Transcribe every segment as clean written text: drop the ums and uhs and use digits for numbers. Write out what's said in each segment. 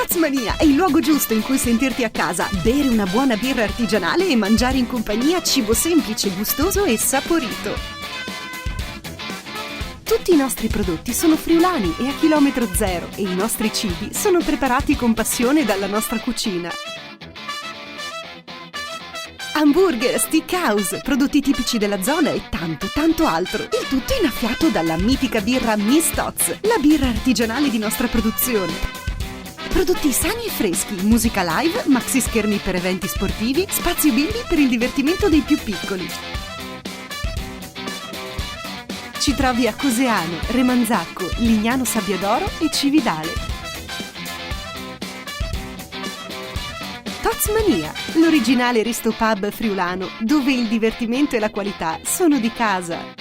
Tozmania è il luogo giusto in cui sentirti a casa, bere una buona birra artigianale e mangiare in compagnia cibo semplice, gustoso e saporito. Tutti i nostri prodotti sono friulani e a chilometro zero e i nostri cibi sono preparati con passione dalla nostra cucina. Hamburger, steakhouse, prodotti tipici della zona e tanto altro. Il tutto innaffiato dalla mitica birra Miss Toz, la birra artigianale di nostra produzione. Prodotti sani e freschi, musica live, maxi schermi per eventi sportivi, spazio bimbi per il divertimento dei più piccoli. Ci trovi a Coseano, Remanzacco, Lignano Sabbiadoro e Cividale. Tozmania, l'originale ristopub friulano, dove il divertimento e la qualità sono di casa.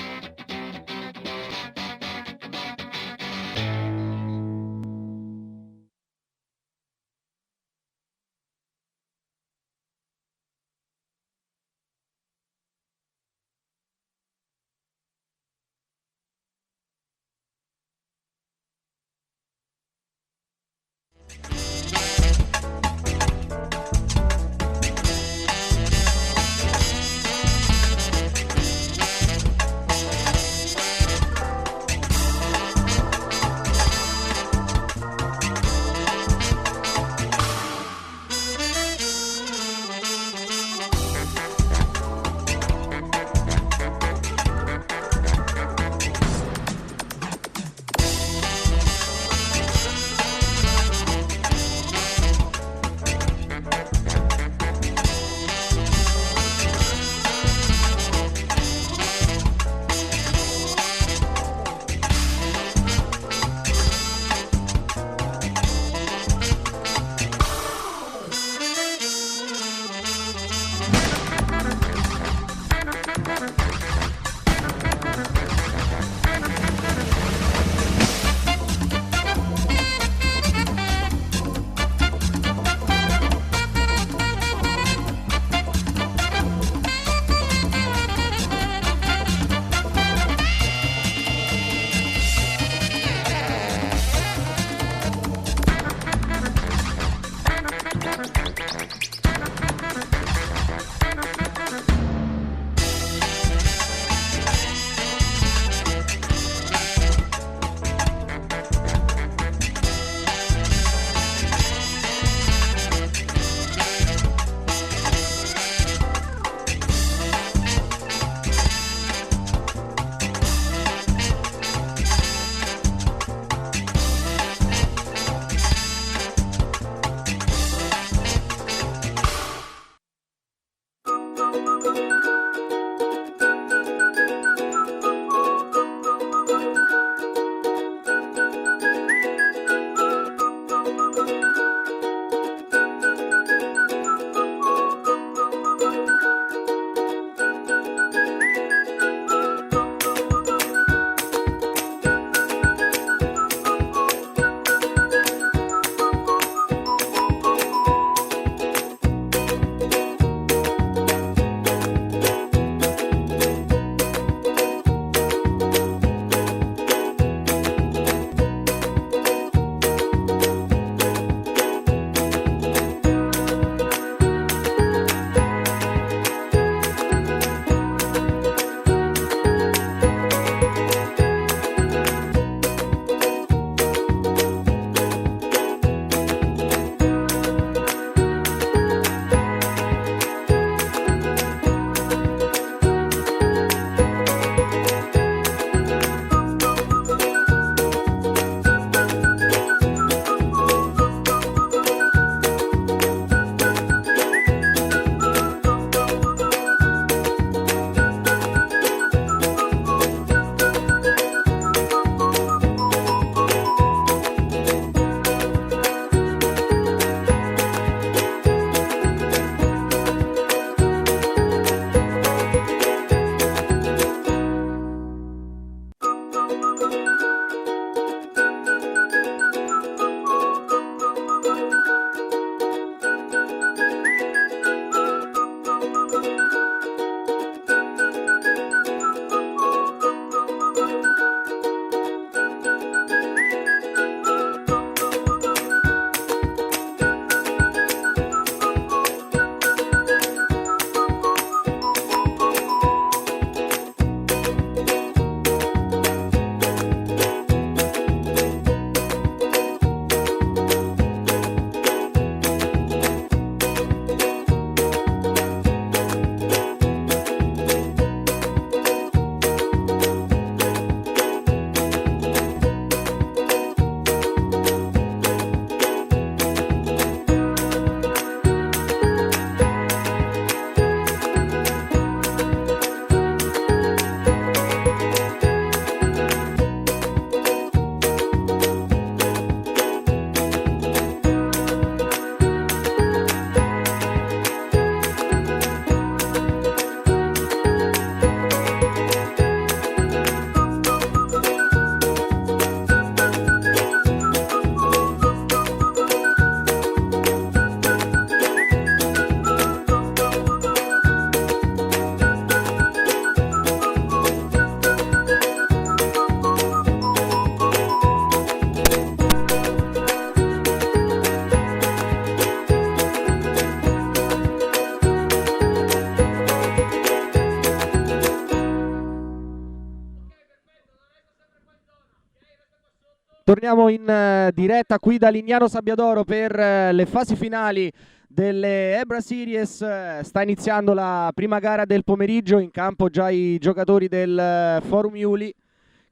Torniamo in diretta qui da Lignano Sabbiadoro per le fasi finali delle Ebra Series. Sta iniziando la prima gara del pomeriggio, in campo già i giocatori del Forum Iuli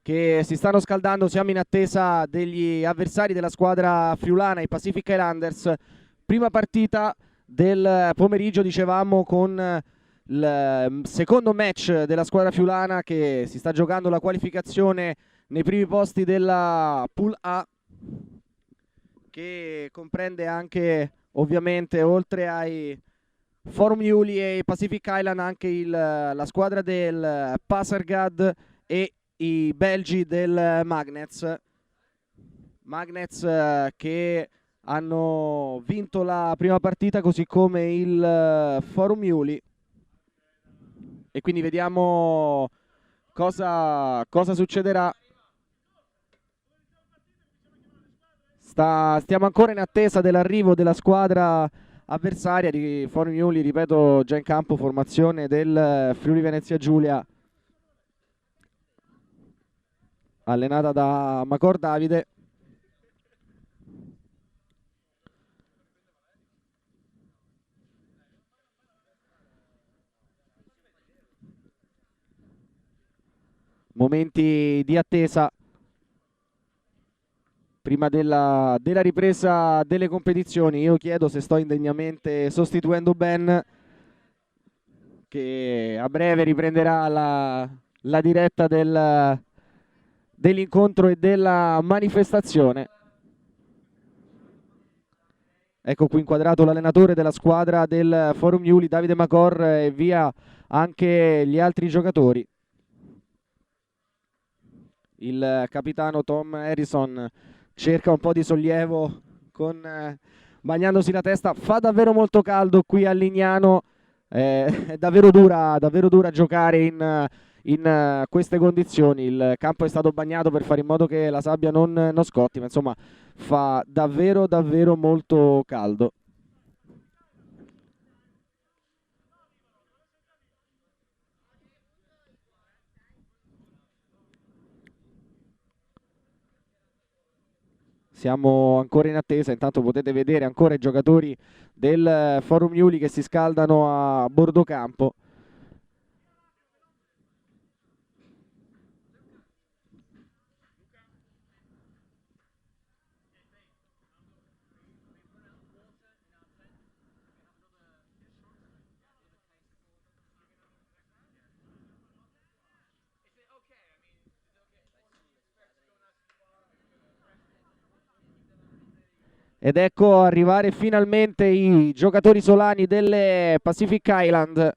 che si stanno scaldando. Siamo in attesa degli avversari della squadra friulana, i Pacific Islanders. Prima partita del pomeriggio, dicevamo, con il secondo match della squadra friulana che si sta giocando la qualificazione nei primi posti della Pool A, che comprende anche, ovviamente, oltre ai Forum Iuli e i Pacific Island, anche la squadra del Pasargad e i belgi del Magnets che hanno vinto la prima partita, così come il Forum Iuli, e quindi vediamo cosa succederà. Stiamo ancora in attesa dell'arrivo della squadra avversaria di Forum Iuli, ripeto, già in campo, formazione del Friuli Venezia Giulia, allenata da Macor Davide. Momenti di attesa prima della ripresa delle competizioni. Io chiedo se sto indegnamente sostituendo Ben, che a breve riprenderà la diretta dell'incontro e della manifestazione. Ecco qui inquadrato l'allenatore della squadra del Forum Iuli, Davide Macor, e via anche gli altri giocatori. Il capitano Tom Harrison cerca un po' di sollievo bagnandosi la testa. Fa davvero molto caldo qui a Lignano, è davvero dura giocare in queste condizioni. Il campo è stato bagnato per fare in modo che la sabbia non scotti, ma insomma fa davvero molto caldo. Siamo ancora in attesa, intanto potete vedere ancora i giocatori del Forum Iuli che si scaldano a bordo campo. Ed ecco arrivare finalmente i giocatori solani delle Pacific Island,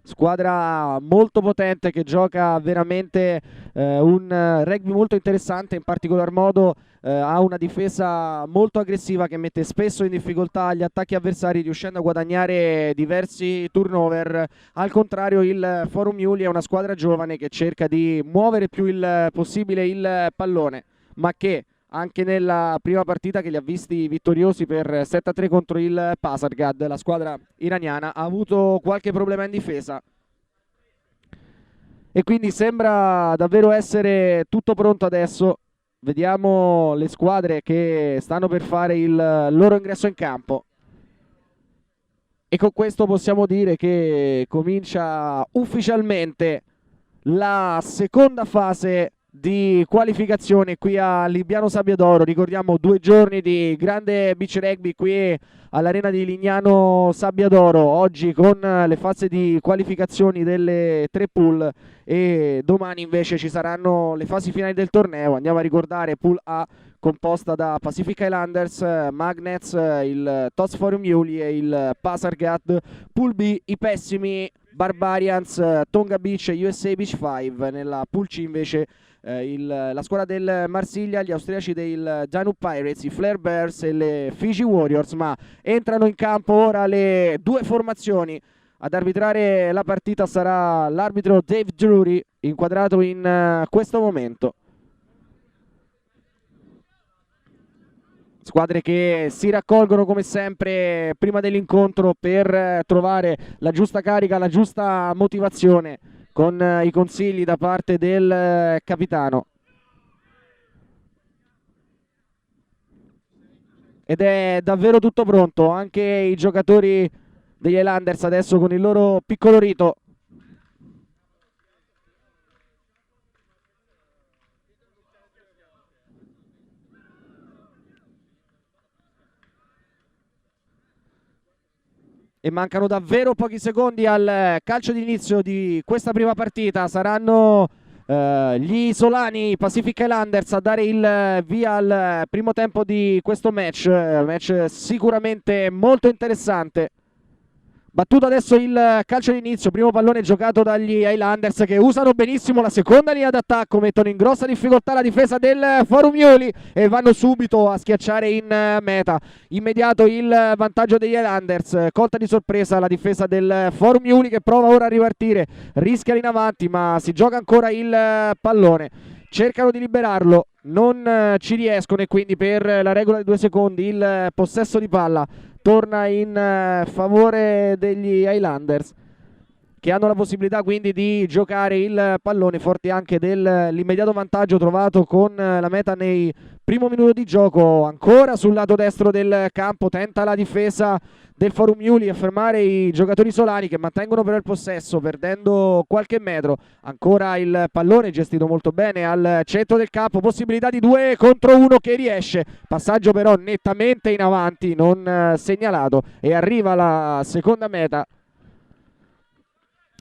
squadra molto potente che gioca veramente un rugby molto interessante. In particolar modo ha una difesa molto aggressiva che mette spesso in difficoltà gli attacchi avversari, riuscendo a guadagnare diversi turnover. Al contrario, il Forum Iuli è una squadra giovane che cerca di muovere più il possibile il pallone, ma che anche nella prima partita, che li ha visti vittoriosi per 7-3 contro il Pasargad, la squadra iraniana, ha avuto qualche problema in difesa. E quindi sembra davvero essere tutto pronto adesso. Vediamo le squadre che stanno per fare il loro ingresso in campo. E con questo possiamo dire che comincia ufficialmente la seconda fase di qualificazione qui a Lignano Sabbiadoro. Ricordiamo 2 giorni di grande beach rugby qui all'arena di Lignano Sabbiadoro, oggi con le fasi di qualificazioni delle 3 pool, e domani invece ci saranno le fasi finali del torneo. Andiamo a ricordare: Pool A composta da Pacific Islanders, Magnets, il TOS Forum Iuli e il Pasargad. Pool B, i pessimi Barbarians, Tonga Beach e USA Beach 5. Nella Pool C invece la squadra del Marsiglia, gli austriaci del Danube Pirates, i Flare Bears e le Fiji Warriors. Ma entrano in campo ora le 2 formazioni. Ad arbitrare la partita sarà l'arbitro Dave Drury, inquadrato in questo momento. Squadre che si raccolgono come sempre prima dell'incontro per trovare la giusta carica, la giusta motivazione, con i consigli da parte del capitano. ed è davvero tutto pronto. Anche i giocatori degli Highlanders adesso con il loro piccolo rito. E mancano davvero pochi secondi al calcio d'inizio di questa prima partita. Saranno gli isolani Pacific Highlanders a dare il via al primo tempo di questo match sicuramente molto interessante. Battuto adesso il calcio d'inizio, primo pallone giocato dagli Highlanders che usano benissimo la seconda linea d'attacco, mettono in grossa difficoltà la difesa del Forum Iuli e vanno subito a schiacciare in meta. Immediato il vantaggio degli Highlanders, colta di sorpresa la difesa del Forum Iuli che prova ora a ripartire, rischia in avanti ma si gioca ancora il pallone. Cercano di liberarlo, non ci riescono e quindi per la regola dei 2 secondi il possesso di palla torna in favore degli Highlanders che hanno la possibilità quindi di giocare il pallone, forti anche dell'immediato vantaggio trovato con la meta nei primo minuto di gioco. Ancora sul lato destro del campo tenta la difesa del Forum Iuli a fermare i giocatori isolani che mantengono però il possesso perdendo qualche metro. Ancora il pallone gestito molto bene al centro del campo, possibilità di 2 contro 1 che riesce, passaggio però nettamente in avanti non segnalato e arriva la seconda meta.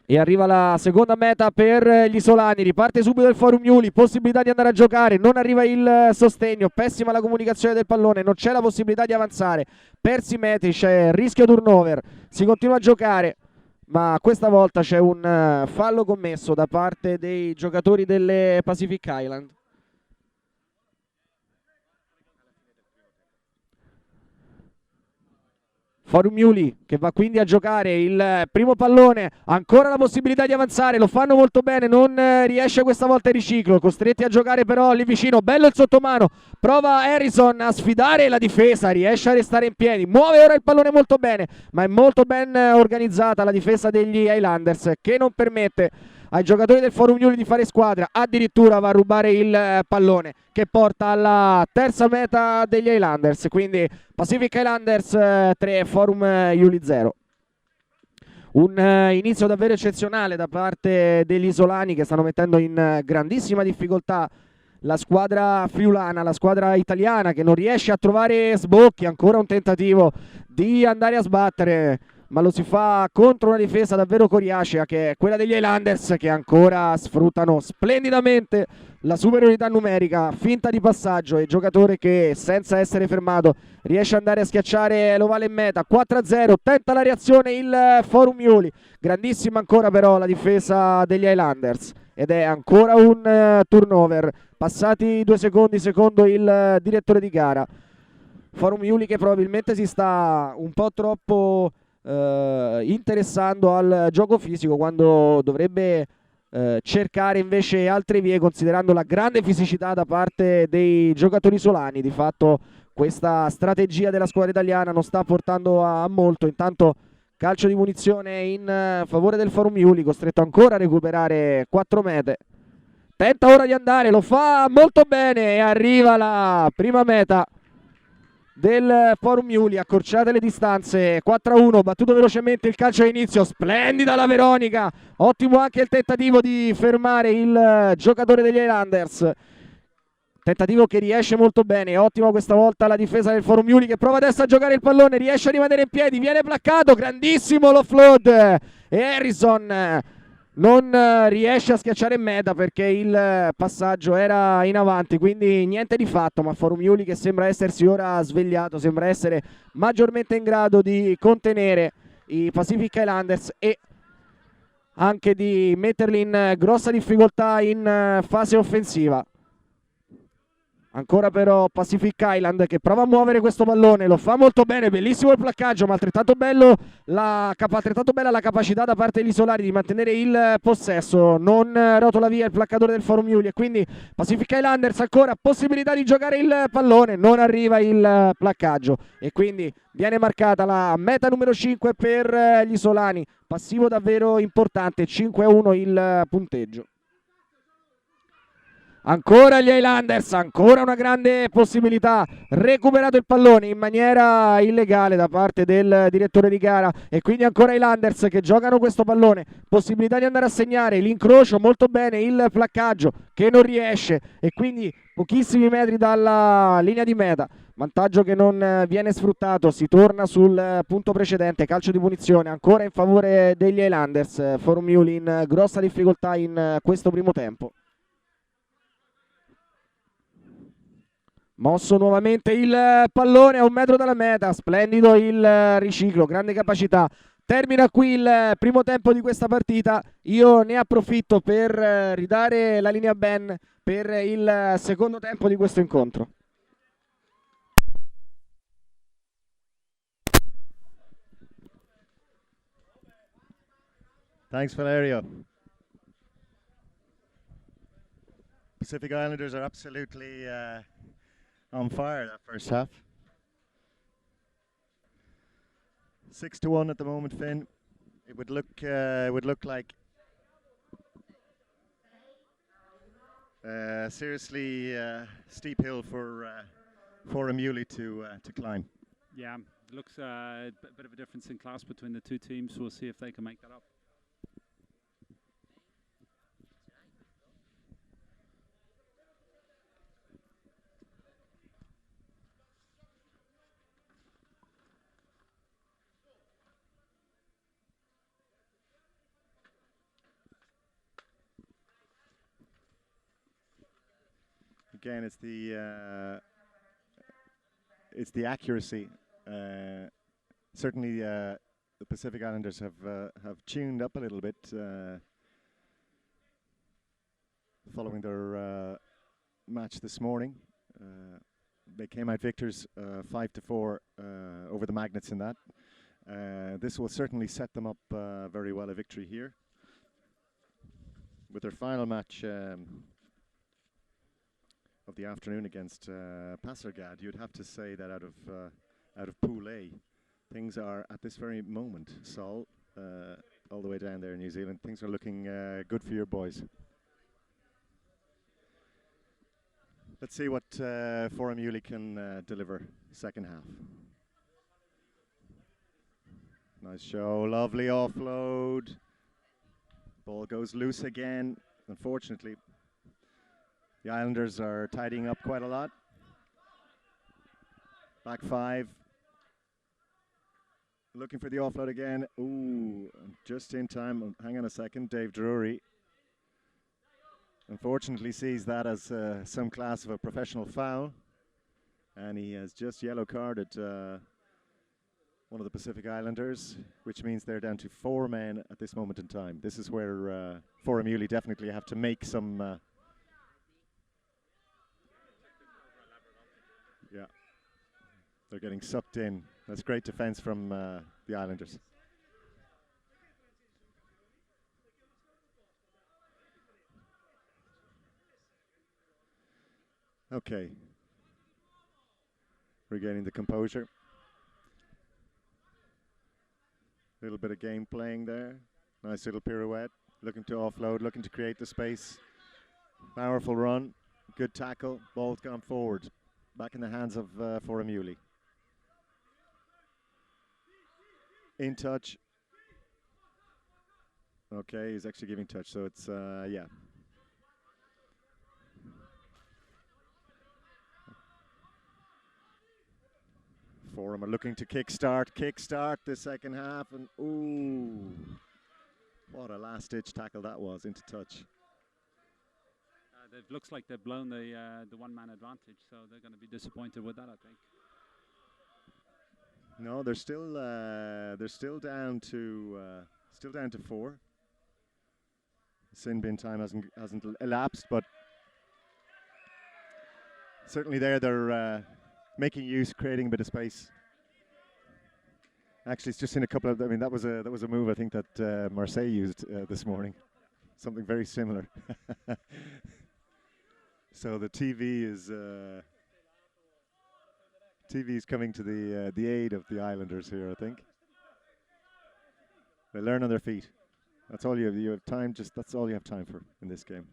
E arriva la seconda meta per gli isolani, riparte subito il Forum Iuli, possibilità di andare a giocare, non arriva il sostegno, pessima la comunicazione del pallone, non c'è la possibilità di avanzare, persi metri, c'è rischio turnover, si continua a giocare, ma questa volta c'è un fallo commesso da parte dei giocatori delle Pacific Island. Forum Iuli che va quindi a giocare il primo pallone, ancora la possibilità di avanzare, lo fanno molto bene, non riesce questa volta il riciclo, costretti a giocare però lì vicino, bello il sottomano, prova Harrison a sfidare la difesa, riesce a restare in piedi, muove ora il pallone molto bene, ma è molto ben organizzata la difesa degli Highlanders che non permette ai giocatori del Forum Iuli di fare squadra, addirittura va a rubare il pallone che porta alla terza meta degli Highlanders, quindi Pacific Highlanders 3, Forum Iuli 0. Un inizio davvero eccezionale da parte degli isolani che stanno mettendo in grandissima difficoltà la squadra friulana, la squadra italiana che non riesce a trovare sbocchi, ancora un tentativo di andare a sbattere, ma lo si fa contro una difesa davvero coriacea che è quella degli Highlanders che ancora sfruttano splendidamente la superiorità numerica, finta di passaggio e giocatore che senza essere fermato riesce ad andare a schiacciare l'ovale in meta. 4-0, tenta la reazione il Forum Iuli, grandissima ancora però la difesa degli Highlanders ed è ancora un turnover, passati 2 secondi secondo il direttore di gara. Forum Iuli che probabilmente si sta un po' troppo interessando al gioco fisico quando dovrebbe cercare invece altre vie, considerando la grande fisicità da parte dei giocatori isolani. Di fatto questa strategia della squadra italiana non sta portando a molto. Intanto calcio di munizione in favore del Forum Iuli, costretto ancora a recuperare 4 mete. Tenta ora di andare, lo fa molto bene e arriva la prima meta del Forum Iuli, accorciate le distanze, 4-1, battuto velocemente il calcio d'inizio, splendida la Veronica, ottimo anche il tentativo di fermare il giocatore degli Highlanders, tentativo che riesce molto bene, ottima questa volta la difesa del Forum Iuli che prova adesso a giocare il pallone, riesce a rimanere in piedi, viene placcato, grandissimo l'offload e Harrison non riesce a schiacciare in meta perché il passaggio era in avanti, quindi niente di fatto, ma Forum Iuli che sembra essersi ora svegliato, sembra essere maggiormente in grado di contenere i Pacific Highlanders e anche di metterli in grossa difficoltà in fase offensiva. Ancora però Pacific Island che prova a muovere questo pallone, lo fa molto bene, bellissimo il placcaggio, ma altrettanto bella la capacità da parte degli isolari di mantenere il possesso, non rotola via il placcatore del Forum Iuli e quindi Pacific Islanders ancora possibilità di giocare il pallone, non arriva il placcaggio e quindi viene marcata la meta numero 5 per gli isolani, passivo davvero importante, 5-1 il punteggio. Ancora gli Highlanders, ancora una grande possibilità, recuperato il pallone in maniera illegale da parte del direttore di gara e quindi ancora Highlanders che giocano questo pallone, possibilità di andare a segnare, l'incrocio molto bene, il placcaggio che non riesce e quindi pochissimi metri dalla linea di meta. Vantaggio che non viene sfruttato, si torna sul punto precedente, calcio di punizione ancora in favore degli Highlanders, Formiuli in grossa difficoltà in questo primo tempo. Mosso nuovamente il pallone a 1 metro dalla meta, splendido il riciclo, grande capacità. Termina qui il primo tempo di questa partita, io ne approfitto per ridare la linea a Ben per il secondo tempo di questo incontro. Thanks, Valerio. Pacific Islanders are absolutely on fire that first half. 6-1 at the moment, Finn. It would look like seriously steep hill for Amuli to climb. Yeah, looks a bit of a difference in class between the two teams. We'll see if they can make that up. Again, it's the accuracy. Certainly, the Pacific Islanders have tuned up a little bit following their match this morning. They came out victors 5-4 over the Magnets in that. This will certainly set them up very well, a victory here. With their final match of the afternoon against Pasargad, you'd have to say that out of Pool A, things are at this very moment, Sol, all the way down there in New Zealand, things are looking good for your boys. Let's see what Forum Uli can deliver second half. Nice show, lovely offload. Ball goes loose again, unfortunately. The Islanders are tidying up quite a lot. Back five. Looking for the offload again. Ooh, just in time. Hang on a second. Dave Drury unfortunately sees that as some class of a professional foul. And he has just yellow carded one of the Pacific Islanders, which means they're down to 4 men at this moment in time. This is where Forum Uli definitely have to make some... Yeah, they're getting sucked in. That's great defense from the Islanders. Okay, regaining the composure. Little bit of game playing there. Nice little pirouette. Looking to offload, looking to create the space. Powerful run, good tackle. Ball's gone forward. Back in the hands of Forum Uli. In touch. Okay, he's actually giving touch, so it's, yeah. Forum are looking to kickstart the second half, and ooh, what a last-ditch tackle that was, into touch. It looks like they've blown the one-man advantage, so they're going to be disappointed with that, I think. No, they're still down to 4. Sin bin time hasn't elapsed, but certainly they're making use, creating a bit of space. Actually, it's just in a couple of. I mean, that was a move I think that Marseille used this morning, something very similar. So the TV is coming to the aid of the Islanders here, I think. They learn on their feet. That's all you have time. That's all you have time for in this game.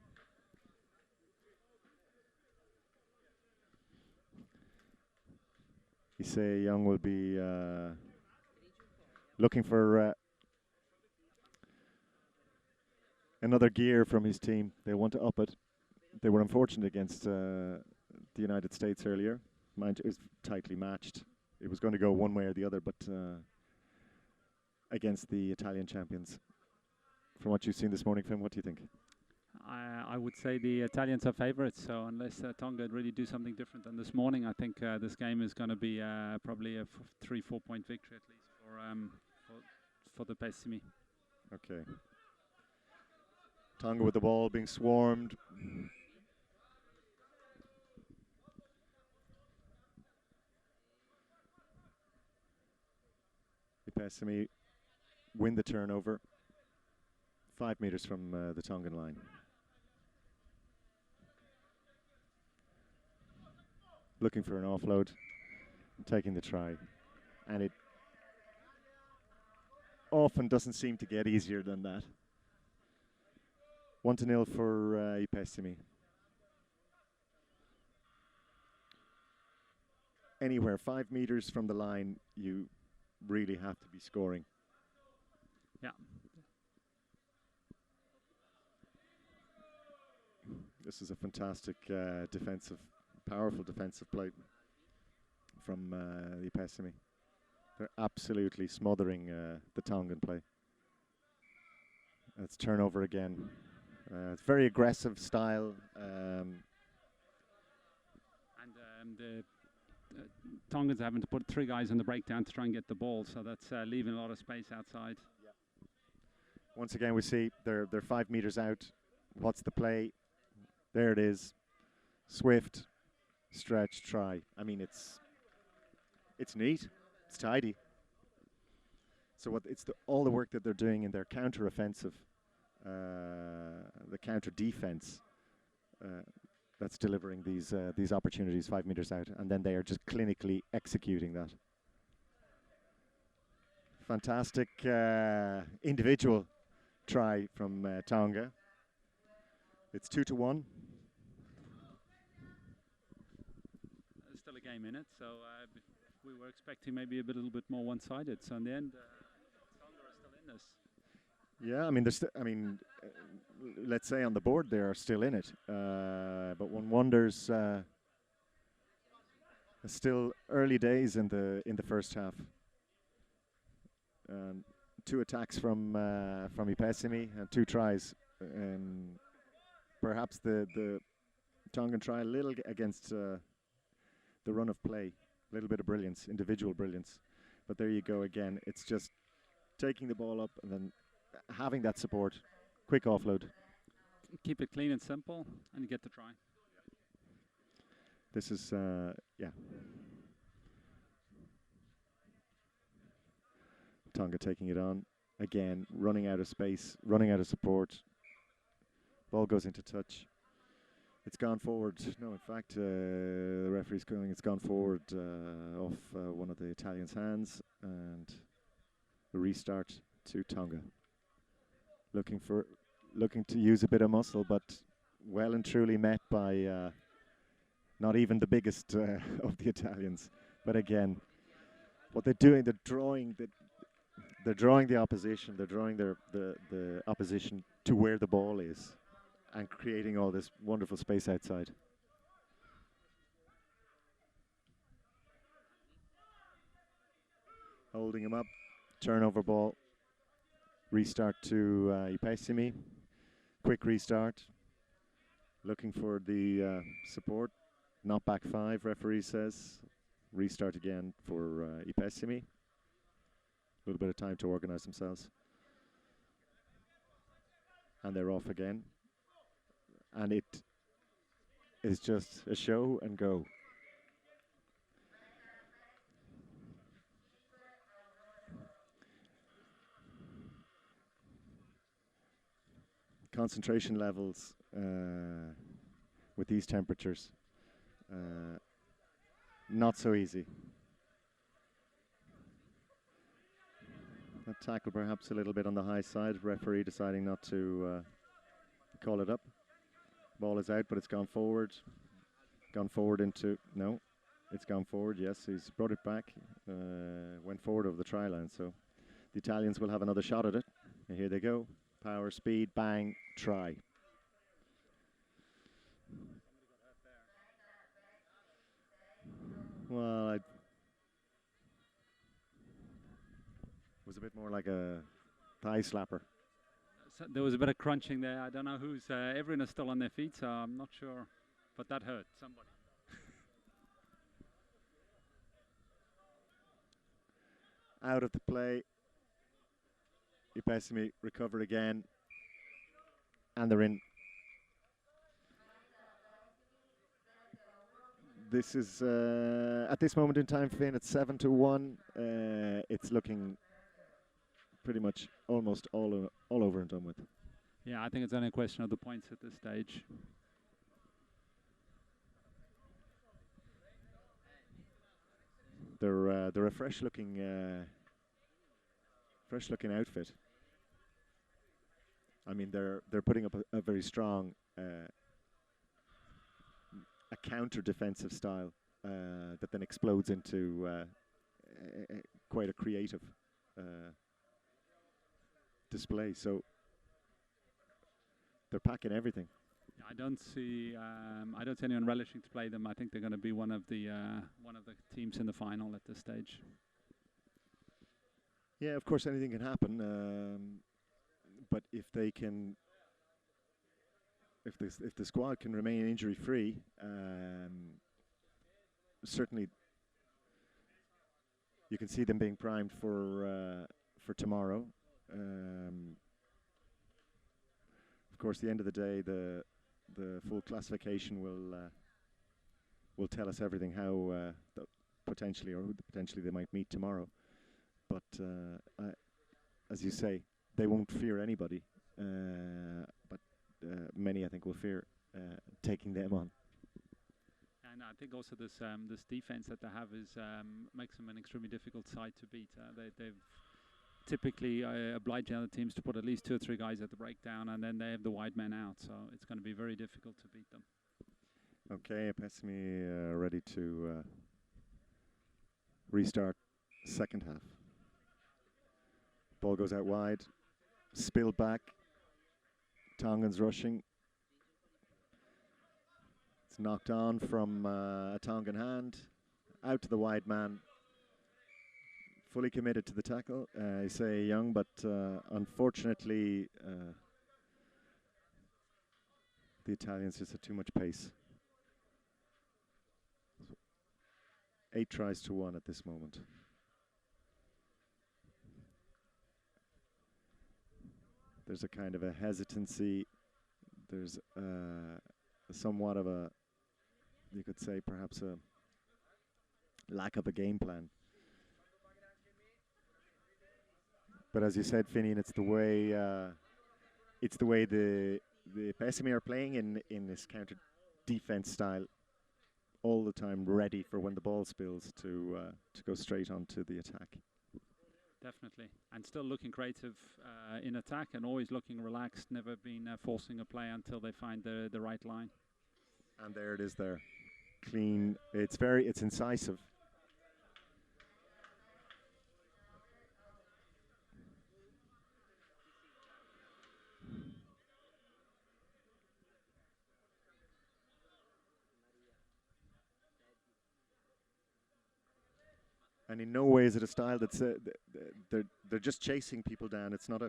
Issei Young will be looking for another gear from his team. They want to up it. They were unfortunate against the United States earlier. Mind you, it was tightly matched. It was going to go one way or the other, but against the Italian champions. From what you've seen this morning, Finn, what do you think? I would say the Italians are favourites, so unless Tonga really do something different than this morning, I think this game is going to be probably a 3-4 point victory at least for the Pessimi. Okay. Tonga with the ball being swarmed. Pessimi win the turnover 5 meters from the Tongan line. Looking for an offload, taking the try, and it often doesn't seem to get easier than that. 1-0 for Pessimi. Anywhere 5 meters from the line, you really have to be scoring. Yeah. This is a fantastic powerful defensive play from the Pessimi. They're absolutely smothering the Tongan play. It's turnover again. It's very aggressive style. The Tongans are having to put 3 guys on the breakdown to try and get the ball, so that's leaving a lot of space outside. Yeah. Once again, we see they're 5 meters out. What's the play? There it is. Swift, stretch, try. I mean, it's neat. It's tidy. So all the work that they're doing in their counter-offensive, the counter-defense, that's delivering these opportunities 5 meters out, and then they are just clinically executing that. Fantastic individual try from Tonga. It's 2-1. There's still a game in it, so we were expecting maybe a little bit more one-sided. So in the end, Tonga are still in this. Yeah, I mean, let's say on the board they are still in it, but one wonders. Still early days in the first half. 2 attacks from Pessimi and 2 tries. Perhaps the Tongan try a little against the run of play, a little bit of brilliance, individual brilliance. But there you go again. It's just taking the ball up and then having that support, quick offload. Keep it clean and simple, and you get the try. This is, yeah. Tonga taking it on. Again, running out of space, running out of support. Ball goes into touch. It's gone forward. No, in fact, the referee's calling it's gone forward off one of the Italians' hands, and a restart to Tonga. Looking to use a bit of muscle, but well and truly met by not even the biggest of the Italians. But again, what they're doing, they're drawing the opposition. They're drawing the opposition to where the ball is, and creating all this wonderful space outside. Holding him up, turnover ball. Restart to Pessimi. Quick restart. Looking for the support. Not back 5, referee says. Restart again for Pessimi. A little bit of time to organize themselves. And they're off again. And it is just a show and go. Concentration levels with these temperatures, not so easy. That tackle perhaps a little bit on the high side. Referee deciding not to call it up. Ball is out, but it's gone forward. Gone forward into, no. It's gone forward, yes. He's brought it back, went forward over the try line. So the Italians will have another shot at it. And here they go. Power, speed, bang, try. Well, it was a bit more like a thigh slapper. So there was a bit of crunching there. I don't know who's. Everyone is still on their feet, so I'm not sure. But that hurt somebody. Out of the play. Ipesimi recovered again. And they're in. This is, at this moment in time, Finn, it's 7-1. It's looking pretty much almost all over and done with. Yeah, I think it's only a question of the points at this stage. They're a fresh-looking outfit. I mean, they're putting up a very strong, a counter-defensive style that then explodes into quite a creative display. So they're packing everything. I don't see anyone relishing to play them. I think they're going to be one of the teams in the final at this stage. Yeah, of course, anything can happen. But if they can, if the squad can remain injury free, certainly you can see them being primed for tomorrow. Of course, at the end of the day, the full classification will tell us everything how potentially or who potentially they might meet tomorrow. But as you say, they won't fear anybody, but many I think will fear taking them on. And I think also this defense that they have is makes them an extremely difficult side to beat. They've typically obliging other teams to put at least 2 or 3 guys at the breakdown, and then they have the wide men out. So it's going to be very difficult to beat them. Okay, Ipesimi ready to restart second half. Ball goes out wide, spilled back. Tongans rushing. It's knocked on from a Tongan hand, out to the wide man. Fully committed to the tackle. I say young, but unfortunately, the Italians just had too much pace. 8 tries to 1 at this moment. There's a kind of a hesitancy. There's somewhat of a, you could say, perhaps a lack of a game plan. But as you said, Finian, it's the way the Ipesimi are playing in this counter defense style, all the time ready for when the ball spills to go straight onto the attack. Definitely, and still looking creative in attack, and always looking relaxed. Never been forcing a play until they find the right line. And there it is. There, clean. It's incisive. And in no way is it a style that's they're just chasing people down. It's not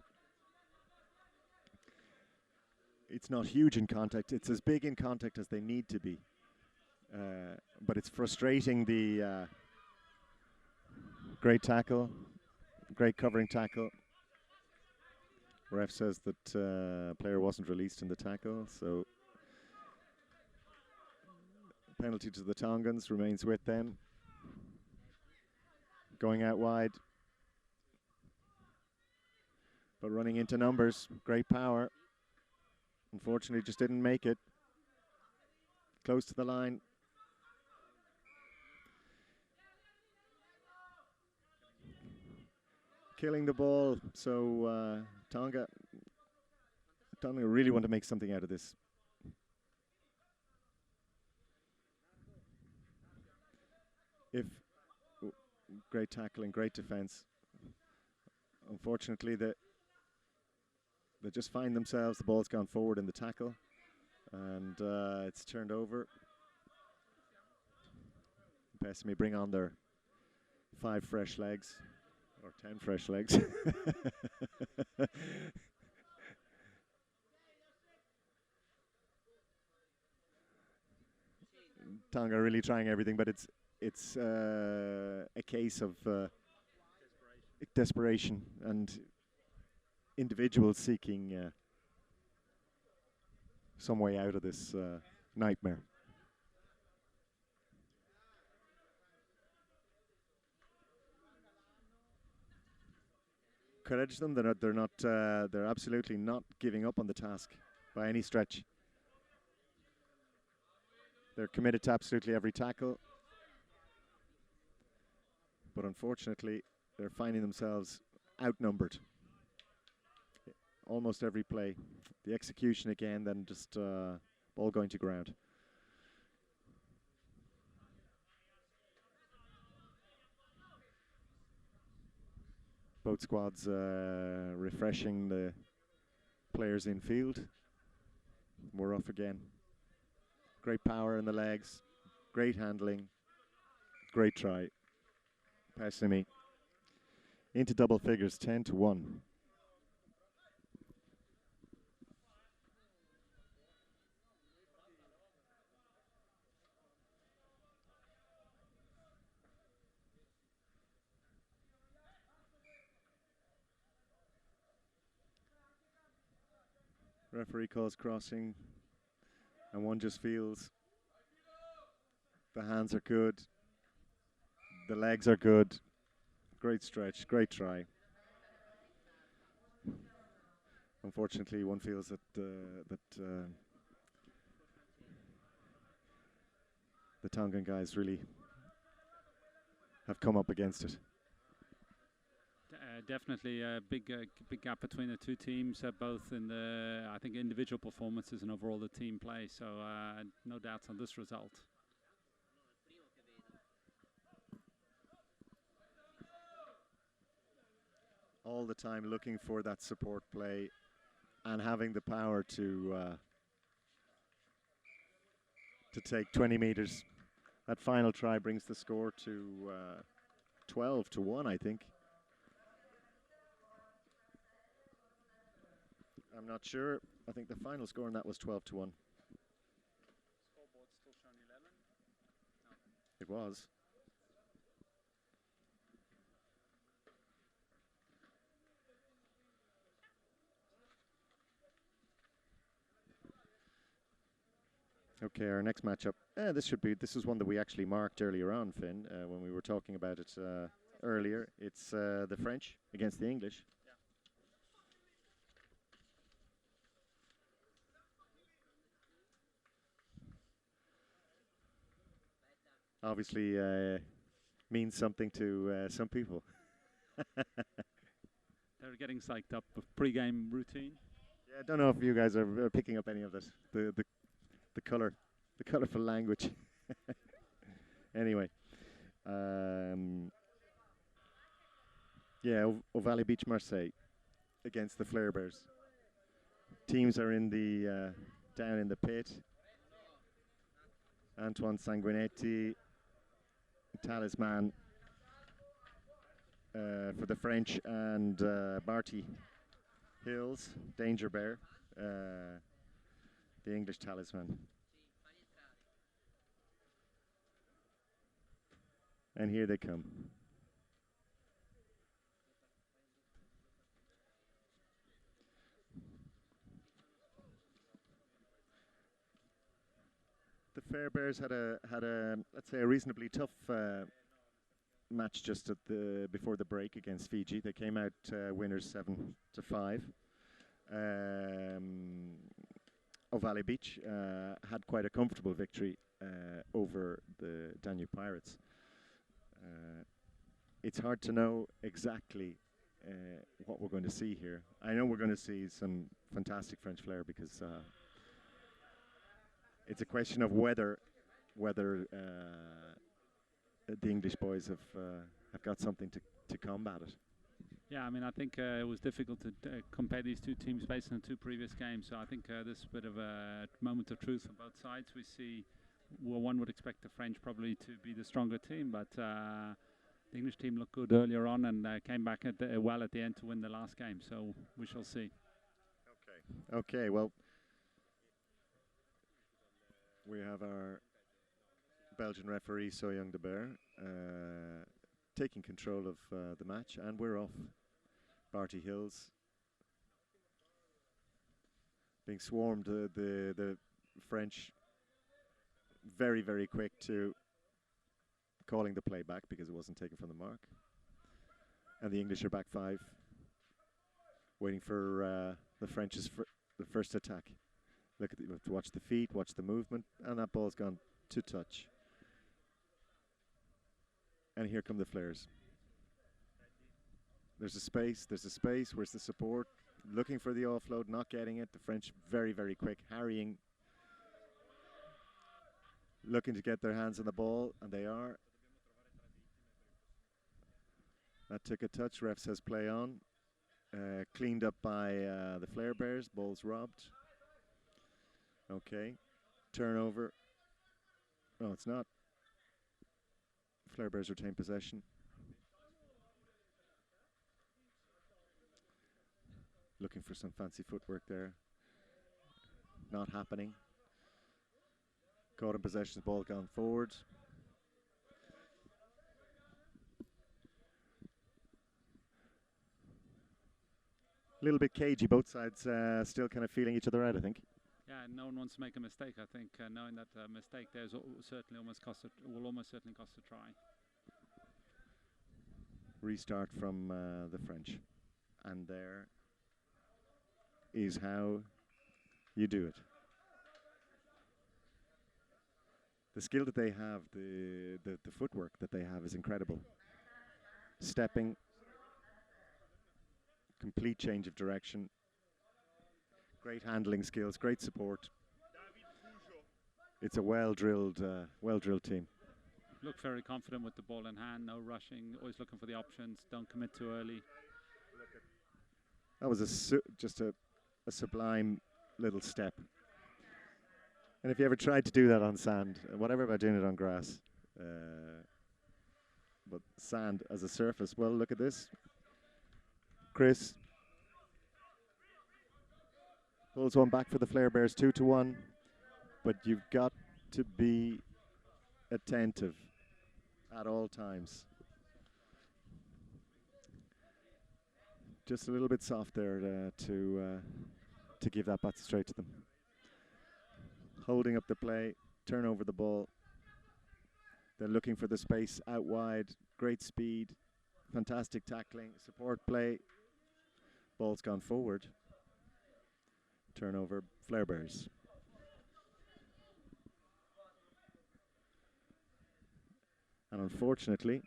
huge in contact. It's as big in contact as they need to be. But it's frustrating. The great tackle, great covering tackle. Ref says that player wasn't released in the tackle, so penalty to the Tongans remains with them. Going out wide, but running into numbers, great power. Unfortunately, just didn't make it. Close to the line. Killing the ball, so Tonga really want to make something out of this. if great tackling, great defence. Unfortunately, they just find themselves, the ball's gone forward in the tackle, and it's turned over. Pessimy bring on their 5 fresh legs, or 10 fresh legs. Tonga really trying everything, but it's a case of desperation and individuals seeking some way out of this nightmare. Encourage them. They're absolutely not giving up on the task by any stretch. They're committed to absolutely every tackle, but unfortunately, they're finding themselves outnumbered almost every play. The execution again, then just ball going to ground. Both squads refreshing the players in field. We're off again. Great power in the legs, great handling, great try. Pessimy into double figures, 10-1. Referee calls crossing, and one just feels the hands are good, the legs are good. Great stretch, great try. Unfortunately, one feels that the Tongan guys really have come up against it. Definitely a big gap between the two teams, both in the, I think, individual performances and overall the team play. So no doubts on this result. All the time looking for that support play and having the power to take 20 meters. That final try brings the score to 12-1, I think. I'm not sure. I think the final score on that was 12-1. Scoreboard's still showing 11. No. It was. Okay, our next matchup. This is one that we actually marked earlier on, Finn, when we were talking about it earlier. It's the French against the English. Obviously means something to some people. They're getting psyched up with pre-game routine. Yeah, I don't know if you guys are picking up any of this. The colourful language. Anyway, yeah, Valley Beach Marseille against the Flare Bears. Teams are in the down in the pit. Antoine Sanguinetti, talisman for the French, and Barty Hills, Danger Bear, the English talisman. And here they come. The Fair Bears had a let's say a reasonably tough match just before the break against Fiji. They came out winners 7-5. Valley Beach had quite a comfortable victory over the Danube Pirates. It's hard to know exactly what we're going to see here. I know we're going to see some fantastic French flair because it's a question of whether the English boys have got something to combat it. Yeah, I mean, I think it was difficult to compare these two teams based on the two previous games. So I think this is a bit of a moment of truth on both sides. We see, well, one would expect the French probably to be the stronger team, but the English team looked good earlier on and came back well at the end to win the last game. So we shall see. Okay, well, we have our Belgian referee, Soyoung de Beer, taking control of the match, and we're off. Barty Hills being swarmed, the French very, very quick to calling the play back because it wasn't taken from the mark. And the English are back 5, waiting for the French's the first attack. Look at watch the feet, watch the movement, and that ball's gone to touch. And here come the flares. There's a space, where's the support? Looking for the offload, not getting it. The French very, very quick, harrying, looking to get their hands on the ball, and they are. That took a touch, ref says play on. Cleaned up by the Flare Bears, ball's robbed. Okay, turnover. No, it's not. Flare Bears retain possession. Looking for some fancy footwork there. Not happening. Caught in possession, ball gone forward. A little bit cagey, both sides still kind of feeling each other out, I think. Yeah, no one wants to make a mistake. I think knowing that mistake there's certainly will almost certainly cost a try. Restart from the French, and there is how you do it. The skill that they have, the footwork that they have is incredible. Stepping, complete change of direction, great handling skills, great support. It's a well-drilled team. Look very confident with the ball in hand, no rushing, always looking for the options, don't commit too early. That was just a sublime little step. And if you ever tried to do that on sand, whatever about doing it on grass, but sand as a surface, well, look at this. Chris pulls one back for the Flare Bears, 2-1, but you've got to be attentive at all times. Just a little bit soft there to give that bat straight to them. Holding up the play, turn over the ball. They're looking for the space out wide. Great speed, fantastic tackling, support play. Ball's gone forward. Turnover, Flare Bears. And unfortunately,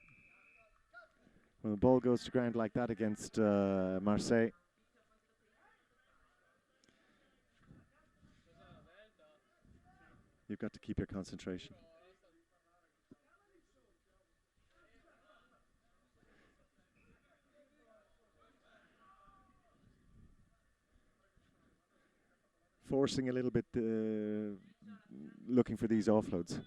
when the ball goes to ground like that against Marseille, you've got to keep your concentration. Forcing a little bit, looking for these offloads.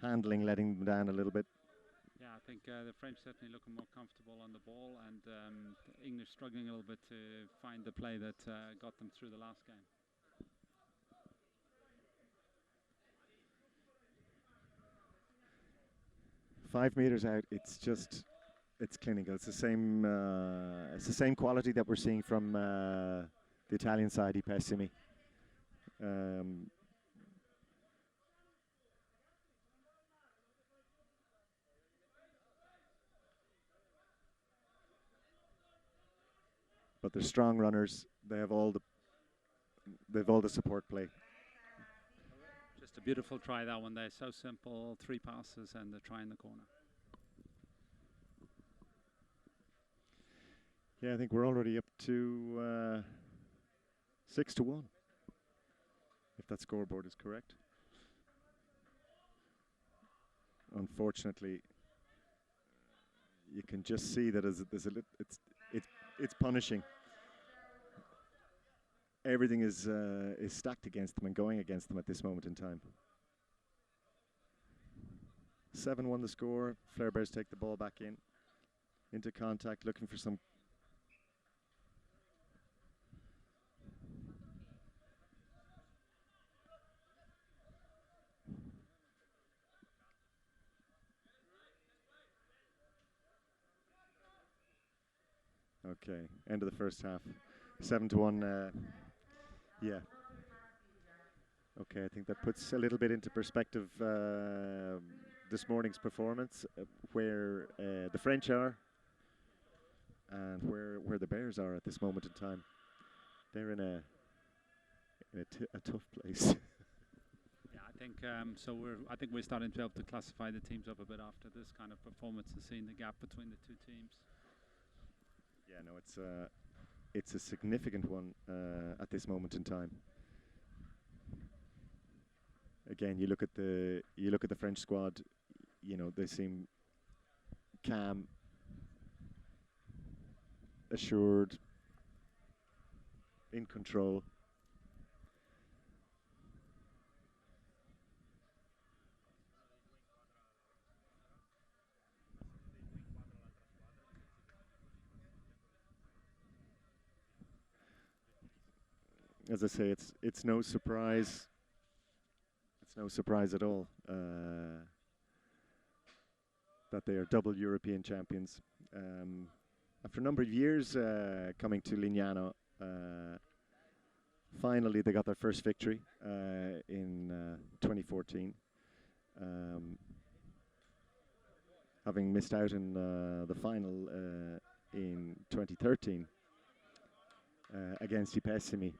Handling, letting them down a little bit. Yeah, I think the French certainly looking more comfortable on the ball, and the English struggling a little bit to find the play that got them through the last game. Five meters out, it's clinical. It's the same quality that we're seeing from the Italian side, I Pessimi. But they're strong runners. They have all the support play. Just a beautiful try, that one there. So simple, 3 passes and the try in the corner. Yeah, I think we're already up to 6-1, if that scoreboard is correct. unfortunately, you can just see that it's punishing. Everything is stacked against them and going against them at this moment in time. 7-1 the score. Flare Bears take the ball back into contact, looking for some. Okay, end of the first half. 7-1. Yeah. Okay, I think that puts a little bit into perspective this morning's performance, where the French are and where the Bears are at this moment in time. They're in a tough place. Yeah, I think so. I think we're starting to be able to classify the teams up a bit after this kind of performance and seeing the gap between the two teams. Yeah, no, it's a significant one at this moment in time. Again, you look at the French squad. You know, they seem calm, assured, in control. As I say, it's no surprise. It's no surprise at all that they are double European champions. After a number of years coming to Lignano, finally they got their first victory in 2014. Having missed out in the final in 2013 against Ipessimi.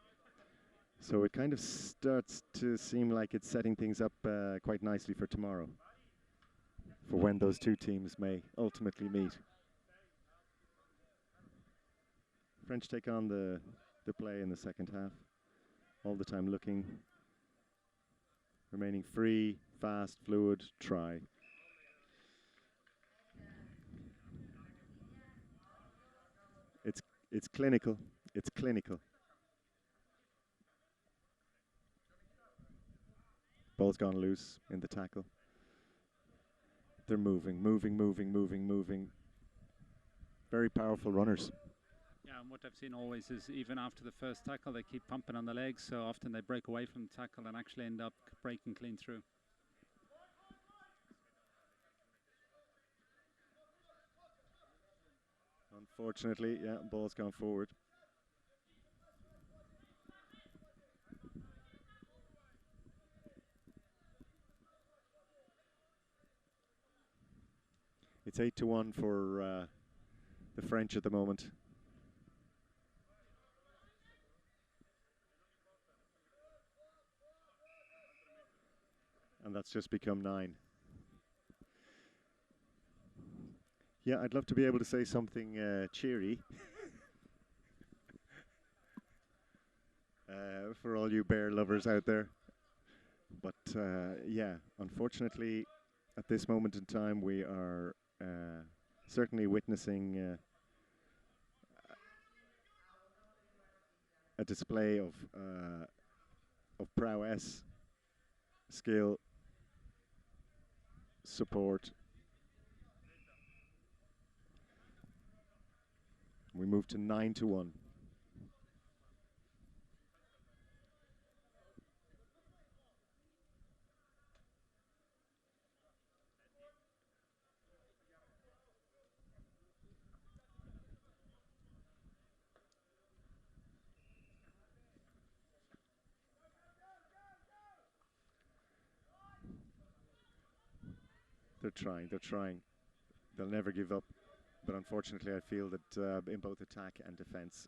So it kind of starts to seem like it's setting things up quite nicely for tomorrow, for when those two teams may ultimately meet. French take on the play in the second half, all the time looking, remaining free, fast, fluid, try. It's clinical. It's clinical. Ball's gone loose in the tackle. They're moving. Very powerful runners. Yeah, and what I've seen always is even after the first tackle, they keep pumping on the legs, so often they break away from the tackle and actually end up breaking clean through. Unfortunately, yeah, ball's gone forward. It's 8-1 for the French at the moment. And that's just become 9. Yeah, I'd love to be able to say something cheery for all you bear lovers out there. But yeah, unfortunately, at this moment in time, we are certainly witnessing a display of prowess, skill, support. We move to 9-1. They're trying. They'll never give up. But unfortunately, I feel that in both attack and defense,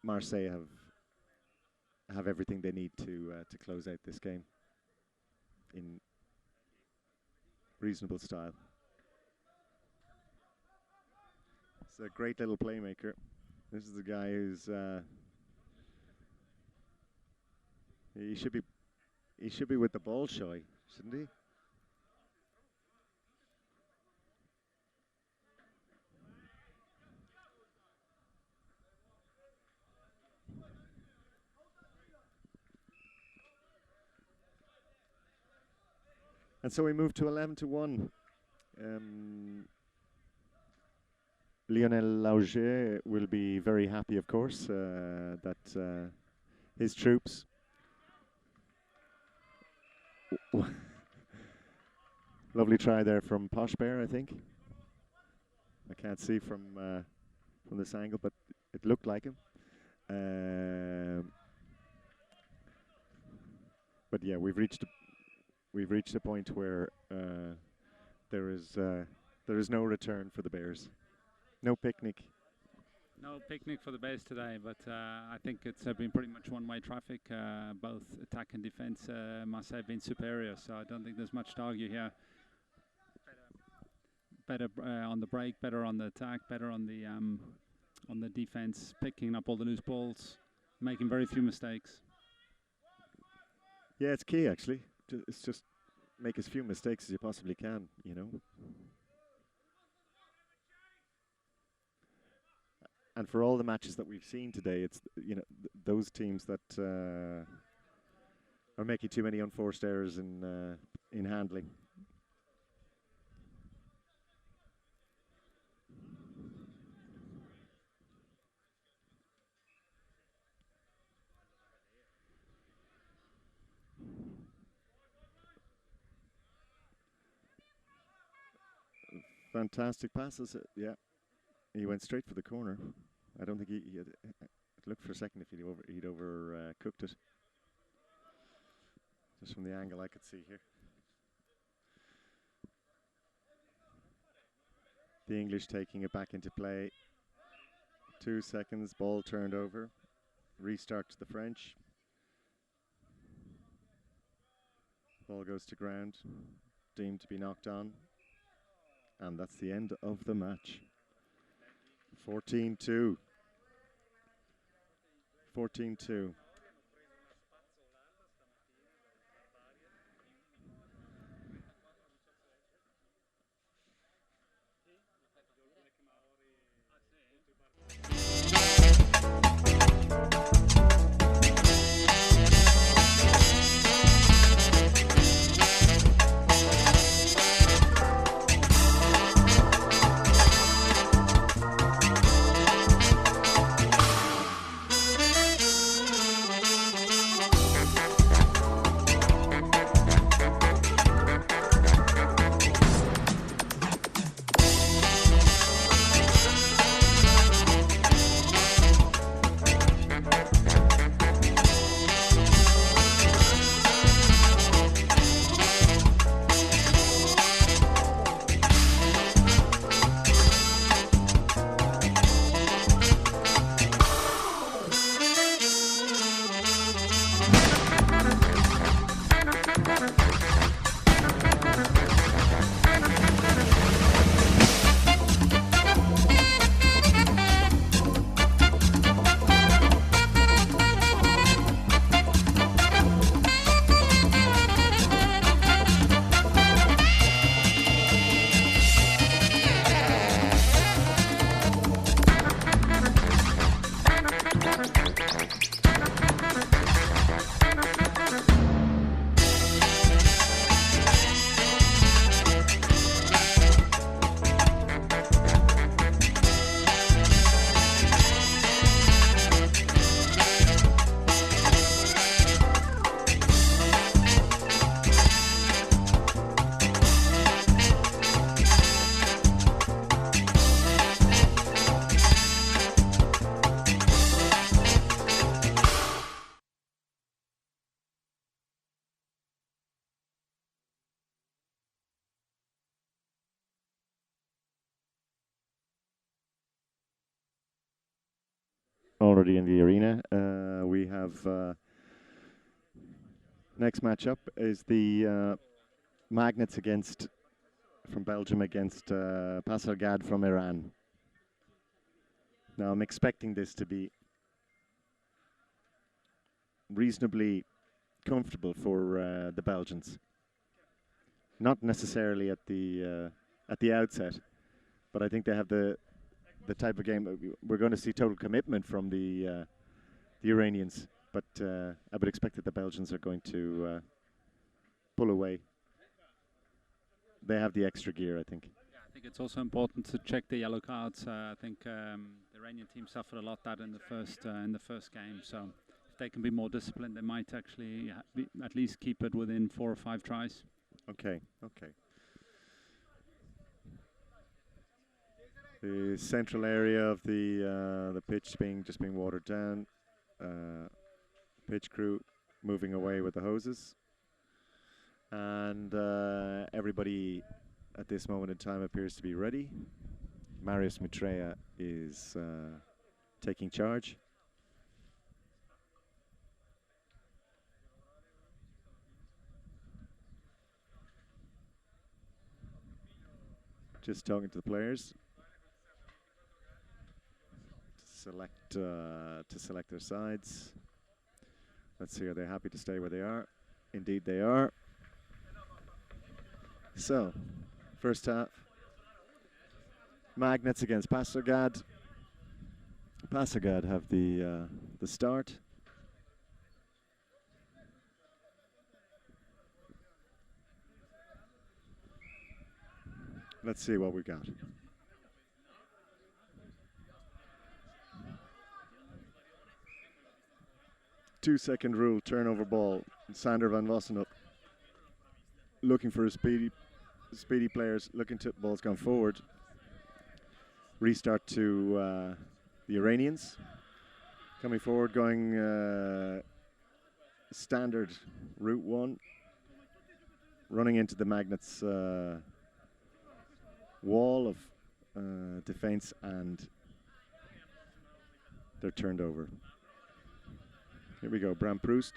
Marseille have everything they need to close out this game in reasonable style. It's a great little playmaker. This is the guy who's he should be with the ball shy. shouldn't he? And so we move to 11-1. Lionel Lauger will be very happy, of course, that his troops. Lovely try there from Posh Bear, I think. I can't see from this angle, but it looked like him. But yeah, we've reached a point where there is no return for the Bears. No picnic. No picnic for the Bears today, but I think it's been pretty much one-way traffic. Both attack and defense must have been superior, so I don't think there's much to argue here. Better on the break, better on the attack, better on the defense, picking up all the loose balls, making very few mistakes. Yeah, it's key actually. It's just make as few mistakes as you possibly can, you know. And for all the matches that we've seen today, it's those teams that are making too many unforced errors in handling. Fantastic passes, yeah. He went straight for the corner. I don't think he had looked for a second if he'd cooked it. Just from the angle I could see here. The English taking it back into play. 2 seconds, ball turned over. Restart to the French. Ball goes to ground, deemed to be knocked on. And that's the end of the match. 14-2. 14-2. Already in the arena. We have next matchup is the Magnets from Belgium against Pasargad from Iran. Now I'm expecting this to be reasonably comfortable for the Belgians. not necessarily at the outset, but I think they have the type of game we're going to see total commitment from the Iranians. But I would expect that the Belgians are going to pull away. They have the extra gear, I think. Yeah, I think it's also important to check the yellow cards. I think the Iranian team suffered a lot that in the first game. So if they can be more disciplined, they might actually at least keep it within 4 or 5 tries. Okay. The central area of the pitch being watered down. Pitch crew moving away with the hoses, and everybody at this moment in time appears to be ready. Marius Mitrea is taking charge. Just talking to the players to select their sides. Let's see, are they happy to stay where they are? Indeed they are. So, first half. Magnets against Pasargad. Pasargad have the start. Let's see what we got. Two-second rule, turnover ball. Sander van Wassenup looking for a speedy players, looking to ball's gone forward. Restart to the Iranians. Coming forward, going standard route 1. Running into the Magnets wall of defense, and they're turned over. Here we go, Bram Proust.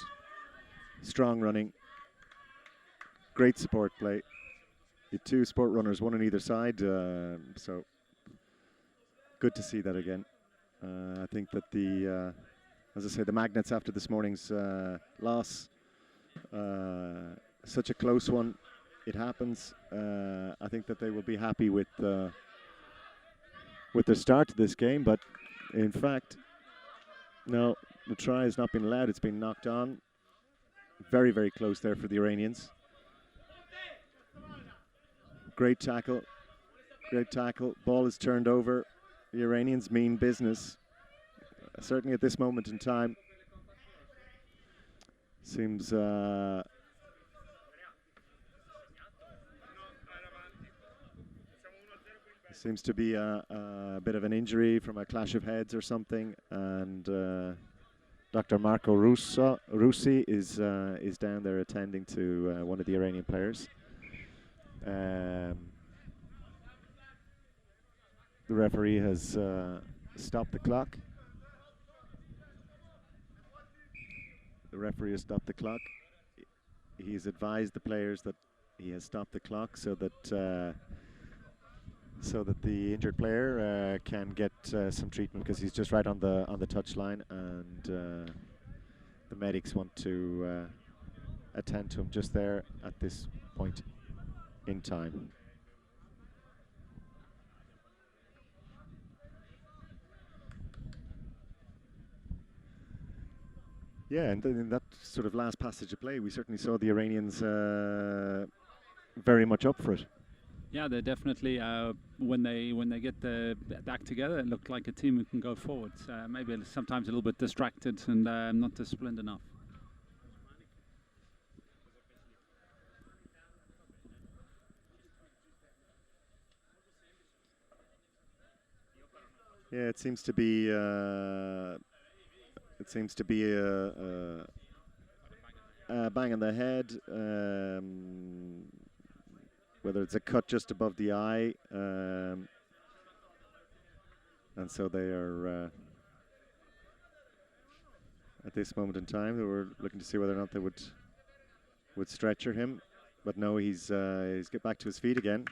Strong running. Great support play. The 2 sport runners, 1 on either side. So good to see that again. I think that as I say, the Magnets after this morning's loss, such a close one, it happens. I think that they will be happy with the start to this game, but in fact, no, the try has not been allowed. It's been knocked on. Very, very close there for the Iranians. Great tackle. Great tackle. Ball is turned over. The Iranians mean business. Certainly at this moment in time. Seems seems to be a bit of an injury from a clash of heads or something, and Dr. Marco Russi is down there attending to one of the Iranian players. The referee has stopped the clock. The referee has stopped the clock. He's advised the players that he has stopped the clock so that the injured player can get some treatment, because he's just right on the touch line, and the medics want to attend to him just there at this point in time. Yeah, and in that sort of last passage of play, we certainly saw the Iranians very much up for it. Yeah, they're definitely, when they get the act together, it looked like a team who can go forward. Maybe sometimes a little bit distracted and not disciplined enough. Yeah, it seems to be a bang on the head. Whether it's a cut just above the eye, and so they are at this moment in time, they were looking to see whether or not they would stretcher him, but no, he's get back to his feet again.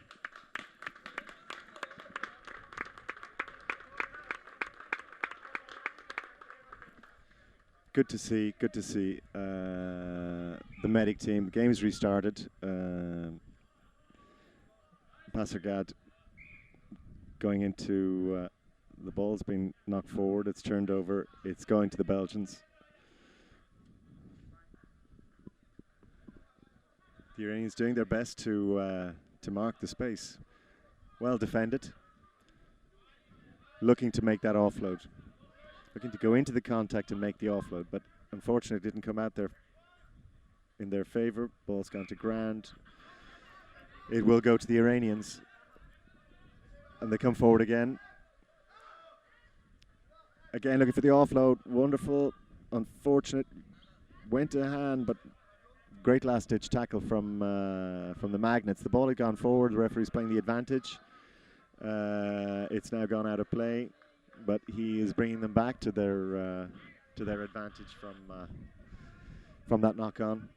Good to see. Good to see the medic team. The game's restarted. Passergad going into the ball's been knocked forward. It's turned over. It's going to the Belgians. The Iranians doing their best to mark the space. Well defended. Looking to make that offload. Looking to go into the contact and make the offload, but unfortunately it didn't come out there in their favour. Ball's gone to ground. It will go to the Iranians. And they come forward again. Again looking for the offload. Wonderful. Unfortunate. Went to hand, but great last-ditch tackle from the Magnets. The ball had gone forward. The referee's playing the advantage. It's now gone out of play, but he is bringing them back to their advantage from that knock-on.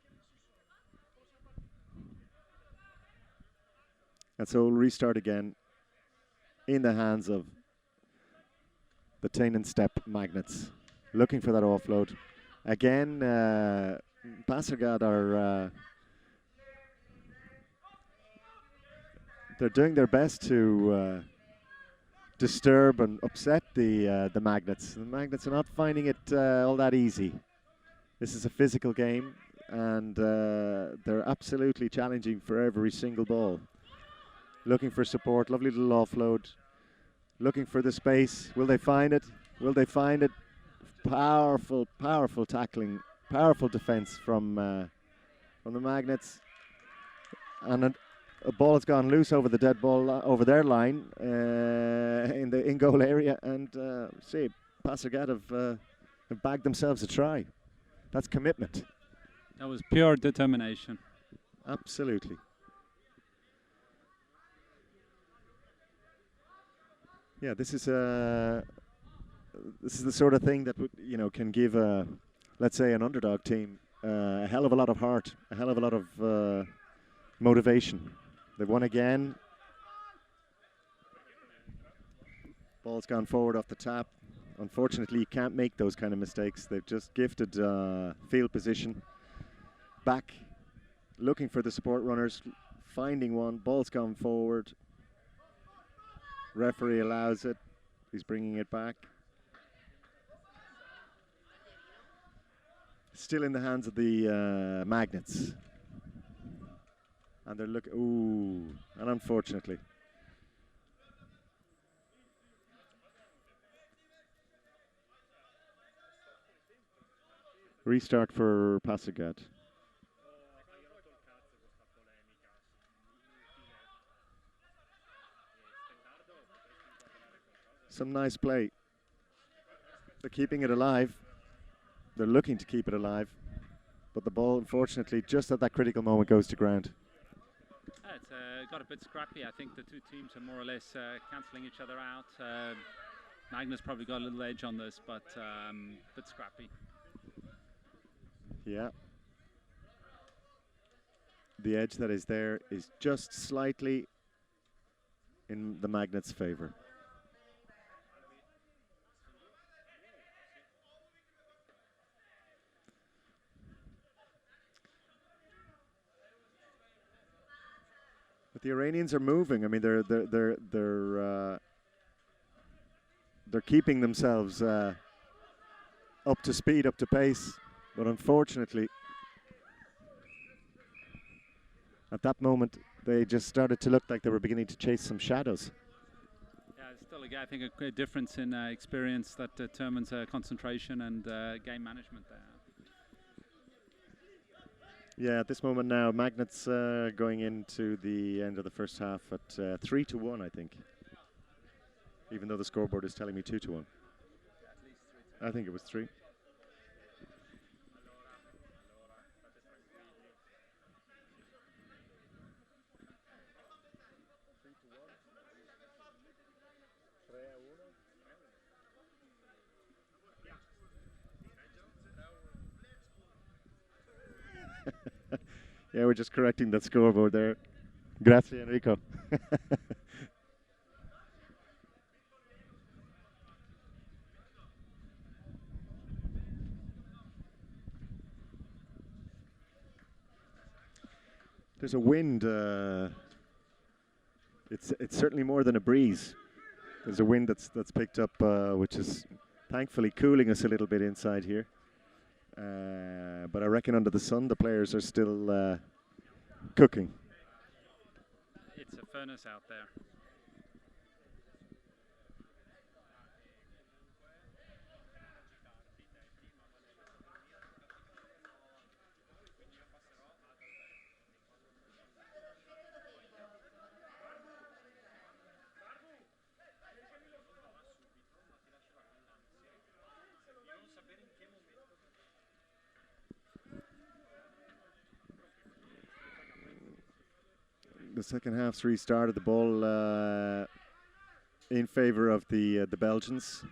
And so we'll restart again in the hands of the Tain and Step Magnets, looking for that offload. Again, Passergad are they're doing their best to disturb and upset the Magnets. The Magnets are not finding it all that easy. This is a physical game, and they're absolutely challenging for every single ball. Looking for support, lovely little offload. Looking for the space. Will they find it? Will they find it? Powerful, powerful tackling, powerful defense from the Magnets. And a ball has gone loose over the dead ball, over their line in the in-goal area. And see, Passergad have bagged themselves a try. That's commitment. That was pure determination. Absolutely. Yeah, this is the sort of thing that can give let's say an underdog team a hell of a lot of heart, a hell of a lot of motivation. They've won again. Ball's gone forward off the tap. Unfortunately, you can't make those kind of mistakes. They've just gifted field position. Back, looking for the support runners, finding one. Ball's gone forward. Referee allows it. He's bringing it back. Still in the hands of the Magnets. And they're looking, and unfortunately. Restart for Passergad. Some nice play. They're keeping it alive. They're looking to keep it alive. But the ball, unfortunately, just at that critical moment goes to ground. It's got a bit scrappy. I think the two teams are more or less cancelling each other out. Magnus probably got a little edge on this, but a bit scrappy. Yeah. The edge that is there is just slightly in the Magnets' favour. But the Iranians are moving. I mean, they're keeping themselves up to speed, up to pace. But unfortunately, at that moment, they just started to look like they were beginning to chase some shadows. Yeah, it's still I think a great difference in experience that determines concentration and game management there. Yeah, at this moment now, Magnets going into the end of the first half at 3-1, I think. Even though the scoreboard is telling me 2-1. I think it was 3. Yeah, we're just correcting that scoreboard there. Grazie, Enrico. There's a wind It's certainly more than a breeze. There's a wind that's picked up, which is thankfully cooling us a little bit inside here. But I reckon under the sun, the players are still cooking. It's a furnace out there. The second half's restarted. The ball in favour of the Belgians.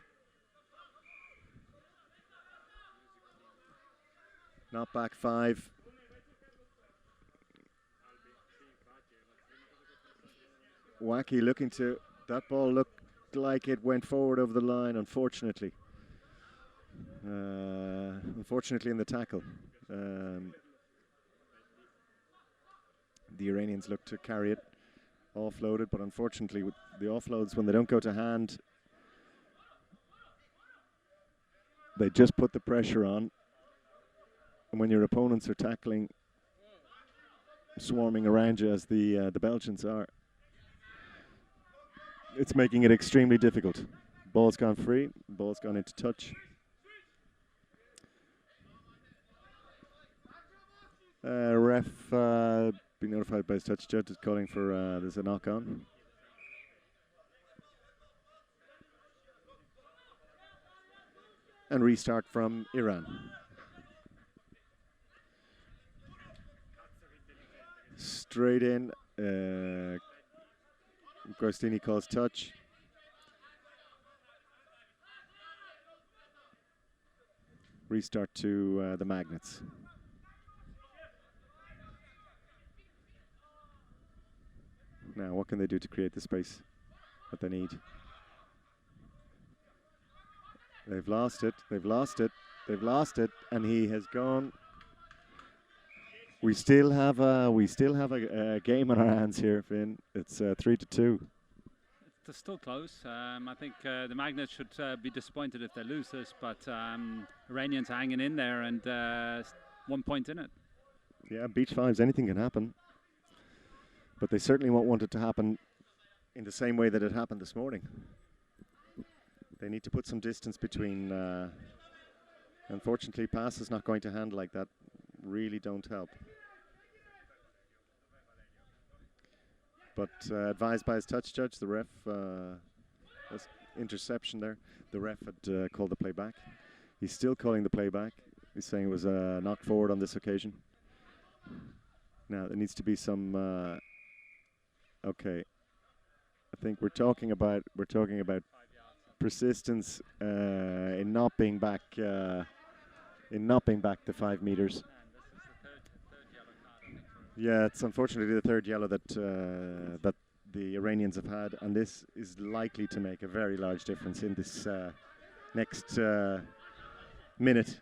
Not back 5. Wacky looking to, that ball looked like it went forward over the line, unfortunately. Unfortunately in the tackle. The Iranians look to carry it offloaded, but unfortunately with the offloads, when they don't go to hand, they just put the pressure on. And when your opponents are tackling, swarming around you as the Belgians are, it's making it extremely difficult. Ball's gone free, ball's gone into touch. Ref being notified by his touch judge is calling for there's a knock on. And restart from Iran. Straight in. Gostini calls touch. Restart to the Magnets. Now, what can they do to create the space that they need? They've lost it, they've lost it, they've lost it, and he has gone. We still have a game on our hands here, Finn. It's 3-2. They're still close. I think the Magnets should be disappointed if they lose this, but Iranians are hanging in there and 1 point in it. Yeah, beach 5's, anything can happen. But they certainly won't want it to happen in the same way that it happened this morning. They need to put some distance between. Unfortunately, passes not going to hand like that really don't help. But advised by his touch judge, the ref, interception there. The ref had called the play back. He's still calling the play back. He's saying it was knocked forward on this occasion. Now there needs to be some. Okay, I think we're talking about persistence in not being back the 5 meters. Yeah, it's unfortunately the third yellow that that the Iranians have had, and this is likely to make a very large difference in this next minute.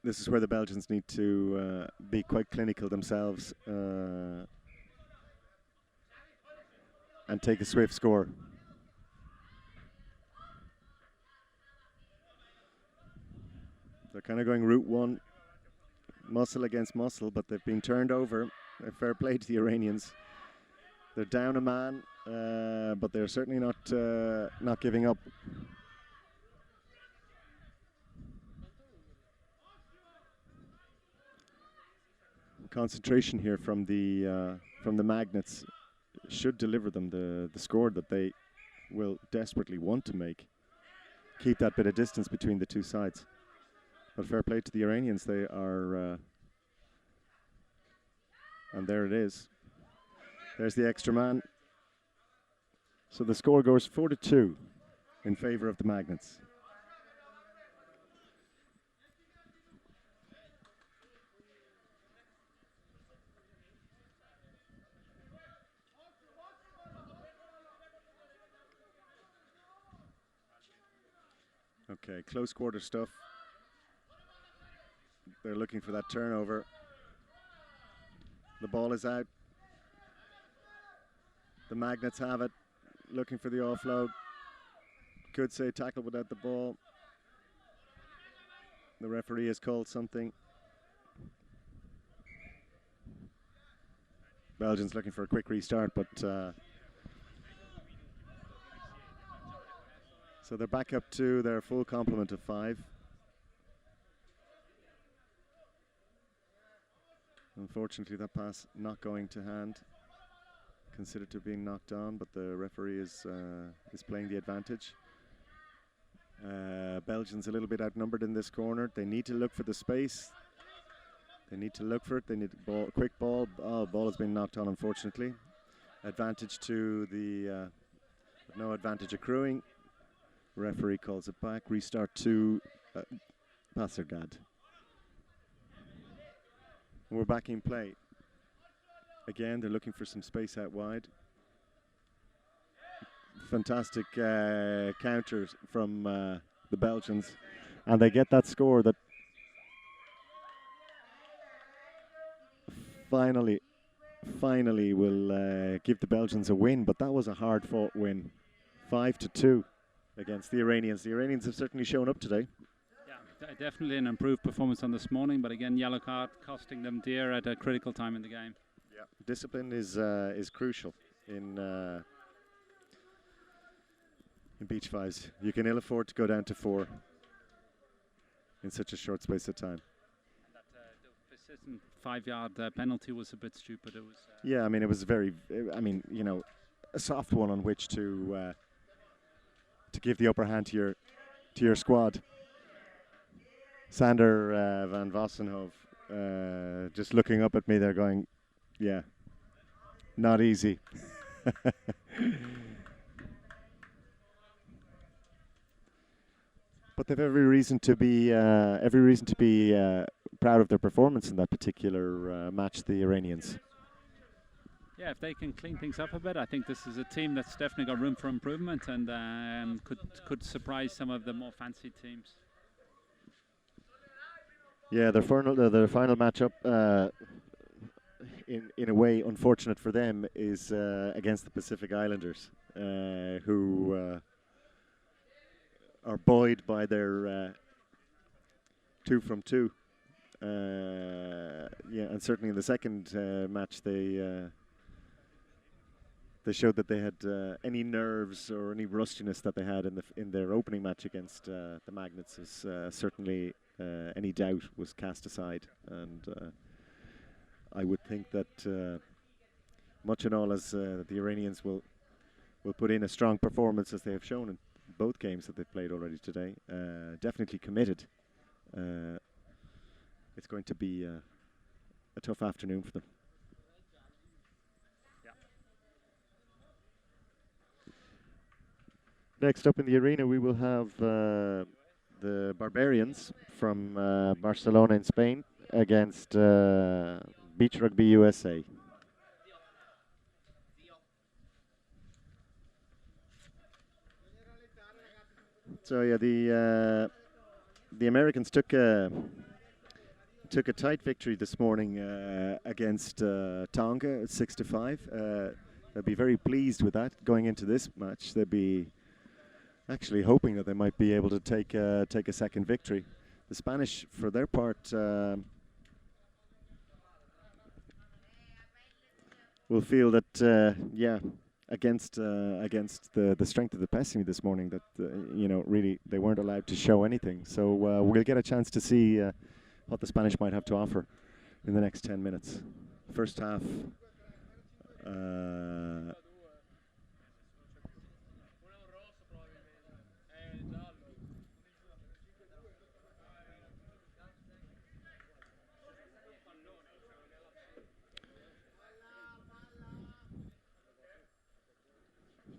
This is where the Belgians need to be quite clinical themselves and take a swift score. They're kind of going route one, muscle against muscle, but they've been turned over. Fair play to the Iranians. They're down a man, but they're certainly not giving up. Concentration here from the Magnets should deliver them the score that they will desperately want to make. Keep that bit of distance between the two sides. But fair play to the Iranians. They are, and there it is. There's the extra man. So the score goes 4-2 in favour of the Magnets. Okay, close quarter stuff. They're looking for that turnover. The ball is out. The Magnets have it. Looking for the offload. Could say tackle without the ball. The referee has called something. Belgians looking for a quick restart, but so they're back up to their full complement of 5. Unfortunately, that pass not going to hand. Considered to be knocked on, but the referee is playing the advantage. Belgians a little bit outnumbered in this corner. They need to look for the space. They need to look for it. They need a ball, quick ball. Oh, ball has been knocked on, unfortunately. Advantage to the no advantage accruing. Referee calls it back. Restart to Passergad. We're back in play. Again, they're looking for some space out wide. Fantastic counters from the Belgians. And they get that score that finally will give the Belgians a win. But that was a hard-fought win. 5-2 against the Iranians. The Iranians have certainly shown up today. Yeah, definitely an improved performance on this morning. But again, yellow card costing them dear at a critical time in the game. Yeah, discipline is crucial in beach 5's. You can ill afford to go down to 4 in such a short space of time. That the persistent 5-yard penalty was a bit stupid. It was. Yeah, I mean, it was very. I mean, you know, a soft one on which to give the upper hand to your squad. Sander van Vossenhoven just looking up at me there, going, "Yeah, not easy." But they've every reason to be proud of their performance in that particular match, the Iranians. Yeah, if they can clean things up a bit, I think this is a team that's definitely got room for improvement and could surprise some of the more fancy teams. Yeah, their final matchup, in a way, unfortunate for them, is against the Pacific Islanders, who are buoyed by their 2 from 2. Yeah, and certainly in the second match, they showed that they had any nerves or any rustiness that they had in their opening match against the Magnets. Is certainly any doubt was cast aside, and I would think that much and all as the Iranians will put in a strong performance as they have shown in both games that they've played already today. Definitely committed. It's going to be a tough afternoon for them. Next up in the arena, we will have the Barbarians from Barcelona in Spain against Beach Rugby USA. So yeah, the Americans took a tight victory this morning against Tonga at 6-5. They'll be very pleased with that going into this match. They'll be actually hoping that they might be able to take a second victory. The Spanish, for their part, will feel that against the strength of the Pessimi this morning, that really they weren't allowed to show anything. So we'll get a chance to see what the Spanish might have to offer in the next 10 minutes. First half.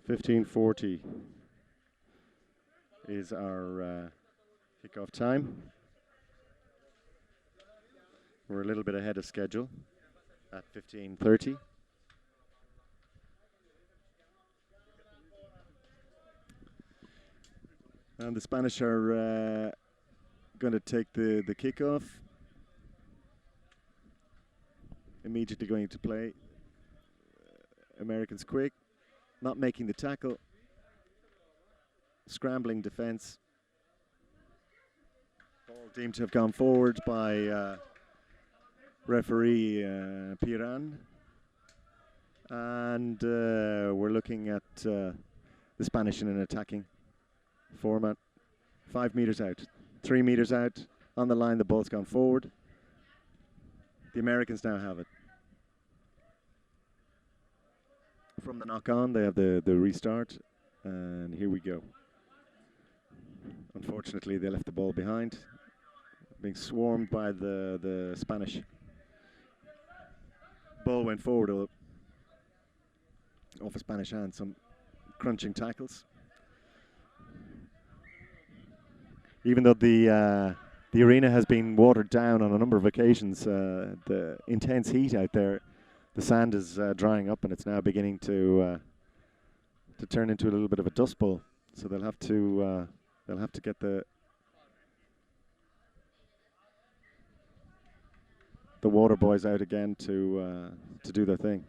$15:40 is our kickoff time. We're a little bit ahead of schedule at 15:30. And the Spanish are going to take the kickoff. Immediately going to play. Americans quick, not making the tackle. Scrambling defense. Ball deemed to have gone forward by referee Piran. And we're looking at the Spanish in an attacking format. 5 meters out, 3 meters out. On the line, the ball's gone forward. The Americans now have it. From the knock on, they have the restart. And here we go. Unfortunately, they left the ball behind. Being swarmed by the Spanish. Ball went forward off a Spanish hand. Some crunching tackles. Even though the arena has been watered down on a number of occasions, the intense heat out there, the sand is drying up, and it's now beginning to turn into a little bit of a dust bowl. So they'll have to get the water boys out again to do their thing.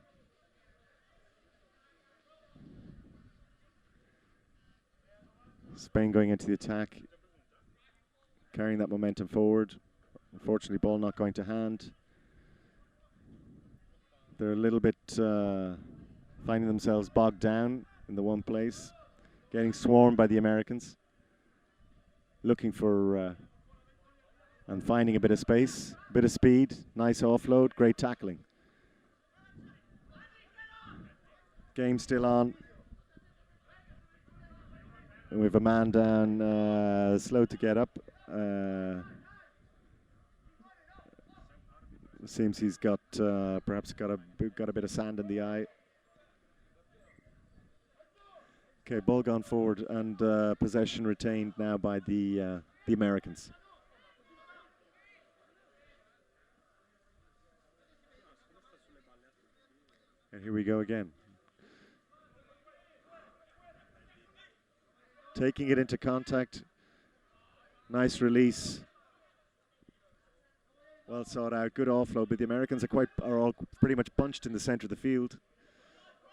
Spain going into the attack, carrying that momentum forward. Unfortunately, ball not going to hand. They're a little bit finding themselves bogged down in the one place, getting swarmed by the Americans, looking for and finding a bit of space, a bit of speed, nice offload, great tackling. Game still on. And we have a man down, slow to get up. Seems he's got perhaps got a bit of sand in the eye. Okay, ball gone forward and possession retained now by the Americans. And here we go again. Taking it into contact. Nice release. Well sought out, good offload, but the Americans are all pretty much bunched in the center of the field.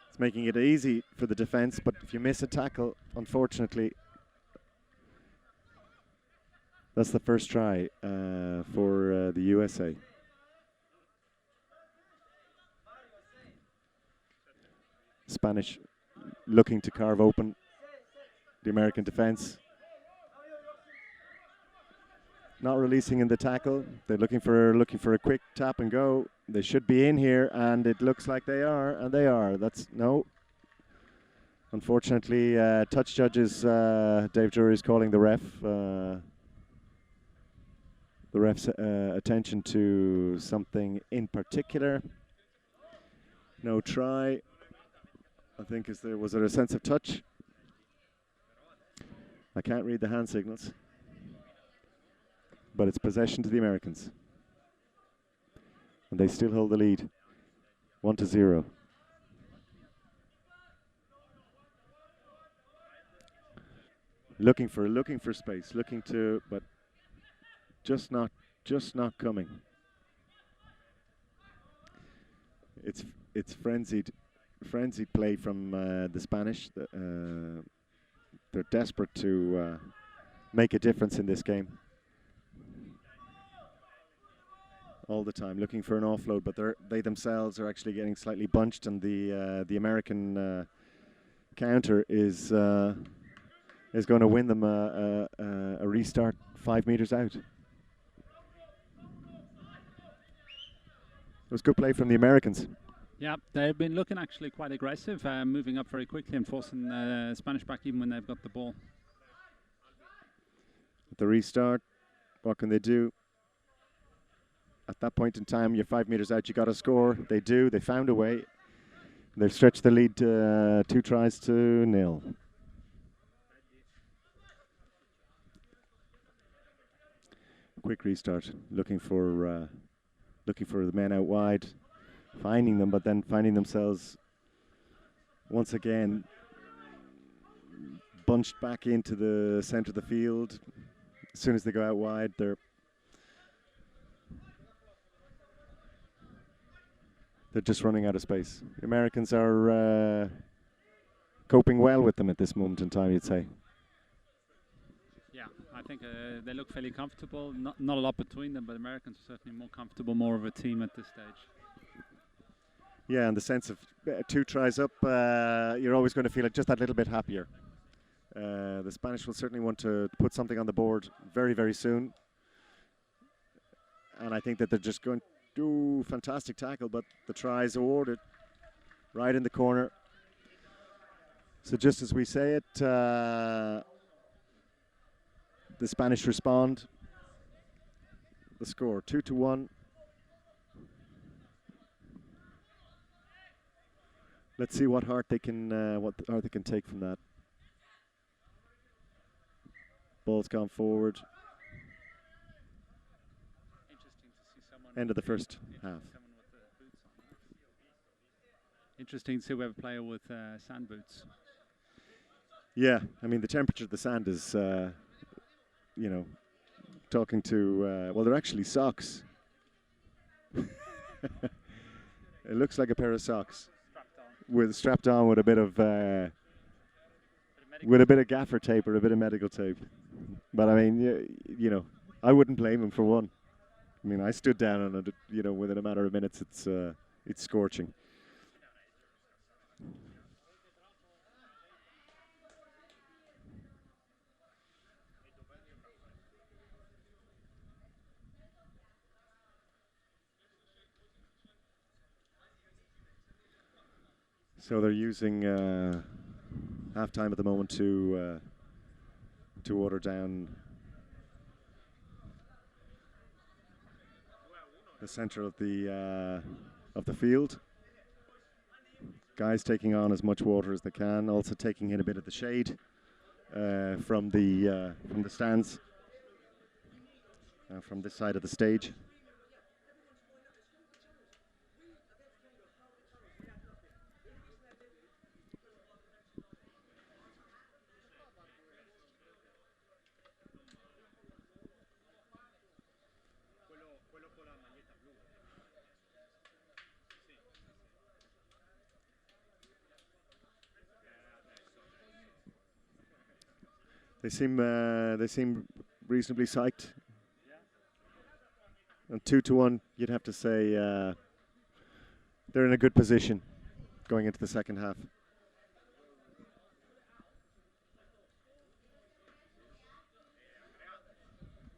It's making it easy for the defense, but if you miss a tackle, unfortunately, that's the first try for the USA. Spanish looking to carve open the American defense. Not releasing in the tackle. They're looking for a quick tap and go. They should be in here, and it looks like they are, and they are. That's no. Unfortunately, touch judges, Dave Drury is calling the ref's attention to something in particular. No try. I think was there a sense of touch? I can't read the hand signals. But it's possession to the Americans. And they still hold the lead. 1-0. Looking for space, but just not coming. It's frenzied play from the Spanish. They're desperate to make a difference in this game. All the time, looking for an offload, but they themselves are actually getting slightly bunched, and the American counter is going to win them a restart 5 meters out. It was good play from the Americans. Yeah, they've been looking actually quite aggressive, moving up very quickly and forcing Spanish back even when they've got the ball. At the restart, what can they do? At that point in time, you're 5 meters out, you got to score. They do. They found a way. They've stretched the lead to 2-0. Quick restart, looking for the men out wide, finding them, but then finding themselves once again bunched back into the centre of the field. As soon as they go out wide, they're just running out of space. The Americans are coping well with them at this moment in time, you'd say. Yeah, I think they look fairly comfortable. Not a lot between them, but Americans are certainly more comfortable, more of a team at this stage. Yeah, in the sense of 2 tries up, you're always going to feel just that little bit happier. The Spanish will certainly want to put something on the board very, very soon. And I think that they're just going to do fantastic tackle, but the try is awarded right in the corner. So just as we say it, the Spanish respond. The score 2-1. Let's see what heart they can take from that. Ball's gone forward. End of the first half. Interesting to see we have a player with sand boots. Yeah, I mean the temperature of the sand is, you know, talking to. Well, they're actually socks. It looks like a pair of socks strapped on with a bit of gaffer tape or a bit of medical tape. But I mean, you know, I wouldn't blame him for one. I mean, I stood down on it, you know, within a matter of minutes, it's scorching. So they're using halftime at the moment to water down the center of the field. Guys taking on as much water as they can, also taking in a bit of the shade from the stands, from this side of the stage. They seem reasonably psyched. And 2-1, you'd have to say they're in a good position going into the second half.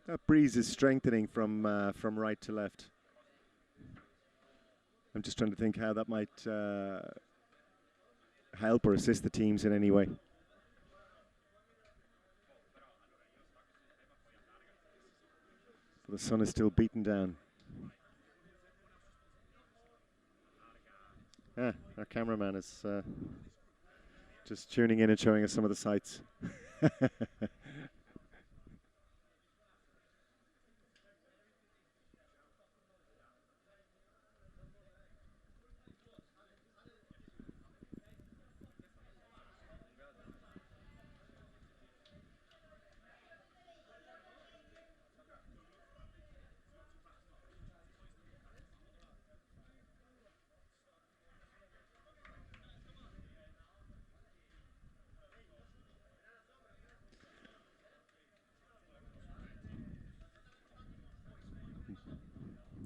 That breeze is strengthening from right to left. I'm just trying to think how that might help or assist the teams in any way. The sun is still beaten down. Our cameraman is just tuning in and showing us some of the sights.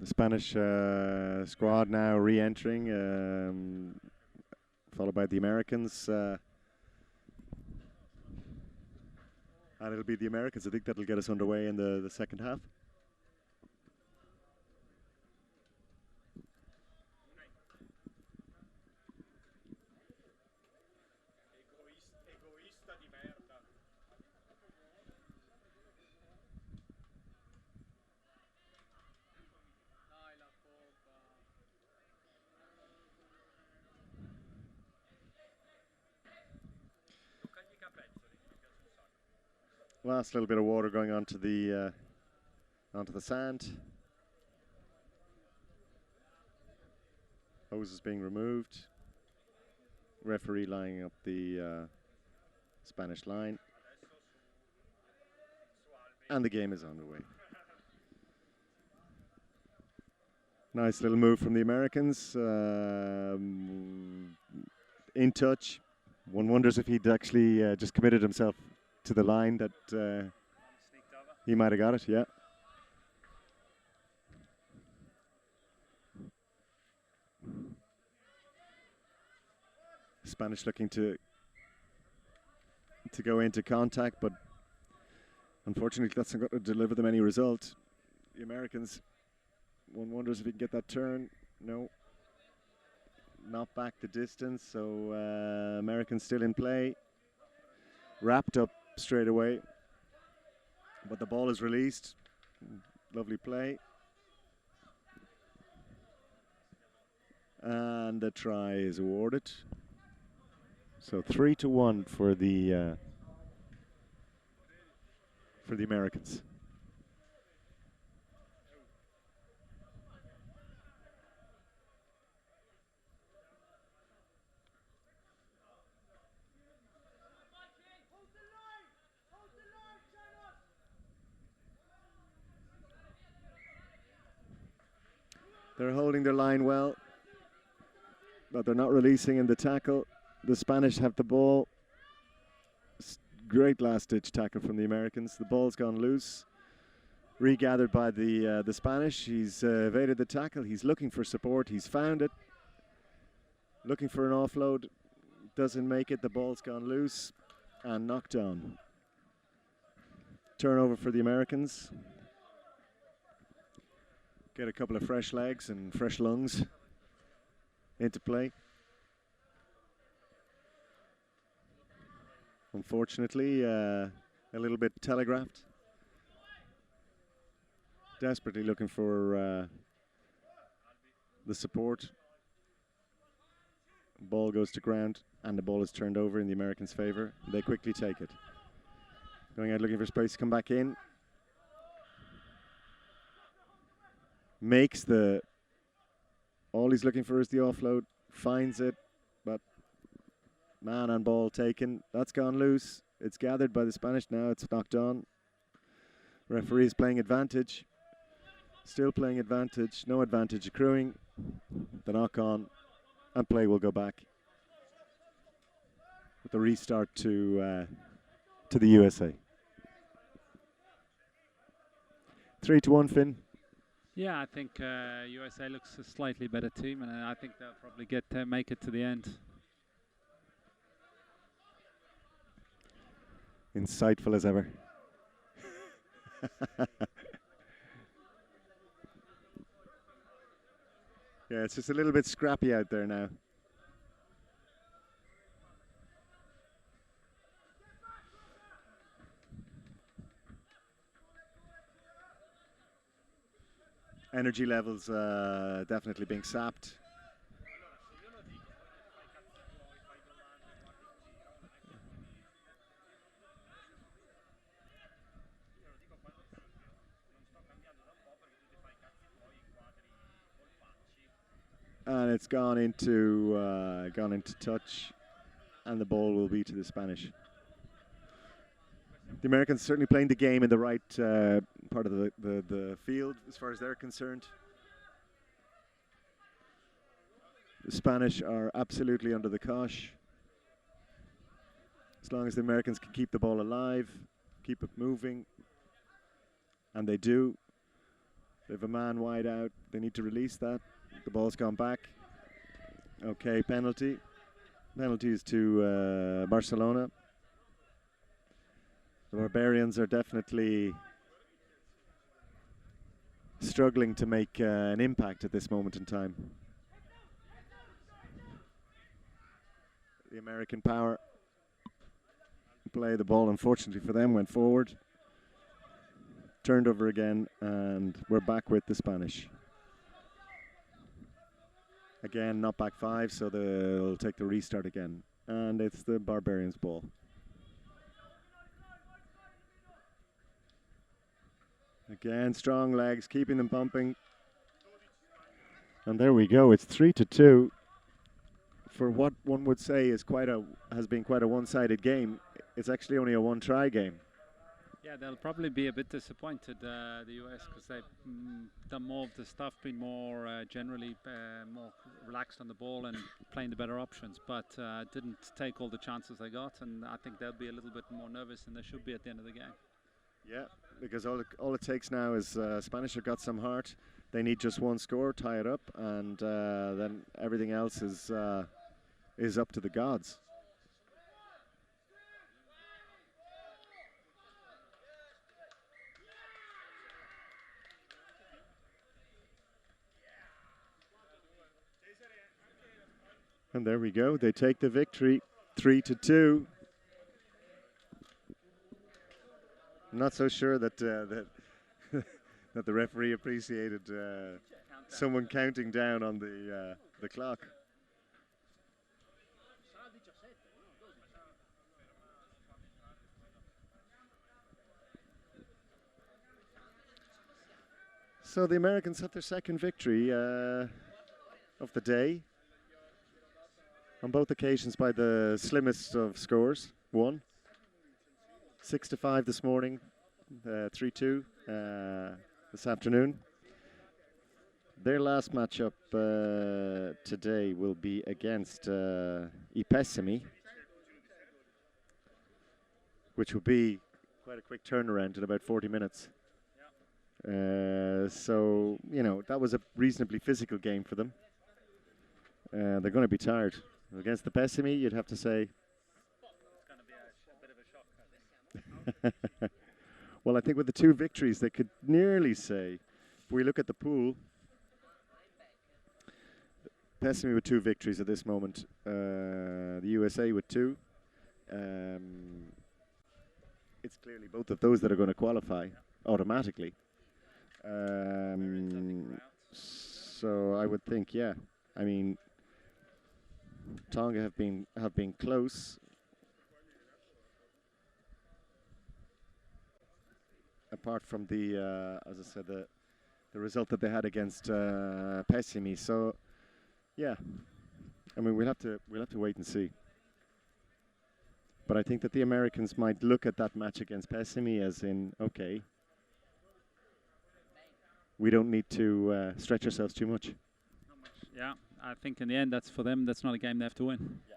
The Spanish squad now re-entering, followed by the Americans. And it'll be the Americans. I think that'll get us underway in the second half. Last little bit of water going onto the sand. Hose is being removed. Referee lining up the Spanish line. And the game is underway. Nice little move from the Americans. In touch. One wonders if he'd actually just committed himself to the line that he might have got it, yeah. Spanish looking to go into contact, but unfortunately that's not going to deliver them any result. The Americans, one wonders if he can get that turn. No. Not back the distance, so Americans still in play. Wrapped up straight away. But the ball is released. Lovely play. And the try is awarded. So 3-1 for the Americans. They're holding their line well, but they're not releasing in the tackle. The Spanish have the ball. Great last-ditch tackle from the Americans. The ball's gone loose. Regathered by the Spanish. He's evaded the tackle. He's looking for support. He's found it. Looking for an offload. Doesn't make it. The ball's gone loose and knocked on. Turnover for the Americans. Get a couple of fresh legs and fresh lungs into play. Unfortunately, a little bit telegraphed. Desperately looking for the support. Ball goes to ground and the ball is turned over in the Americans' favor. They quickly take it. Going out looking for space to come back in. Makes the, all he's looking for is the offload, finds it, but man on ball taken. That's gone loose. It's gathered by the Spanish now. It's knocked on. Referee is playing advantage. Still playing advantage. No advantage accruing. The knock on and play will go back. With the restart to the USA. 3-1, Finn. Yeah, I think USA looks a slightly better team, and I think they'll probably make it to the end. Insightful as ever. Yeah, it's just a little bit scrappy out there now. Energy levels definitely being sapped. And it's gone into touch, and the ball will be to the Spanish. The Americans certainly playing the game in the right part of the field as far as they're concerned. The Spanish are absolutely under the cosh. As long as the Americans can keep the ball alive, keep it moving, and they do. They have a man wide out. They need to release that. The ball's gone back. Okay, penalty. Penalty is to Barcelona. The Barbarians are definitely struggling to make an impact at this moment in time. The American power play the ball, unfortunately for them, went forward. Turned over again, and we're back with the Spanish. Again, not back five, so they'll take the restart again. And it's the Barbarians' ball. Again, strong legs, keeping them pumping. And there we go. It's 3-2 for what one would say is has been quite a one-sided game. it's actually only a one-try game. Yeah, they'll probably be a bit disappointed, the US, because they've done more of the stuff, been more generally more relaxed on the ball and playing the better options, but didn't take all the chances they got, and I think they'll be a little bit more nervous than they should be at the end of the game. Yeah, because all it takes now is Spanish have got some heart. They need just one score, tie it up, and then everything else is up to the gods. And there we go. They take the victory, 3-2. I'm not so sure that that the referee appreciated someone counting down on the clock. So the Americans have their second victory of the day. On both occasions by the slimmest of scores, 6-5 this morning, 3-2 this afternoon. Their last matchup today will be against Ipessimi, which will be quite a quick turnaround in about 40 minutes. So, you know, that was a reasonably physical game for them. They're going to be tired. Against the Pessimi, you'd have to say. It's going to be a bit of a shock, I think. Well, I think with the two victories, they could nearly say, if we look at the pool, Pessimi with 2 victories at this moment, the USA with 2. It's clearly both of those that are going to qualify automatically. So I would think, yeah, I mean, Tonga have been close. Apart from the, as I said, the result that they had against Pessimi. So, yeah, I mean, we'll have to wait and see. But I think that the Americans might look at that match against Pessimi as in, okay, we don't need to stretch ourselves too much. Yeah, I think in the end, that's for them. That's not a game they have to win. Yeah.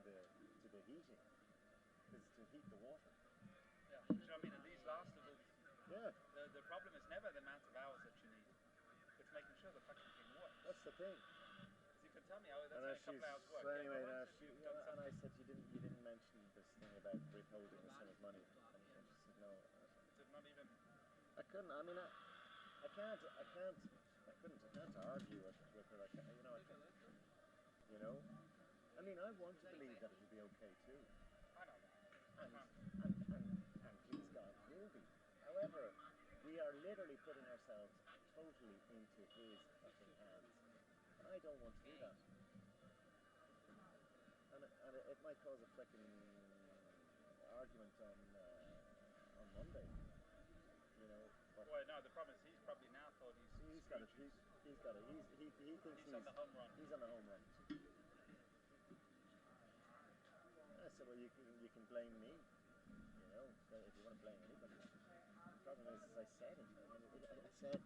the heating. Is to heat the water. Yeah, do you know what I mean? And these last little... Yeah. The problem is never the amount of hours that you need. It's making sure the fucking thing works. That's the thing. You can tell me how that's a couple hours work. So anyway, and I said you didn't mention this thing about withholding the sum of money, and she said no. Did not even. I couldn't. I mean, I can't argue with her. I can't. You know. I mean, I want to believe that it'll be okay too. I know. And please God, it will be. However, we are literally putting ourselves totally into his fucking hands. And I don't want to do that. And it might cause a fucking argument on Monday. You know. But well, no, the problem is he's probably now thought he thinks he's on the home run. He's on the home run. I said, well, you can blame me. You know, if you want to blame anybody. The problem is, I said it. I said,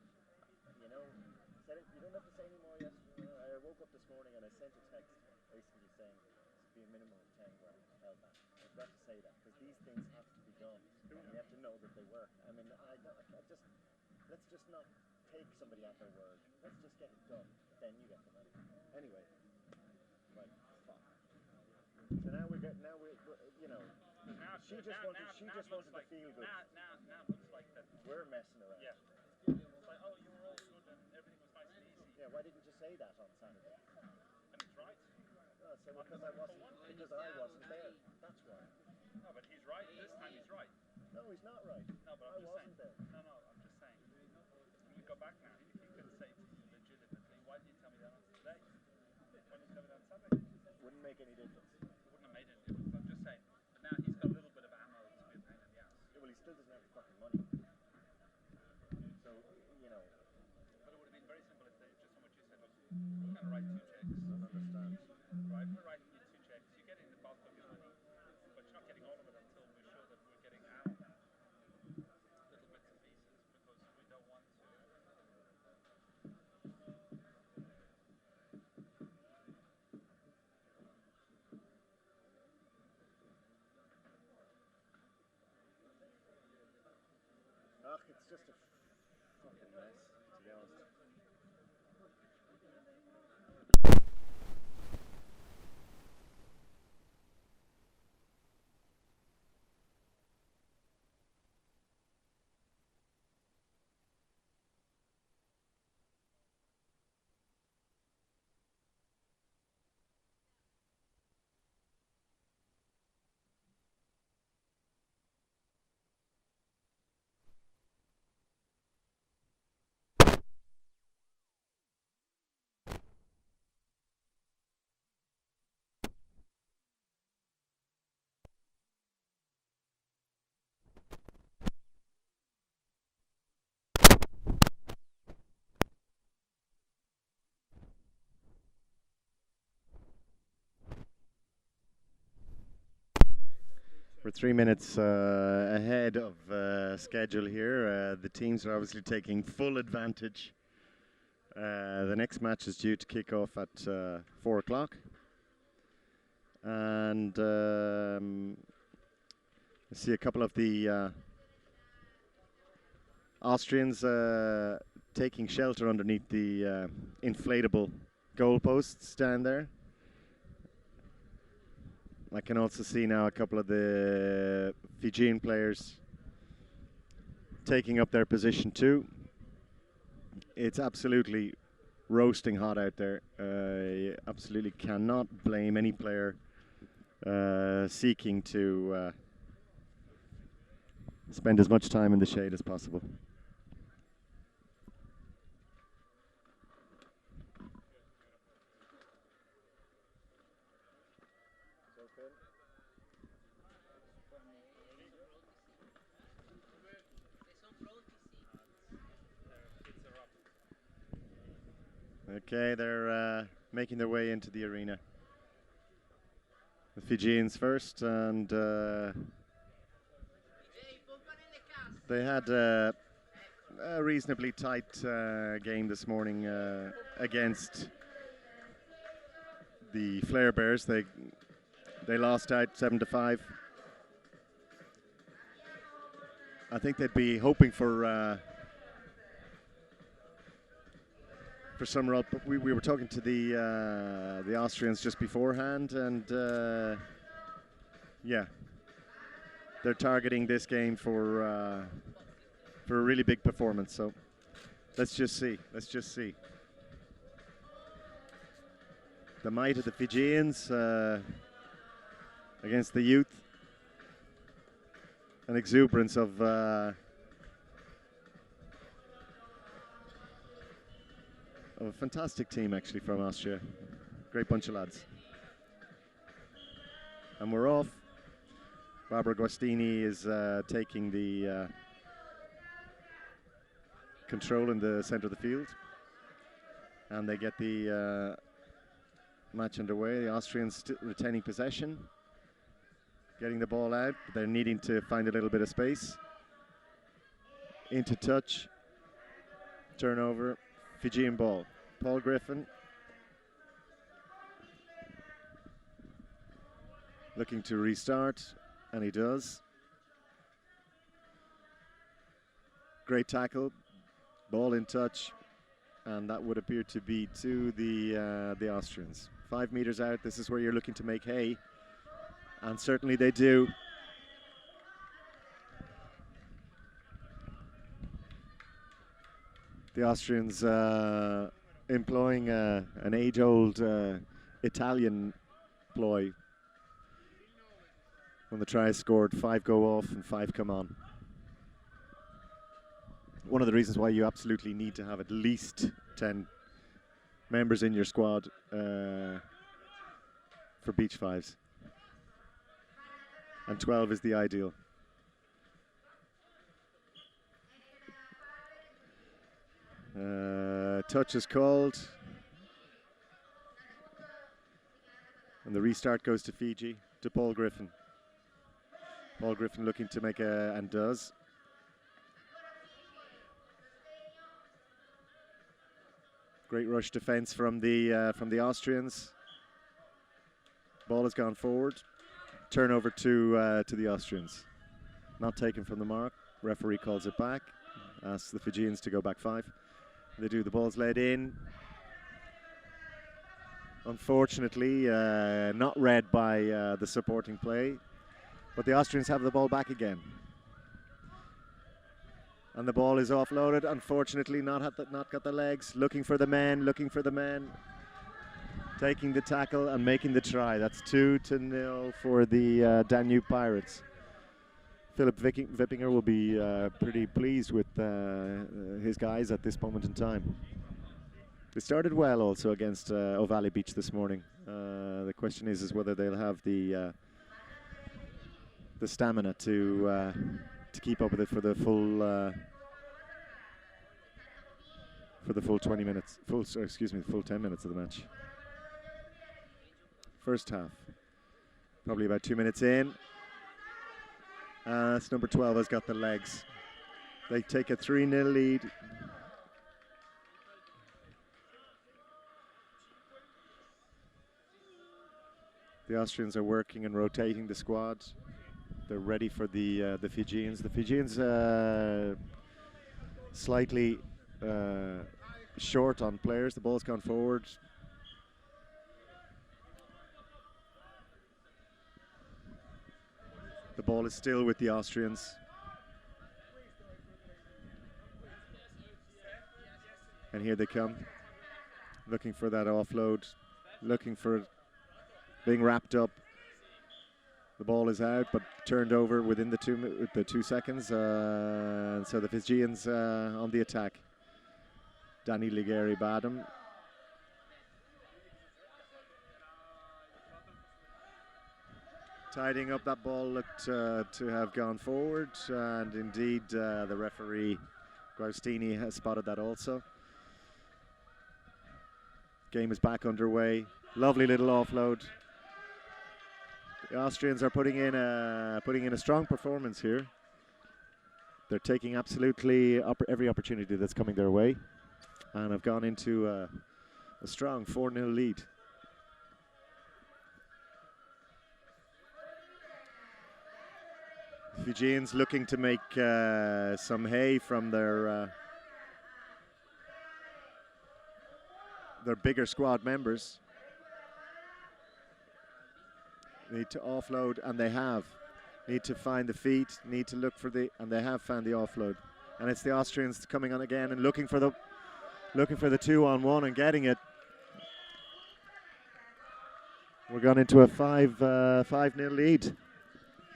you know, you don't have to say any more yesterday. I woke up this morning and I sent a text basically saying it's be a minimum of 10 grand held back. I've got to say that because these things have to be done and we have to know that they work. I mean, let's just not take somebody at their word. Let's just get it done. Then you get the money. Anyway, right, fuck. So now we're you know, she just wanted to feel good. Now it looks like that we're messing around. Yeah. It's like, oh, you were all good and everything was nice and easy. Yeah, why didn't you say that on Saturday? And he's right. No, so because I wasn't there. That's why. No, but he's right. This time he's right. No, he's not right. No, but I wasn't there. No, I'm just saying. Can we go back now? He could say to you legitimately, why didn't you tell me that on today? Why didn't you tell me that on Sunday? Wouldn't make any difference. Wouldn't have made any difference. I'm just saying. But now he's got a little bit of ammo to be a pain in the ass. Yeah, well, he still doesn't have the fucking money. So, you know. But it would have been very simple if just on what you said, look, we're going to write 2 checks. I don't understand. Right, we're writing you 2 checks. You're getting the bulk of your money, but you're not getting all of it until we're sure that we're getting our little bits and pieces because we don't want to. Ugh, it's just a fucking mess, to be honest. We're 3 minutes ahead of schedule here. The teams are obviously taking full advantage. The next match is due to kick off at 4 o'clock. And I see a couple of the Austrians taking shelter underneath the inflatable goalposts down there. I can also see now a couple of the Fijian players taking up their position too. It's absolutely roasting hot out there. You absolutely cannot blame any player seeking to spend as much time in the shade as possible. Okay, they're making their way into the arena. The Fijians first, and they had a reasonably tight game this morning against the Flare Bears. They They lost out 7-5. I think they'd be hoping for some result. But we were talking to the Austrians just beforehand, and yeah, they're targeting this game for a really big performance. So let's just see. Let's just see. The might of the Fijians against the youth and exuberance of a fantastic team actually from Austria. Great bunch of lads. And we're off. Barbara Guastini is taking the control in the center of the field. And they get the match underway. The Austrians retaining possession. Getting the ball out. But they're needing to find a little bit of space. Into touch. Turnover. Fijian ball. Paul Griffin. Looking to restart, and he does. Great tackle. Ball in touch, and that would appear to be to the Austrians. 5 meters out, this is where you're looking to make hay, and certainly they do. The Austrians employing an age-old Italian ploy. When the try is scored, 5 go off and 5 come on. One of the reasons why you absolutely need to have at least 10 members in your squad for beach 5s. And 12 is the ideal. Touch is called. And the restart goes to Fiji, to Paul Griffin. Paul Griffin looking to make and does. Great rush defense from the Austrians. Ball has gone forward. Turnover to the Austrians. Not taken from the mark. Referee calls it back. Asks the Fijians to go back 5. They do. The ball's led in. Unfortunately, not read by the supporting play. But the Austrians have the ball back again. And the ball is offloaded. Unfortunately, not got the legs. Looking for the men. Taking the tackle and making the try. That's 2-0 for the Danube Pirates. Philip Wippinger will be pretty pleased with his guys at this moment in time. They started well also against O'Valley Beach this morning. The question is whether they'll have the stamina to keep up with it for the full 20 minutes. Full 10 minutes of the match. First half, probably about 2 minutes in. That's number 12 has got the legs. They take a 3-0 lead. The Austrians are working and rotating the squad. They're ready for the Fijians. The Fijians slightly short on players. The ball's gone forward. The ball is still with the Austrians. And here they come, looking for that offload, looking for being wrapped up. The ball is out, but turned over within the 2 seconds. And so the Fijians on the attack. Danny Ligeri Badam. Tidying up that ball looked to have gone forward, and indeed the referee Graustini has spotted that also. Game is back underway. Lovely little offload. The Austrians are putting in a strong performance here. They're taking absolutely every opportunity that's coming their way, and have gone into a strong 4-0 lead. Fijians looking to make some hay from their bigger squad members. Need to offload, and they have. Need to find the feet, need to look for and they have found the offload. And it's the Austrians coming on again and looking for the 2-on-1 and getting it. We're going into a 5-0 lead.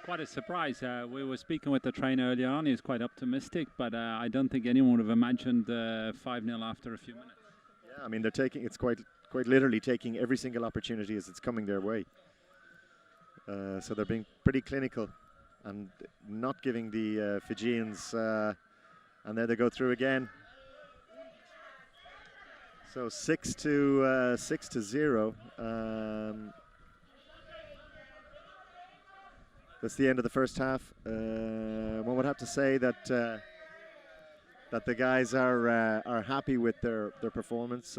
Quite a surprise. We were speaking with the trainer earlier on. He was quite optimistic, but I don't think anyone would have imagined 5-0 after a few minutes. Yeah, I mean, it's quite literally taking every single opportunity as it's coming their way. So they're being pretty clinical and not giving the Fijians, and there they go through again. So 6-0. That's the end of the first half. One would have to say that the guys are happy with their performance.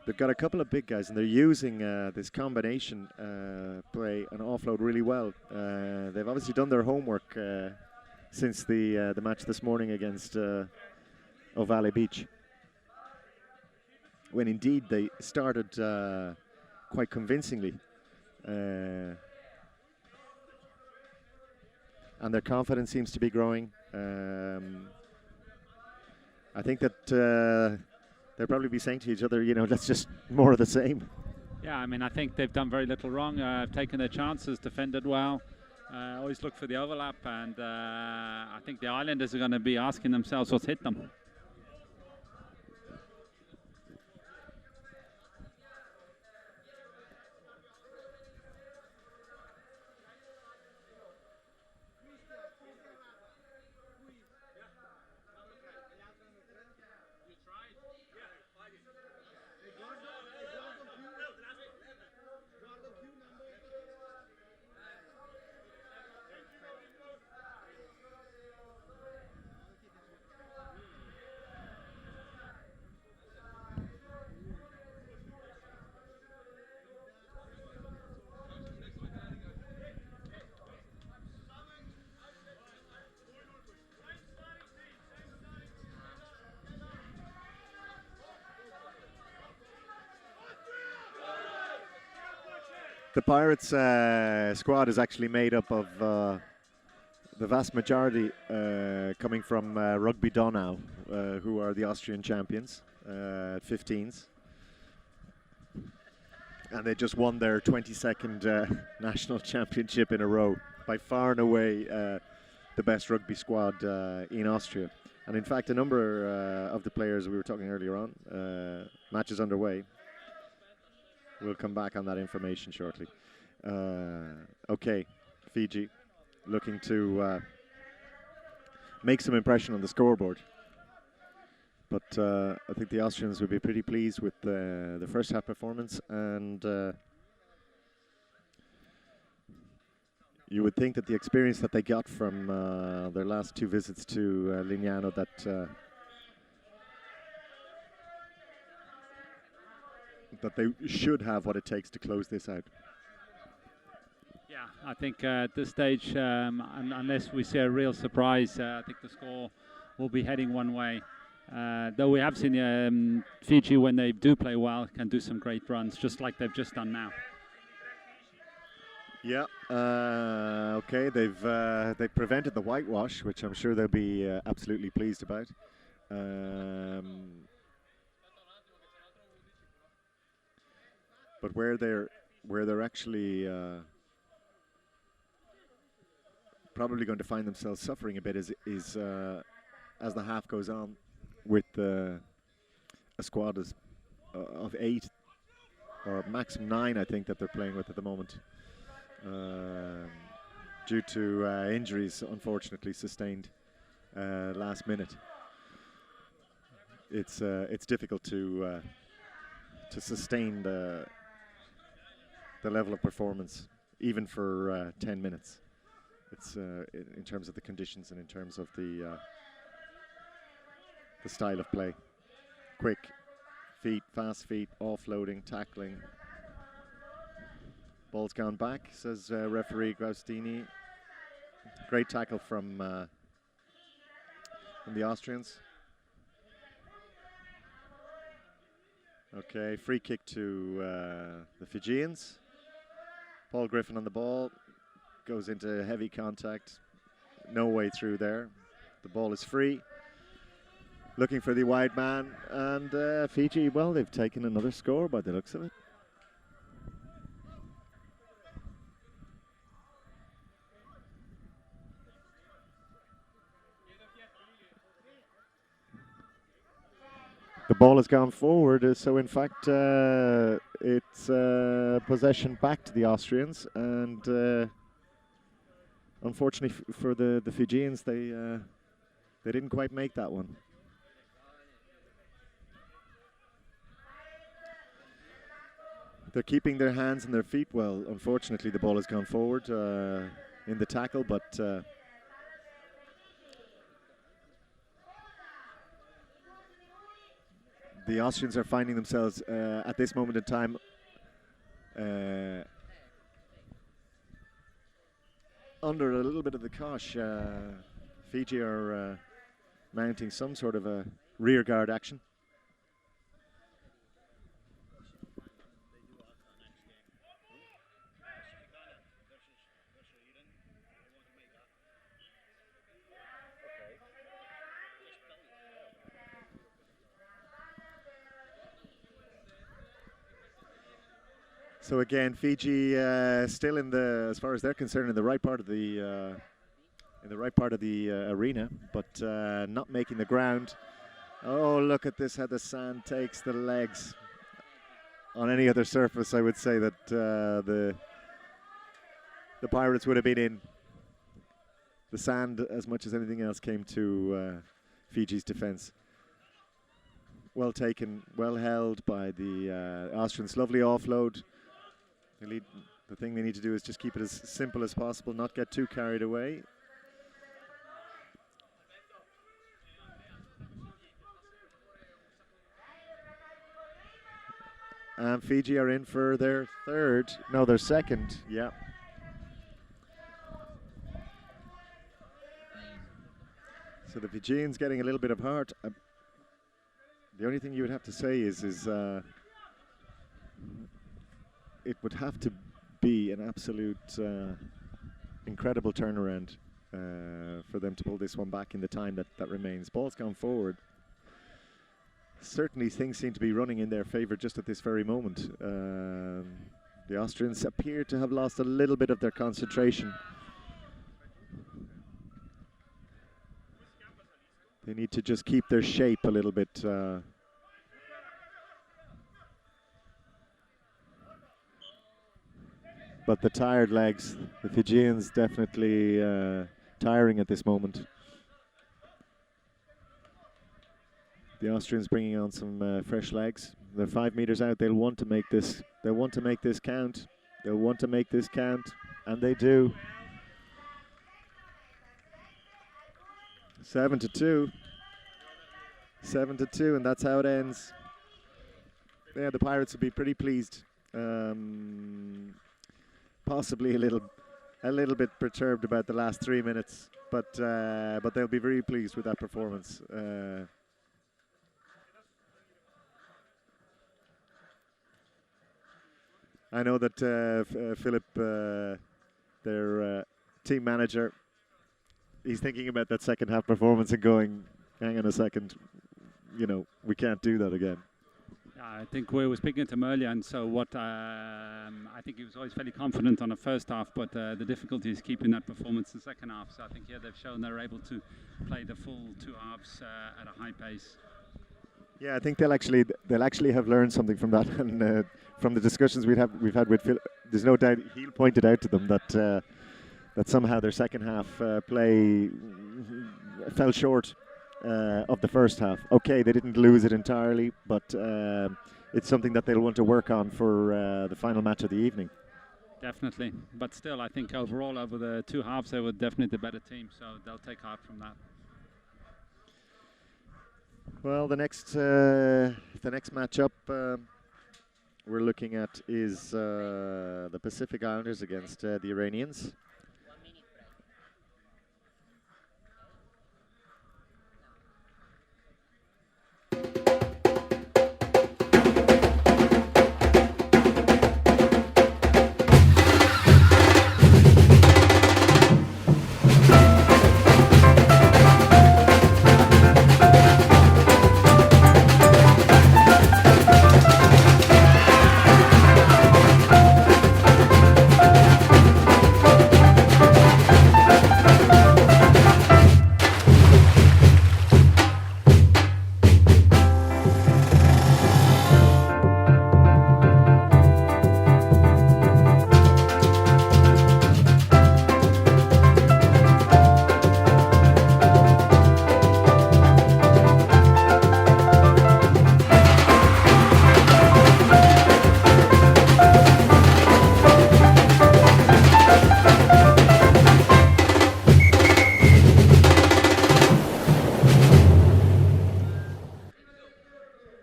They've got a couple of big guys, and they're using this combination play and offload really well. They've obviously done their homework since the match this morning against Ovale Beach, when indeed they started quite convincingly. And their confidence seems to be growing. I think that they'll probably be saying to each other, let's just more of the same. Yeah, I mean, I think they've done very little wrong. Taken their chances, defended well. Always look for the overlap, and I think the Islanders are going to be asking themselves what's hit them. The Pirates squad is actually made up of the vast majority coming from Rugby Donau, who are the Austrian champions at 15s. And they just won their 22nd national championship in a row. By far and away the best rugby squad in Austria. And in fact, a number of the players we were talking earlier on, matches underway. We'll come back on that information shortly. Okay, Fiji looking to make some impression on the scoreboard. But I think the Austrians would be pretty pleased with the first half performance, and you would think that the experience that they got from their last two visits to Lignano, that they should have what it takes to close this out. Yeah, I think at this stage, unless we see a real surprise, I think the score will be heading one way. Though we have seen Fiji, when they do play well, can do some great runs, just like they've just done now. Yeah, okay, they've prevented the whitewash, which I'm sure they'll be absolutely pleased about. But where they're actually probably going to find themselves suffering a bit is as the half goes on, with a squad of 8 or maximum 9, I think, that they're playing with at the moment, due to injuries unfortunately sustained last minute. It's difficult to sustain the level of performance even for 10 minutes. It's in terms of the conditions and in terms of the style of play. Quick feet, fast feet, offloading, tackling. Ball's gone back, says referee Graustini. Great tackle from the Austrians. Okay, free kick to the Fijians. Paul Griffin on the ball, goes into heavy contact. No way through there. The ball is free. Looking for the wide man, and Fiji, well, they've taken another score by the looks of it. The ball has gone forward, so in fact it's possession back to the Austrians, and unfortunately for the Fijians, they didn't quite make that one. They're keeping their hands and their feet well. Unfortunately, the ball has gone forward in the tackle, but the Austrians are finding themselves at this moment in time under a little bit of the cosh. Fiji are mounting some sort of a rear guard action. So again, Fiji still in the, as far as they're concerned, in the right part of the arena, but not making the ground. Oh, look at this! How the sand takes the legs. On any other surface, I would say that the Pirates would have been in. The sand, as much as anything else, came to Fiji's defence. Well taken, well held by the Austrians. Lovely offload. The thing they need to do is just keep it as simple as possible, not get too carried away. And Fiji are in for their their second, yeah. So the Fijians getting a little bit of heart. The only thing you would have to say is it would have to be an absolute incredible turnaround for them to pull this one back in the time that remains. Ball's gone forward. Certainly things seem to be running in their favour just at this very moment. The Austrians appear to have lost a little bit of their concentration. They need to just keep their shape a little bit. But the tired legs, the Fijians definitely tiring at this moment. The Austrians bringing on some fresh legs. They're 5 meters out. They'll want to make this. They want to make this count. They'll want to make this count, and they do. 7-2. 7-2, and that's how it ends. Yeah, the Pirates will be pretty pleased. Possibly a little bit perturbed about the last 3 minutes, but they'll be very pleased with that performance. I know that Philip, their team manager, he's thinking about that second half performance and going, hang on a second, we can't do that again. I think we were speaking to him earlier, and so what I think he was always fairly confident on the first half, but the difficulty is keeping that performance in the second half. So I think here they've shown they're able to play the full two halves at a high pace. Yeah, I think they'll actually have learned something from that, and from the discussions we've had with Phil. There's no doubt he'll point it out to them that somehow their second half play fell short of the first half. Okay, they didn't lose it entirely, but it's something that they'll want to work on for the final match of the evening. Definitely, but still, I think overall over the two halves they were definitely the better team, so they'll take heart from that. Well, the next matchup we're looking at is the Pacific Islanders against the Iranians.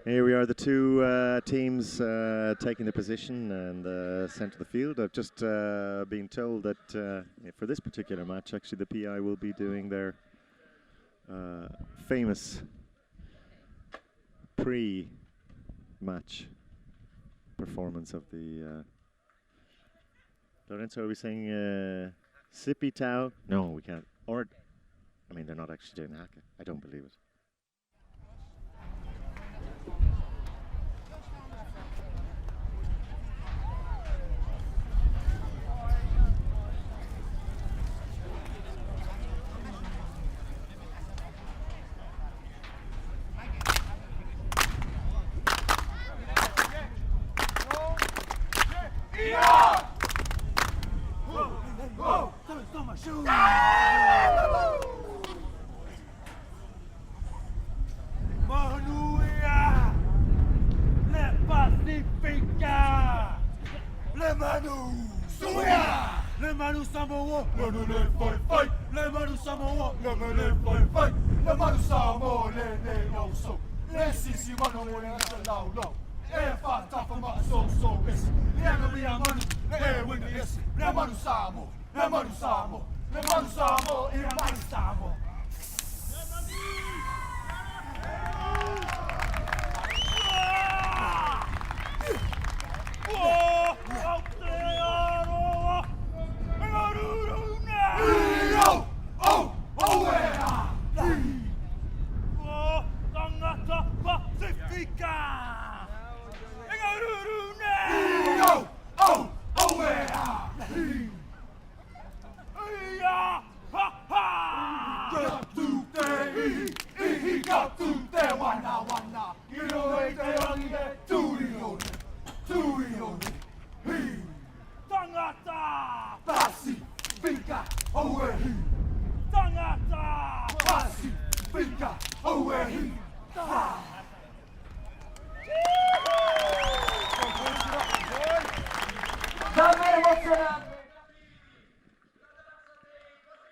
Here we are, the two teams taking their position and centre of the field. I've just been told that for this particular match, actually, the PI will be doing their famous pre-match performance of the. Lorenzo, are we saying Sippy Tau? No, we can't. Or, I mean, they're not actually doing haka. I don't believe it.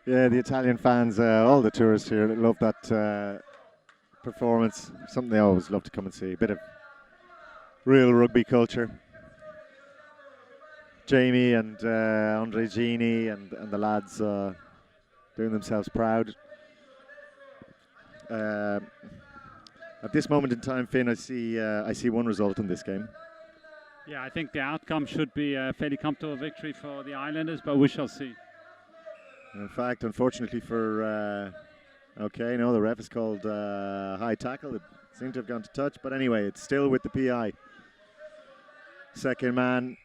Yeah, the Italian fans, all the tourists here love that performance. Something they always love to come and see. A bit of real rugby culture. Jamie and Andre Gini and the lads doing themselves proud. At this moment in time, Finn, I see one result in this game. Yeah, I think the outcome should be a fairly comfortable victory for the Islanders, but we shall see. In fact, unfortunately for, the ref is called high tackle. It seemed to have gone to touch, but anyway, it's still with the PI. Second man,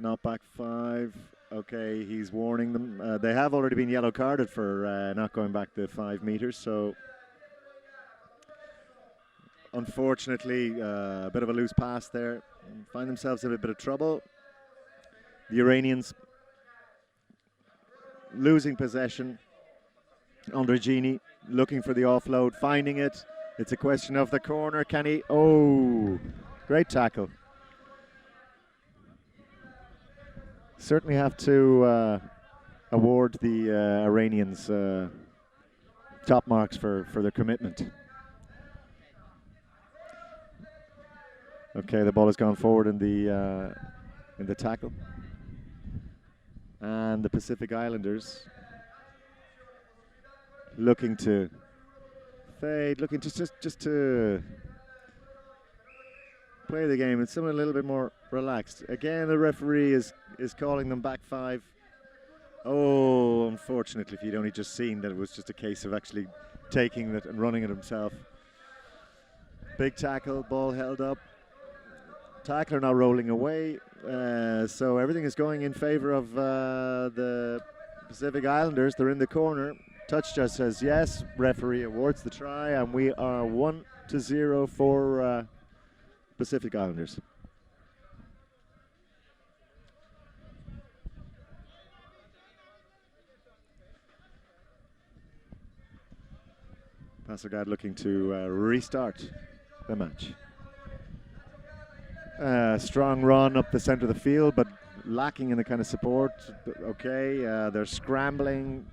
not back 5. Okay, he's warning them. They have already been yellow carded for not going back the 5 meters, so unfortunately, a bit of a loose pass there. Find themselves in a bit of trouble. The Iranians losing possession. Andre Gini looking for the offload, finding it. It's a question of the corner. Can he? Oh, great tackle. Certainly have to award the Iranians top marks for their commitment. Okay, the ball has gone forward in the tackle, and the Pacific Islanders looking to fade, looking to just to play the game and something a little bit more relaxed. Again, the referee is calling them back 5. Oh, unfortunately, if you'd only just seen that it was just a case of actually taking it and running it himself. Big tackle, ball held up. Tackler now rolling away, so everything is going in favor of the Pacific Islanders. They're in the corner. Touch just says yes. Referee awards the try, and we are 1-0 for Pacific Islanders. Passergaard looking to restart the match. Strong run up the center of the field, but lacking in the kind of support. Okay, they're scrambling,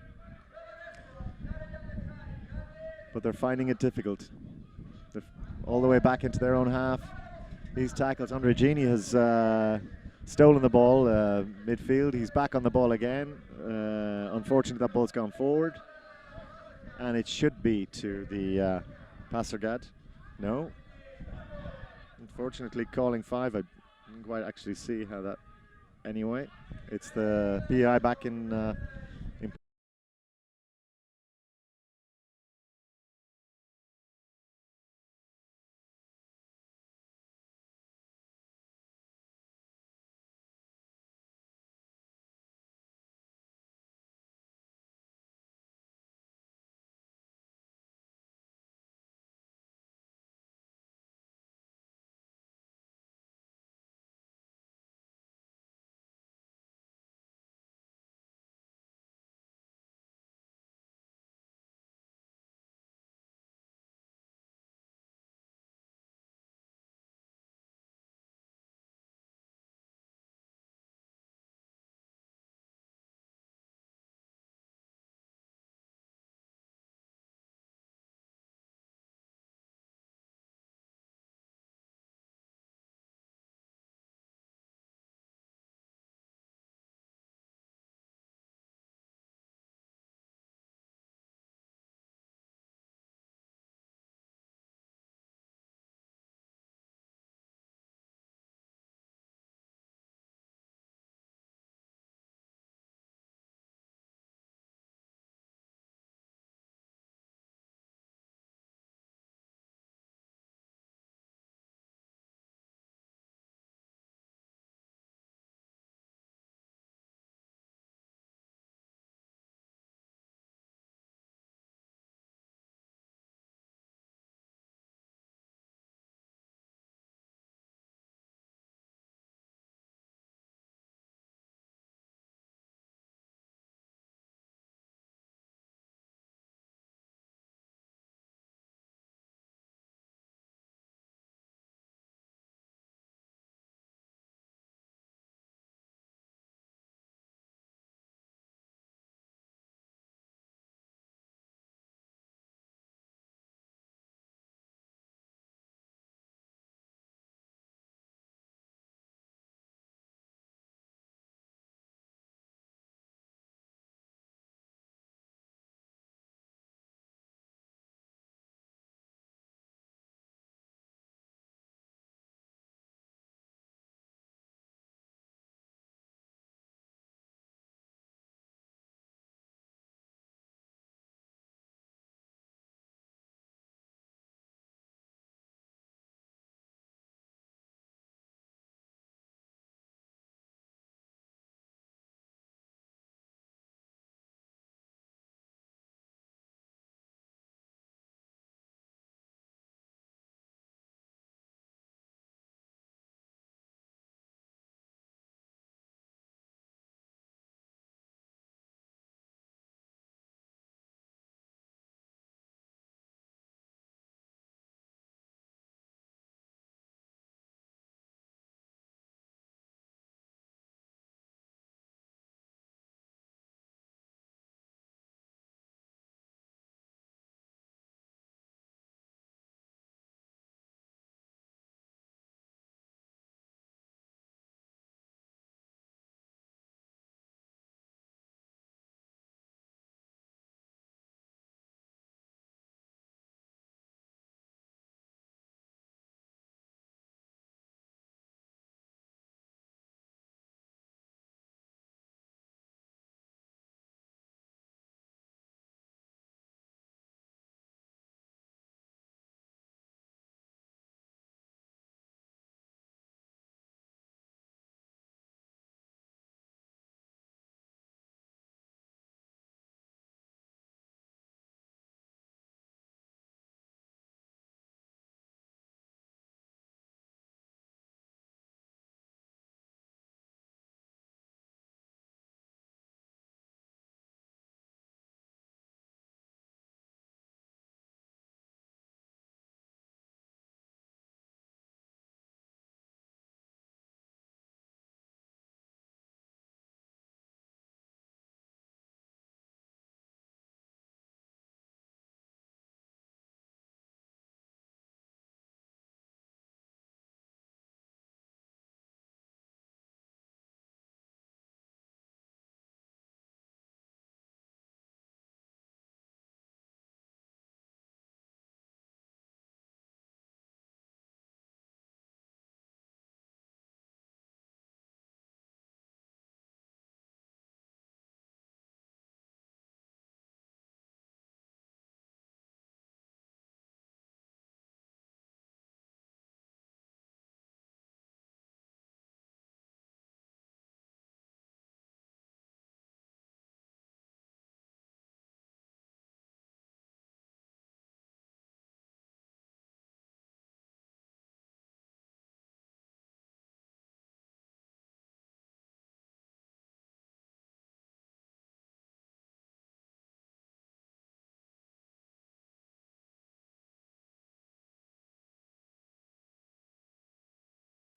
but they're finding it difficult. They're all the way back into their own half. These tackles, Andre Gini has stolen the ball midfield. He's back on the ball again. Unfortunately, that ball's gone forward, and it should be to the Passergaard. No. Unfortunately, calling 5. I didn't quite actually see how that. Anyway, it's the PI back in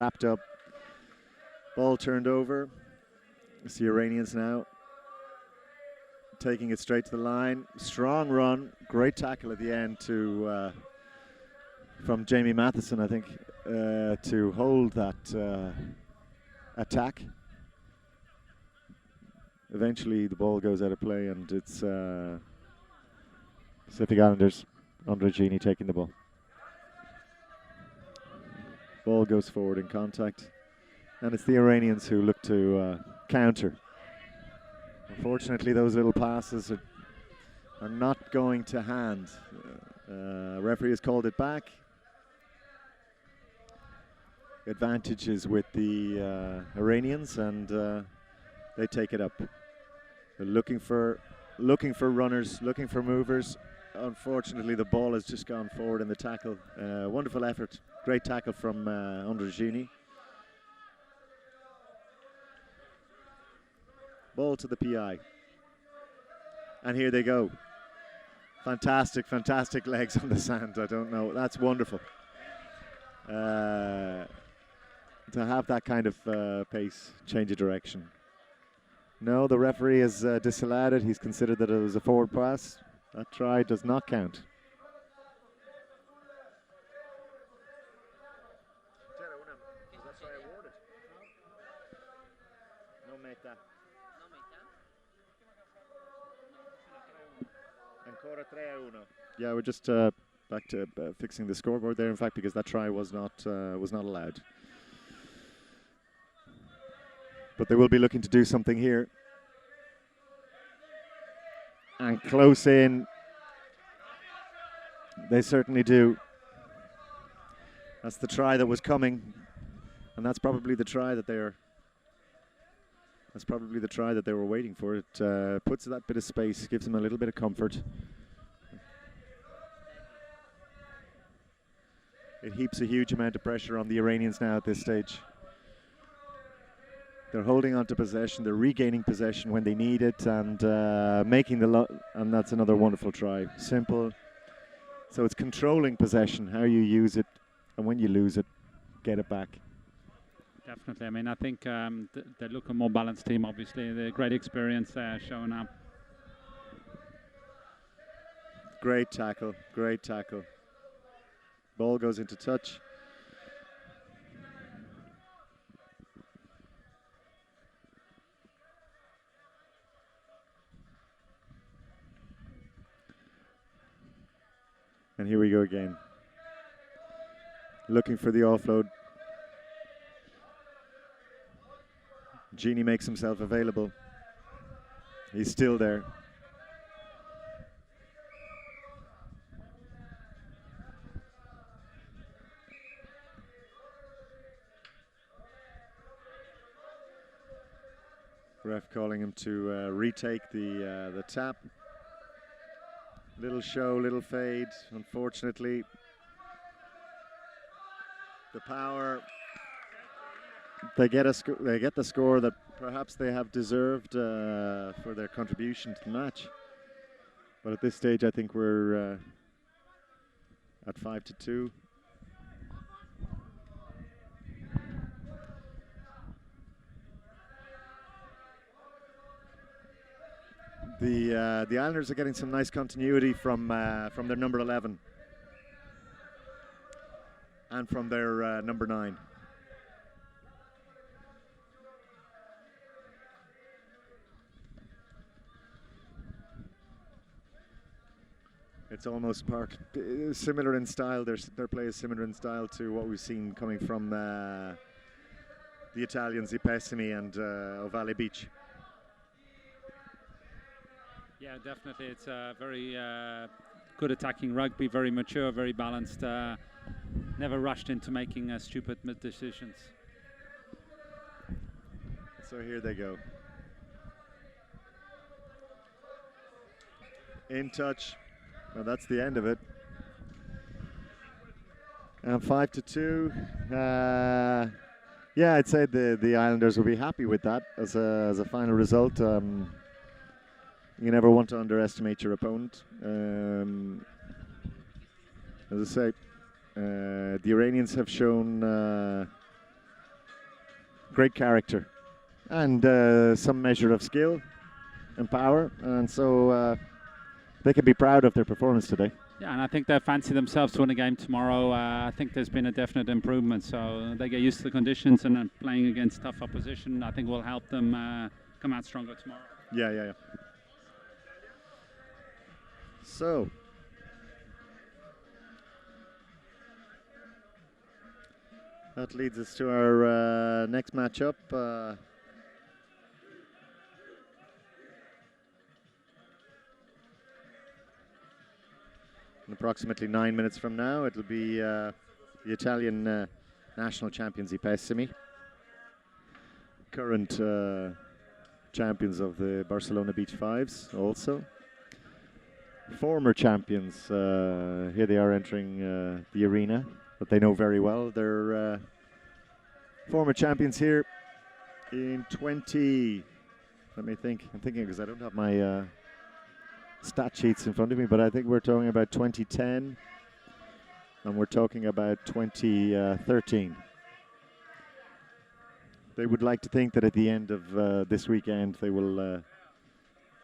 wrapped up. Ball turned over. It's the Iranians now taking it straight to the line. Strong run, great tackle at the end to from Jamie Matheson, I think, to hold that attack. Eventually the ball goes out of play and it's Pacific Islanders under Gini taking the ball. Ball goes forward in contact and it's the Iranians who look to counter. Unfortunately, those little passes are not going to hand. Referee has called it back. Advantage is with the Iranians, and they take it up. They're looking for runners, looking for movers. Unfortunately, the ball has just gone forward in the tackle. Wonderful effort, great tackle from Andrigini. Ball to the PI. And here they go. Fantastic, fantastic legs on the sand. I don't know. That's wonderful. To have that kind of pace, change of direction. No, the referee has disallowed it. He's considered that it was a forward pass. That try does not count. Yeah, we're just back to fixing the scoreboard there, in fact, because that try was not allowed. But they will be looking to do something here. And close in. They certainly do. That's the try that was coming. And that's probably the try that they're waiting for. It puts that bit of space, gives them a little bit of comfort. It heaps a huge amount of pressure on the Iranians now at this stage. They're holding on to possession, they're regaining possession when they need it, and making and that's another wonderful try. Simple. So it's controlling possession, how you use it, and when you lose it, get it back. Definitely. I mean, I think they look a more balanced team, obviously. The great experience showing up. Great tackle, great tackle. Ball goes into touch. And here we go again. Looking for the offload. Gini makes himself available. He's still there. Ref calling him to retake the tap. Little show, little fade. Unfortunately, the Power, they get the score that perhaps they have deserved for their contribution to the match. But at this stage, I think we're at 5-2. The Islanders are getting some nice continuity from their number 11 and from their number 9. It's almost similar in style. Their play is similar in style to what we've seen coming from the Italians, Ipessimi and Ovale Beach. Yeah, definitely. It's very good attacking rugby, very mature, very balanced. Never rushed into making stupid decisions. So here they go. In touch. Well, that's the end of it. And 5-2. Yeah, I'd say the Islanders will be happy with that as a final result. You never want to underestimate your opponent. As I say, the Iranians have shown great character, and some measure of skill and power, and so they can be proud of their performance today. Yeah, and I think they fancy themselves to win a game tomorrow. I think there's been a definite improvement, so they get used to the conditions, and playing against tough opposition, I think will help them come out stronger tomorrow. Yeah. So, that leads us to our next matchup. In approximately 9 minutes from now, it'll be the Italian national champions, I Pessimi, current champions of the Barcelona Beach 5's also. Former champions, here they are entering the arena that they know very well. They're former champions here in 20, let me think, I'm thinking because I don't have my stat sheets in front of me, but I think we're talking about 2010 and we're talking about 2013. They would like to think that at the end of this weekend they will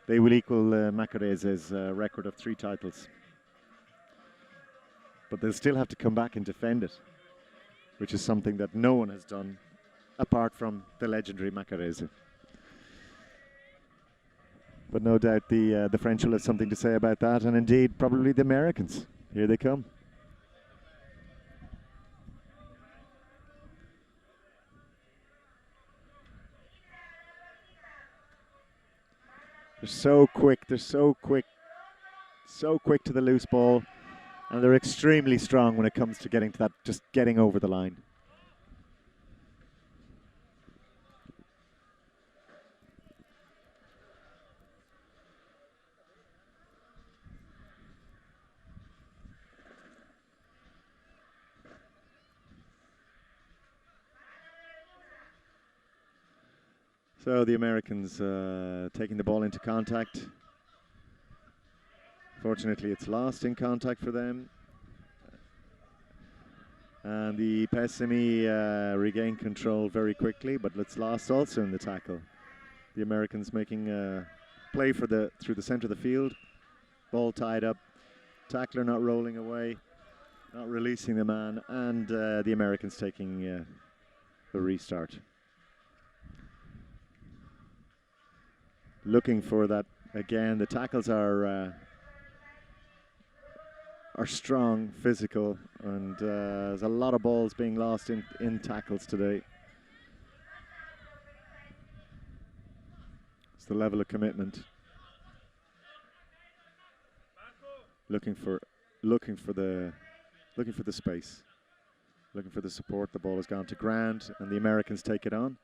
equal Macarese's record of 3 titles. But they'll still have to come back and defend it, which is something that no one has done apart from the legendary Macarese. But no doubt the French will have something to say about that, and indeed probably the Americans. Here they come. They're so quick, so quick to the loose ball, and they're extremely strong when it comes to getting to that, just getting over the line. So the Americans taking the ball into contact. Fortunately, it's lost in contact for them. And the Pessimi regain control very quickly, but it's lost also in the tackle. The Americans making a play for through the center of the field. Ball tied up. Tackler not rolling away, not releasing the man, and the Americans taking the restart. Looking for that again. The tackles are strong, physical, and there's a lot of balls being lost in tackles today. It's the level of commitment. Looking for the space, looking for the support. The ball has gone to ground, and the Americans take it on.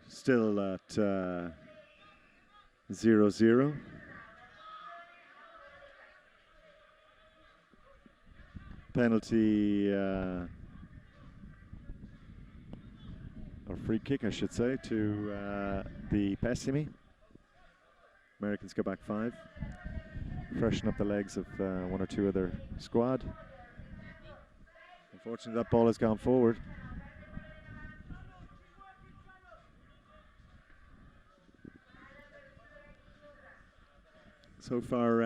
Still at 0-0. Penalty or free kick, I should say, to the Pessimi. Americans go back 5. Freshen up the legs of one or two of their squad. Unfortunately, that ball has gone forward. So far,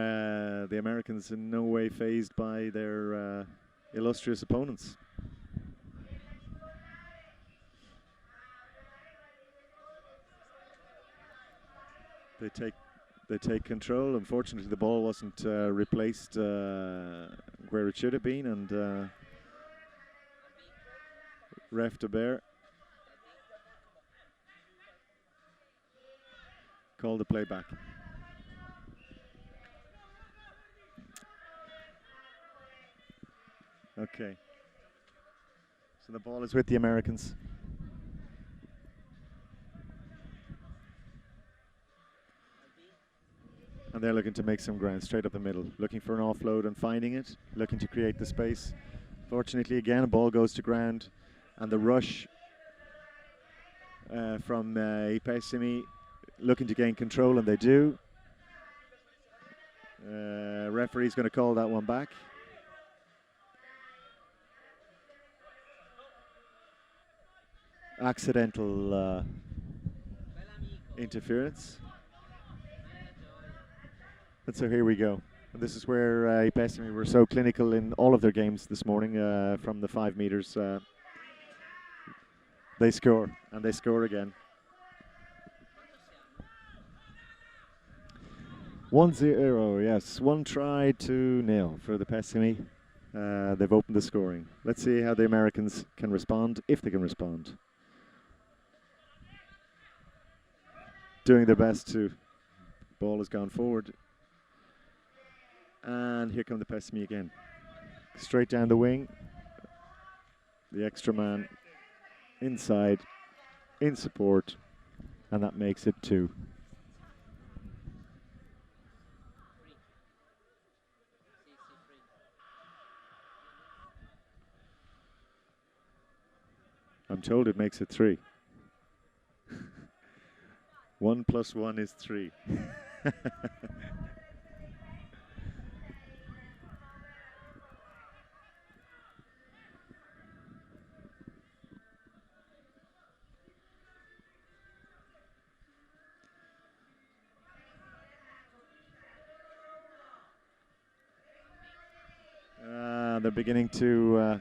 the Americans in no way fazed by their illustrious opponents. They take control. Unfortunately, the ball wasn't replaced where it should have been, and ref de Bear called the play back. Okay. So the ball is with the Americans. And they're looking to make some ground straight up the middle, looking for an offload and finding it, looking to create the space. Fortunately, again, a ball goes to ground, and the rush from Pessimi looking to gain control, and they do. Referee's going to call that one back. accidental interference. And so here we go. And this is where Ipesimi were so clinical in all of their games this morning from the 5 meters. They score, and they score again. 1-0, yes. 1-0 for the Pessimi. They've opened the scoring. Let's see how the Americans can respond, if they can respond. Doing their best to. Ball has gone forward. And here come the Pessimi again. Straight down the wing. The extra man inside, in support, and that makes it 2. I'm told it makes it 3. 1 + 1 is 3. They're beginning to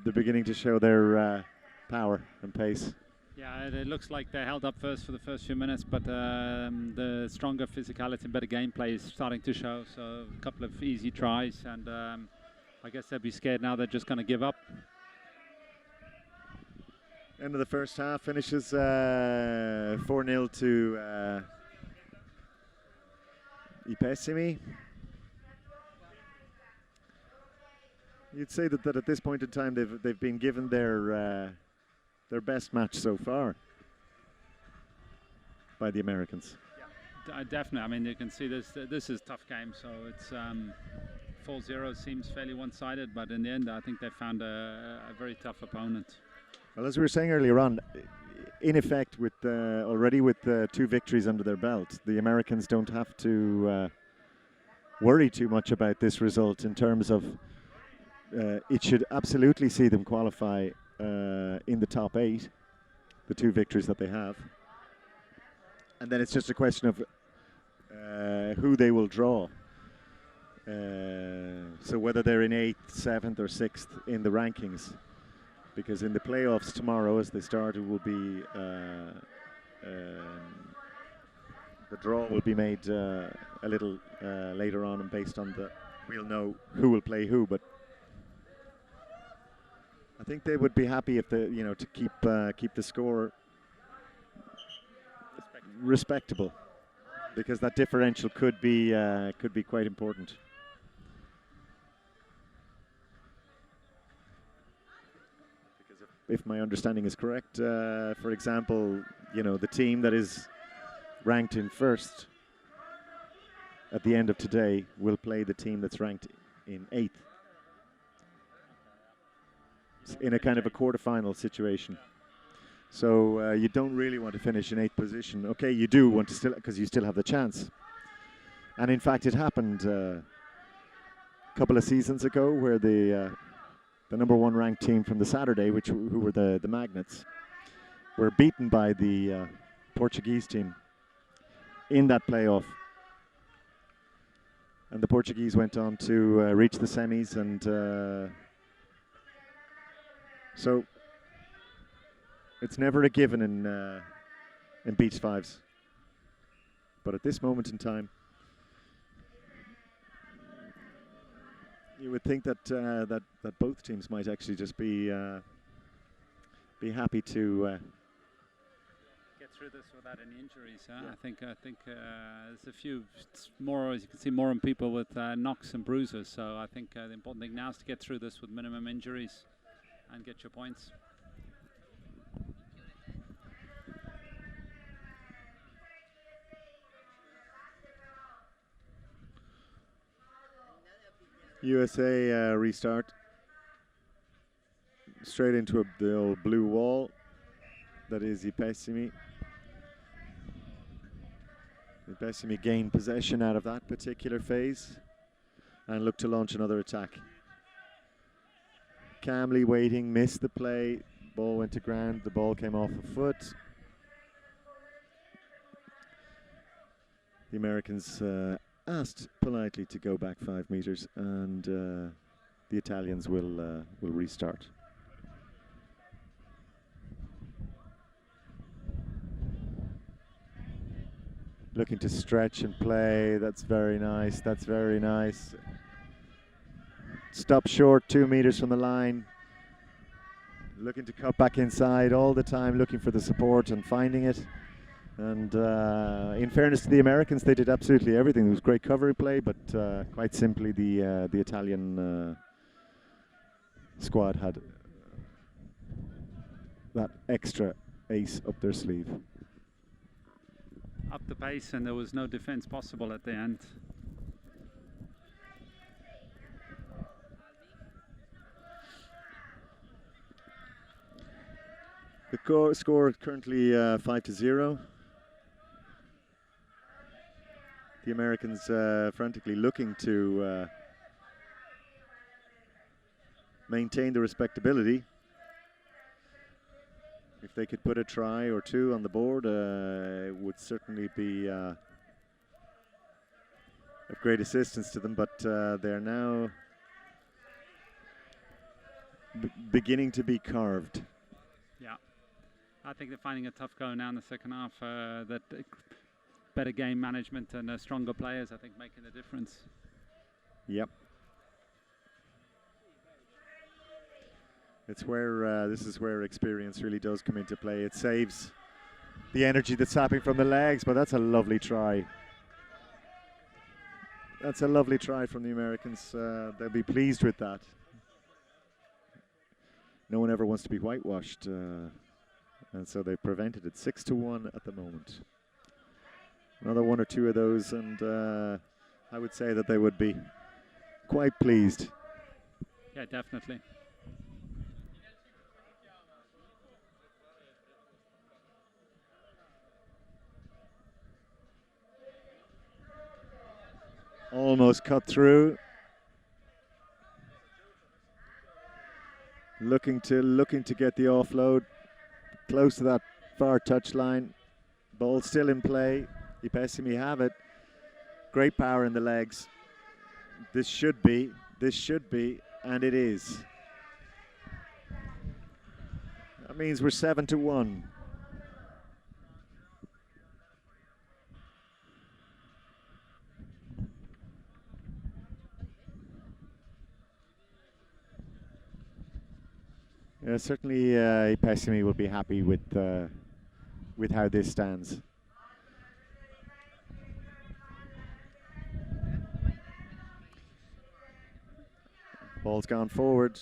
they're beginning to show their power and pace. Yeah, it looks like they held up first for the first few minutes, but the stronger physicality and better gameplay is starting to show. So a couple of easy tries, and I guess they'll be scared now. They're just going to give up. End of the first half finishes 4-0 to Ipesimi. You'd say that at this point in time they've been given their best match so far by the Americans. Yeah, definitely. I mean, you can see this is a tough game. So it's 4-0 seems fairly one-sided, but in the end, I think they found a very tough opponent. Well, as we were saying earlier on, in effect, with already with 2 victories under their belt, the Americans don't have to worry too much about this result in terms of it should absolutely see them qualify in the top 8, the 2 victories that they have. And then it's just a question of who they will draw. So whether they're in 8th, 7th or 6th in the rankings. Because in the playoffs tomorrow, as they start, it will be the draw will be made a little later on, and based on we'll know who will play who. But I think they would be happy if to keep the score respectable, because that differential could be quite important. Because if my understanding is correct, for example, the team that is ranked in 1st at the end of today will play the team that's ranked in 8th. In a kind of a quarterfinal situation. So you don't really want to finish in 8th position. Okay, you do want to still, because you still have the chance. And in fact, it happened a couple of seasons ago where the number 1 ranked team from the Saturday, who were the Magnets, were beaten by the Portuguese team in that playoff. And the Portuguese went on to reach the semis, and so it's never a given in beach 5's. But at this moment in time, you would think that that both teams might actually just be happy to get through this without any injuries. Yeah. I think there's a few more, as you can see, more on people with knocks and bruises. So I think the important thing now is to get through this with minimum injuries and get your points. USA restart. Straight into the old blue wall. That is Ipesimi. Ipesimi gained possession out of that particular phase and look to launch another attack. Calmly waiting, missed the play. Ball went to ground. The ball came off a foot. The Americans asked politely to go back 5 meters, and the Italians will restart. Looking to stretch and play. That's very nice. That's very nice. Stop short, 2 meters from the line. Looking to cut back inside all the time, looking for the support and finding it. And in fairness to the Americans, they did absolutely everything. It was great cover play, but quite simply the Italian squad had that extra ace up their sleeve. Up the pace, and there was no defense possible at the end. The score currently 5-0. The Americans frantically looking to maintain the respectability. If they could put a try or two on the board, it would certainly be of great assistance to them, but they're now beginning to be carved. Yeah, I think they're finding a tough go now in the second half. That better game management and stronger players, I think, making a difference. Yep. It's where this is where experience really does come into play. It saves the energy that's happening from the legs, but that's a lovely try. That's a lovely try from the Americans. They'll be pleased with that. No one ever wants to be whitewashed, and so they prevented it. 6-1 at the moment. Another one or two of those, and I would say that they would be quite pleased. Yeah, definitely. Almost cut through. Looking to get the offload close to that far touchline. Ball still in play. Ipesimi have it. Great power in the legs. This should be, and it is. That means we're 7-1. Certainly, Ipesimi will be happy with how this stands. Ball's gone forward.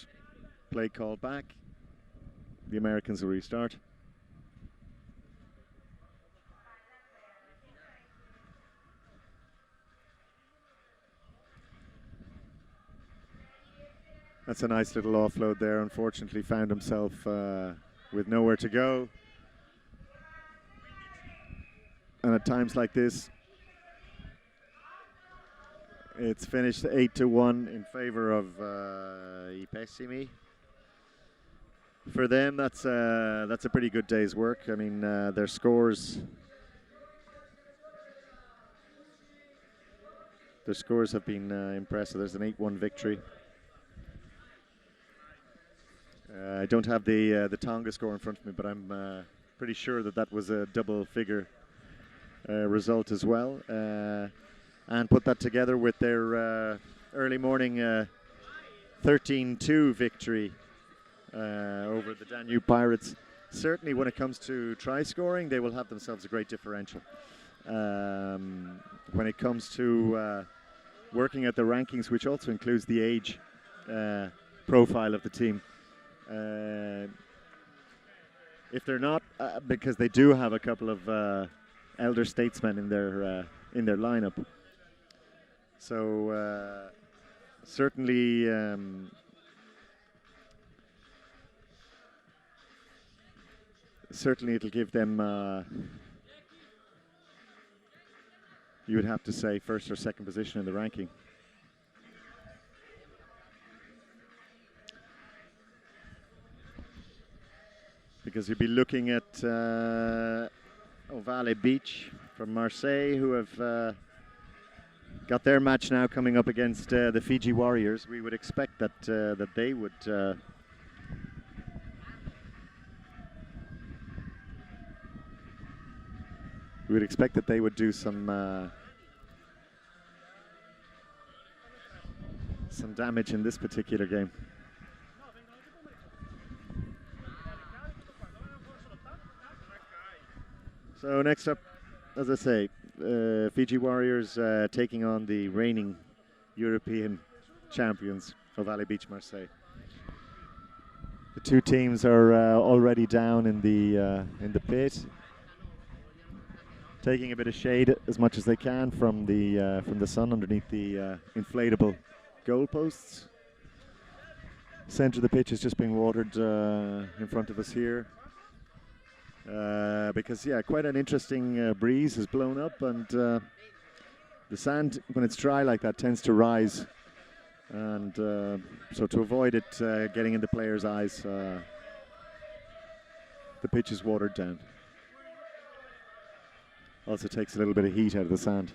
Play called back. The Americans will restart. That's a nice little offload there. Unfortunately, found himself with nowhere to go. And at times like this, it's finished 8-1 in favor of Ipesimi. For them, that's a pretty good day's work. I mean, their scores have been impressive. There's an 8-1 victory. I don't have the Tonga score in front of me, but I'm pretty sure that was a double-figure result as well. And put that together with their early morning 13-2 victory over the Danube Pirates. Certainly when it comes to try scoring, they will have themselves a great differential. When it comes to working at the rankings, which also includes the age profile of the team, if they're not, because they do have a couple of elder statesmen in their lineup. So certainly it'll give them, you would have to say, first or second position in the ranking. because you'd be looking at Ovale Beach from Marseille, who have got their match now coming up against the Fiji Warriors. We would expect that that they would do some damage in this particular game. So next up, as I say, Fiji Warriors taking on the reigning European champions of Ovale Beach Marseille. The two teams are already down in the pit, taking a bit of shade as much as they can from the sun underneath the inflatable goalposts. Centre of the pitch is just being watered in front of us here. Because quite an interesting breeze has blown up, and the sand, when it's dry like that, tends to rise, and so to avoid it getting in the players' eyes, the pitch is watered down. Also takes a little bit of heat out of the sand.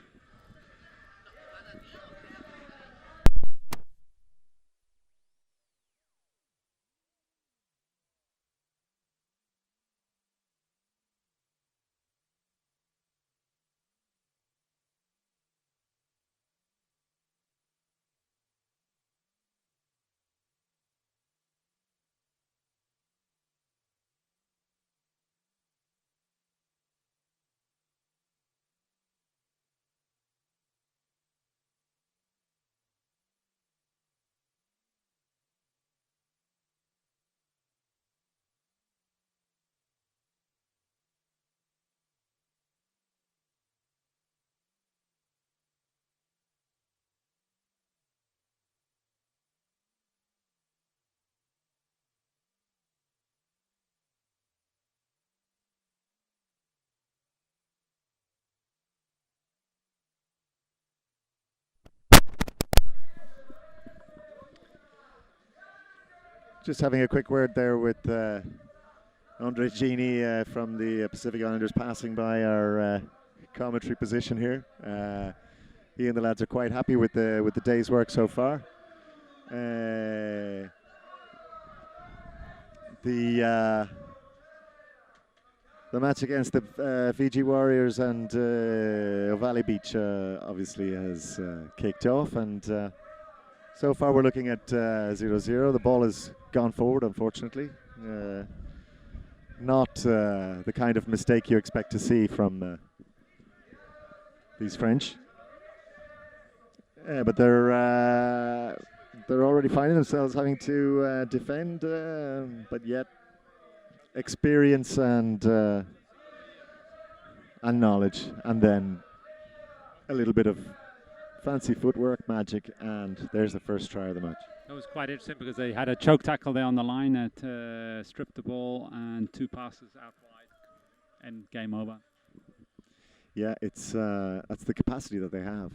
Just having a quick word there with Andre Gini from the Pacific Islanders, passing by our commentary position here. He and the lads are quite happy with the day's work so far. The match against the Fiji Warriors and Ovale Beach obviously has kicked off, and so far we're looking at 0-0. The ball has gone forward, unfortunately. Not the kind of mistake you expect to see from these French. But they're already finding themselves having to defend, but yet experience and knowledge, and then a little bit of fancy footwork, magic, and there's the first try of the match. That was quite interesting because they had a choke tackle there on the line that stripped the ball, and 2 passes out wide, and game over. Yeah, it's that's the capacity that they have.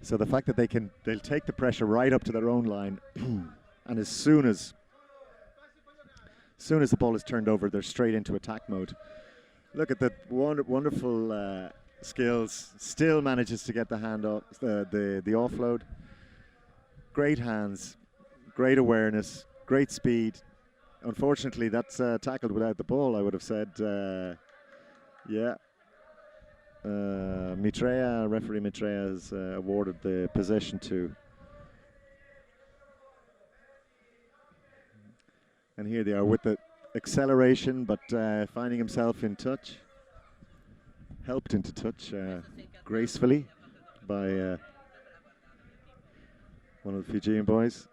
So the fact that they'll take the pressure right up to their own line, and as soon as the ball is turned over, they're straight into attack mode. Look at that wonderful skills. Still manages to get the hand off the offload. Great hands, great awareness, great speed. Unfortunately, that's tackled without the ball, I would have said. Referee Mitrea has awarded the possession to. And here they are with the acceleration, but finding himself in touch. Helped into touch gracefully by one of the Fijian boys.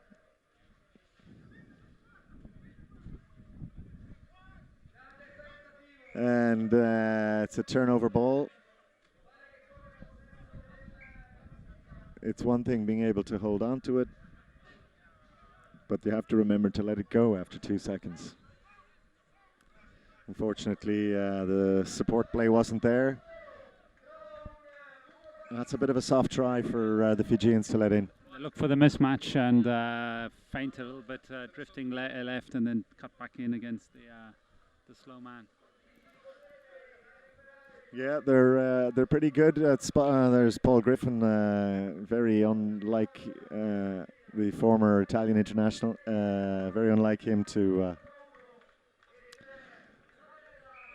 And it's a turnover ball. It's one thing being able to hold on to it, but you have to remember to let it go after 2 seconds. Unfortunately, the support play wasn't there. That's a bit of a soft try for the Fijians to let in. They look for the mismatch and feint a little bit, drifting left and then cut back in against the slow man. Yeah, they're pretty good at there's Paul Griffin, very unlike the former Italian international, very unlike him to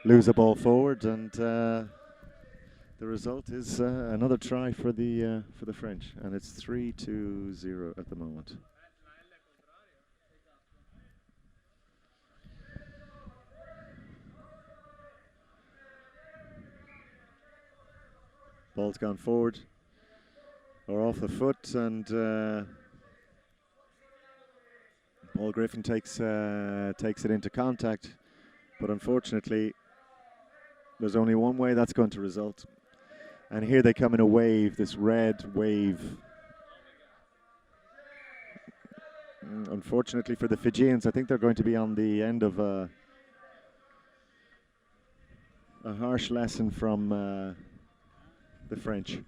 lose a ball forward, and the result is another try for the French, and it's 3-0 at the moment. Ball's gone forward or off the foot, and Paul Griffin takes it into contact, but unfortunately there's only one way that's going to result. And here they come in a wave, this red wave. Unfortunately for the Fijians, I think they're going to be on the end of a harsh lesson from the French.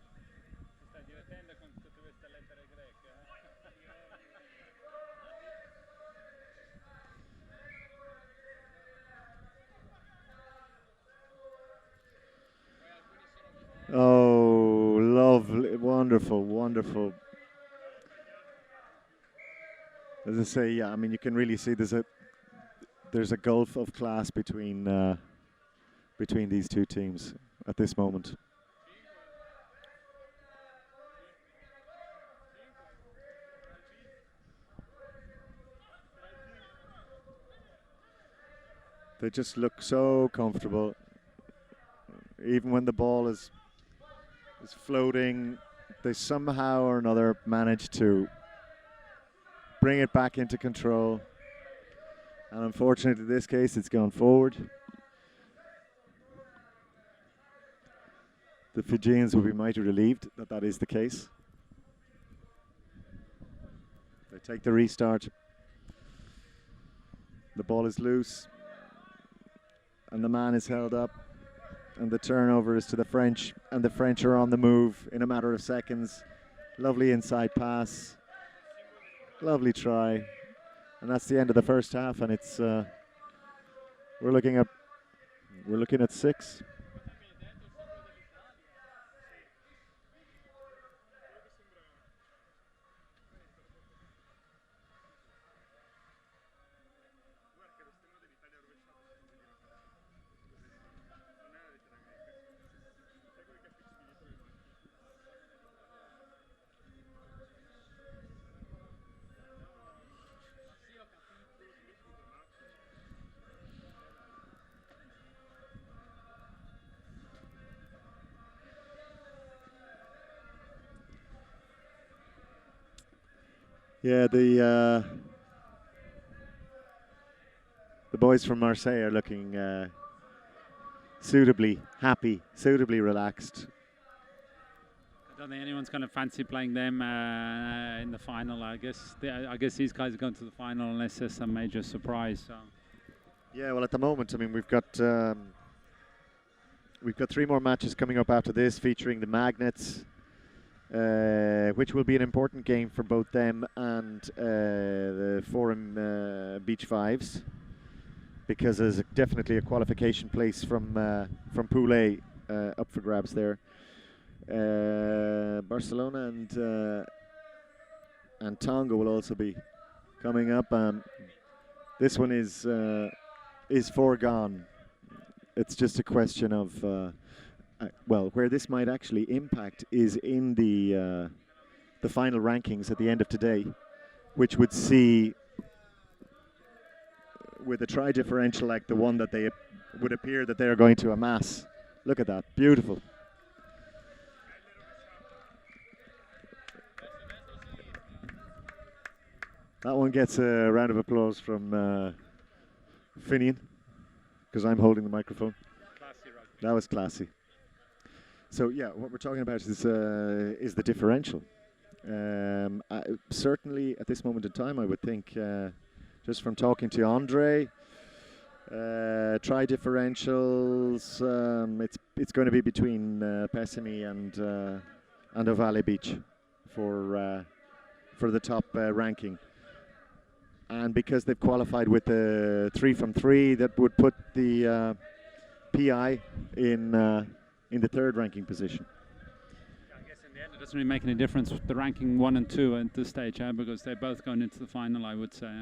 Oh, lovely, wonderful, wonderful. As I say, yeah, I mean, you can really see there's a gulf of class between these two teams at this moment. They just look so comfortable, even when the ball is floating. They somehow or another manage to bring it back into control, and unfortunately in this case it's gone forward. The Fijians will be mighty relieved that that is the case. They take the restart. The ball is loose and the man is held up, and the turnover is to the French, and the French are on the move in a matter of seconds. Lovely inside pass. Lovely try, and that's the end of the first half, and it's we're looking at 6. Yeah, the boys from Marseille are looking suitably happy, suitably relaxed. I don't think anyone's going to fancy playing them in the final. I guess these guys are going to the final unless there's some major surprise. So. Yeah, well, at the moment, I mean, we've got 3 more matches coming up after this, featuring the Magnets, which will be an important game for both them and the Forum Beach 5's, because there's definitely a qualification place from Pool A up for grabs there. Barcelona and Tonga will also be coming up. This one is foregone. It's just a question of well, where this might actually impact is in the final rankings at the end of today, which would see, with a try differential like the one that they would appear that they are going to amass. Look at that, beautiful. That one gets a round of applause from Finian, because I'm holding the microphone. That was classy. So yeah, what we're talking about is the differential. Certainly at this moment in time, I would think, just from talking to Andre, try differentials, it's going to be between Pessimi and Ovale Beach for for the top ranking. And because they've qualified with the 3 from 3, that would put the PI in the third ranking position. I guess in the end it doesn't really make any difference with the ranking 1 and 2 at this stage, because they're both going into the final, I would say.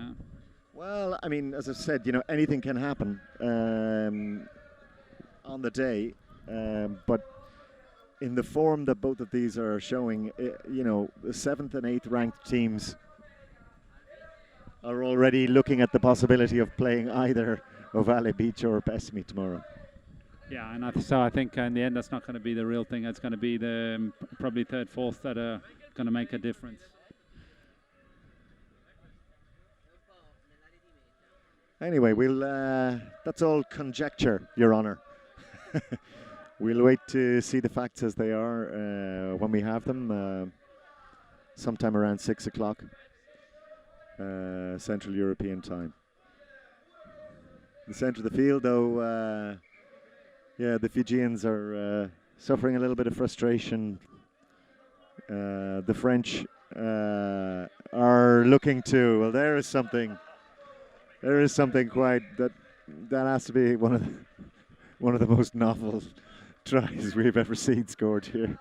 Well, I mean, as I said, anything can happen on the day, but in the form that both of these are showing, the 7th and 8th ranked teams are already looking at the possibility of playing either Ovale Beach or Pessimi tomorrow. Yeah, and I think in the end that's not going to be the real thing. It's going to be the probably 3rd, 4th that are going to make a difference. Anyway, that's all conjecture, Your Honour. We'll wait to see the facts as they are when we have them, sometime around 6 o'clock Central European time. The centre of the field, though, the Fijians are suffering a little bit of frustration. The French are looking to, well, there is something quite that has to be one of the most novel tries we've ever seen scored here.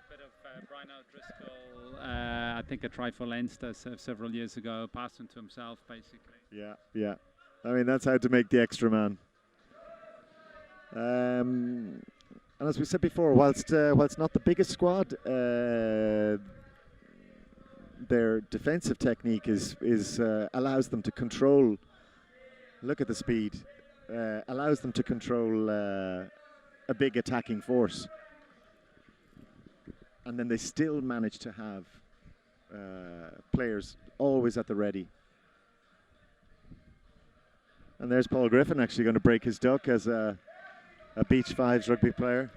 Bit of Brian O'Driscoll, I think a try for Leinster several years ago, passing to himself basically. Yeah. I mean, that's how to make the extra man. And as we said before, whilst not the biggest squad, their defensive technique is allows them to control. Look at the speed. Allows them to control a big attacking force, and then they still manage to have players always at the ready. And there's Paul Griffin actually going to break his duck as a Beach 5's rugby player,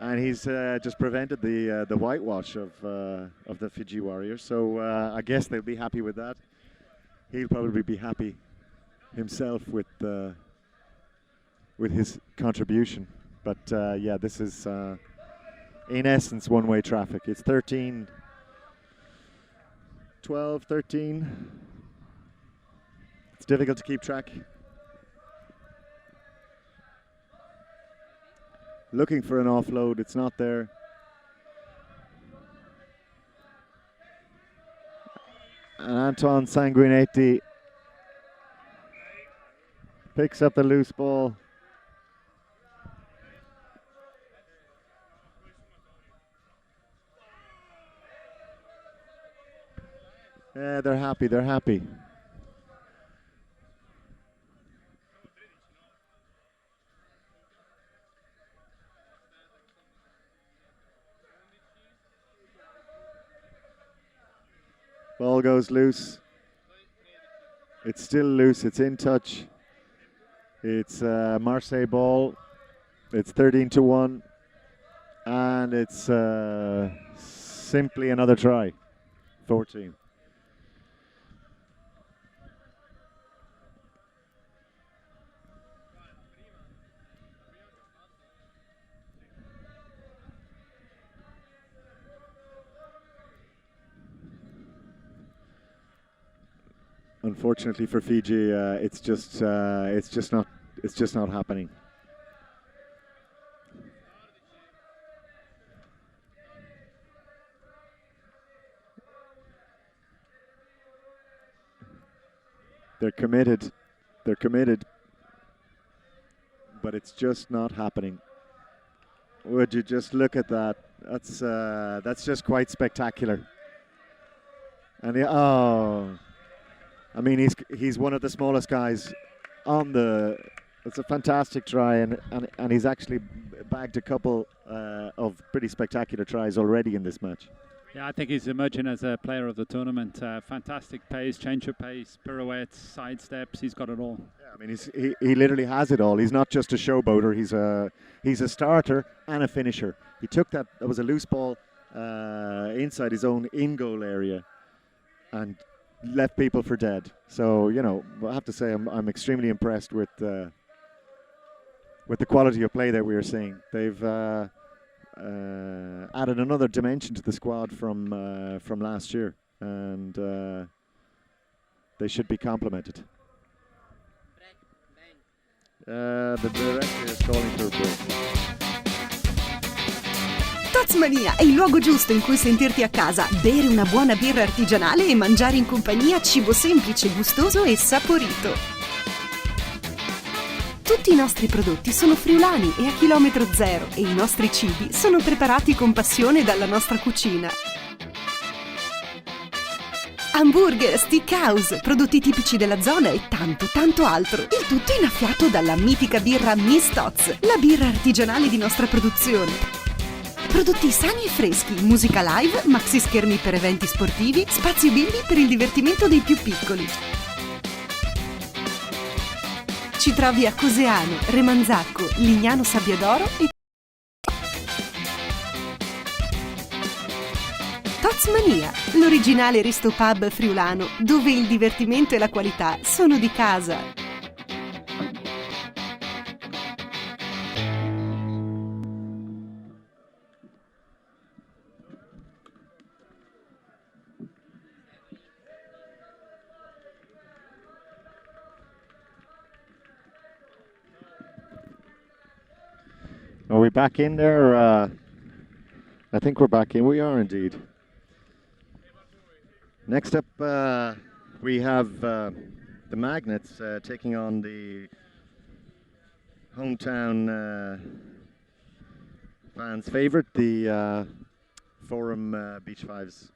and he's just prevented the whitewash of the Fiji Warriors. So I guess they'll be happy with that. He'll probably be happy himself with his contribution. But this is in essence one-way traffic. It's 13, 12, 13. It's difficult to keep track. Looking for an offload, it's not there. And Antoine Sanguinetti picks up the loose ball. Yeah, they're happy. Ball goes loose. It's still loose. It's in touch. It's Marseille ball. It's 13-1. And it's simply another try. 14. Unfortunately for Fiji, it's just not happening. They're committed, but it's just not happening. Would you just look at that? That's just quite spectacular. And I mean, he's one of the smallest guys on the. It's a fantastic try, and he's actually bagged a couple of pretty spectacular tries already in this match. Yeah, I think he's emerging as a player of the tournament. Fantastic pace, change of pace, pirouettes, side steps. He's got it all. Yeah, I mean, he literally has it all. He's not just a showboater. He's a starter and a finisher. He took that was a loose ball inside his own in-goal area, and left people for dead. So I have to say I'm extremely impressed with the quality of play that we are seeing. They've added another dimension to the squad from last year, and they should be complimented. The director is calling for a break. Tozmania è il luogo giusto in cui sentirti a casa, bere una buona birra artigianale e mangiare in compagnia cibo semplice, gustoso e saporito. Tutti i nostri prodotti sono friulani e a chilometro zero e i nostri cibi sono preparati con passione dalla nostra cucina. Hamburger, steakhouse, prodotti tipici della zona e tanto altro. Il tutto innaffiato dalla mitica birra 5's, la birra artigianale di nostra produzione. Prodotti sani e freschi, musica live, maxi schermi per eventi sportivi, spazio bimbi per il divertimento dei più piccoli. Ci trovi a Coseano, Remanzacco, Lignano, Sabbiadoro e Tozmania, l'originale Risto Pub friulano, dove il divertimento e la qualità sono di casa. Are we back in there? I think we're back in. We are indeed. Next up, we have the Magnets taking on the hometown fans' favourite, the Forum Beach 5's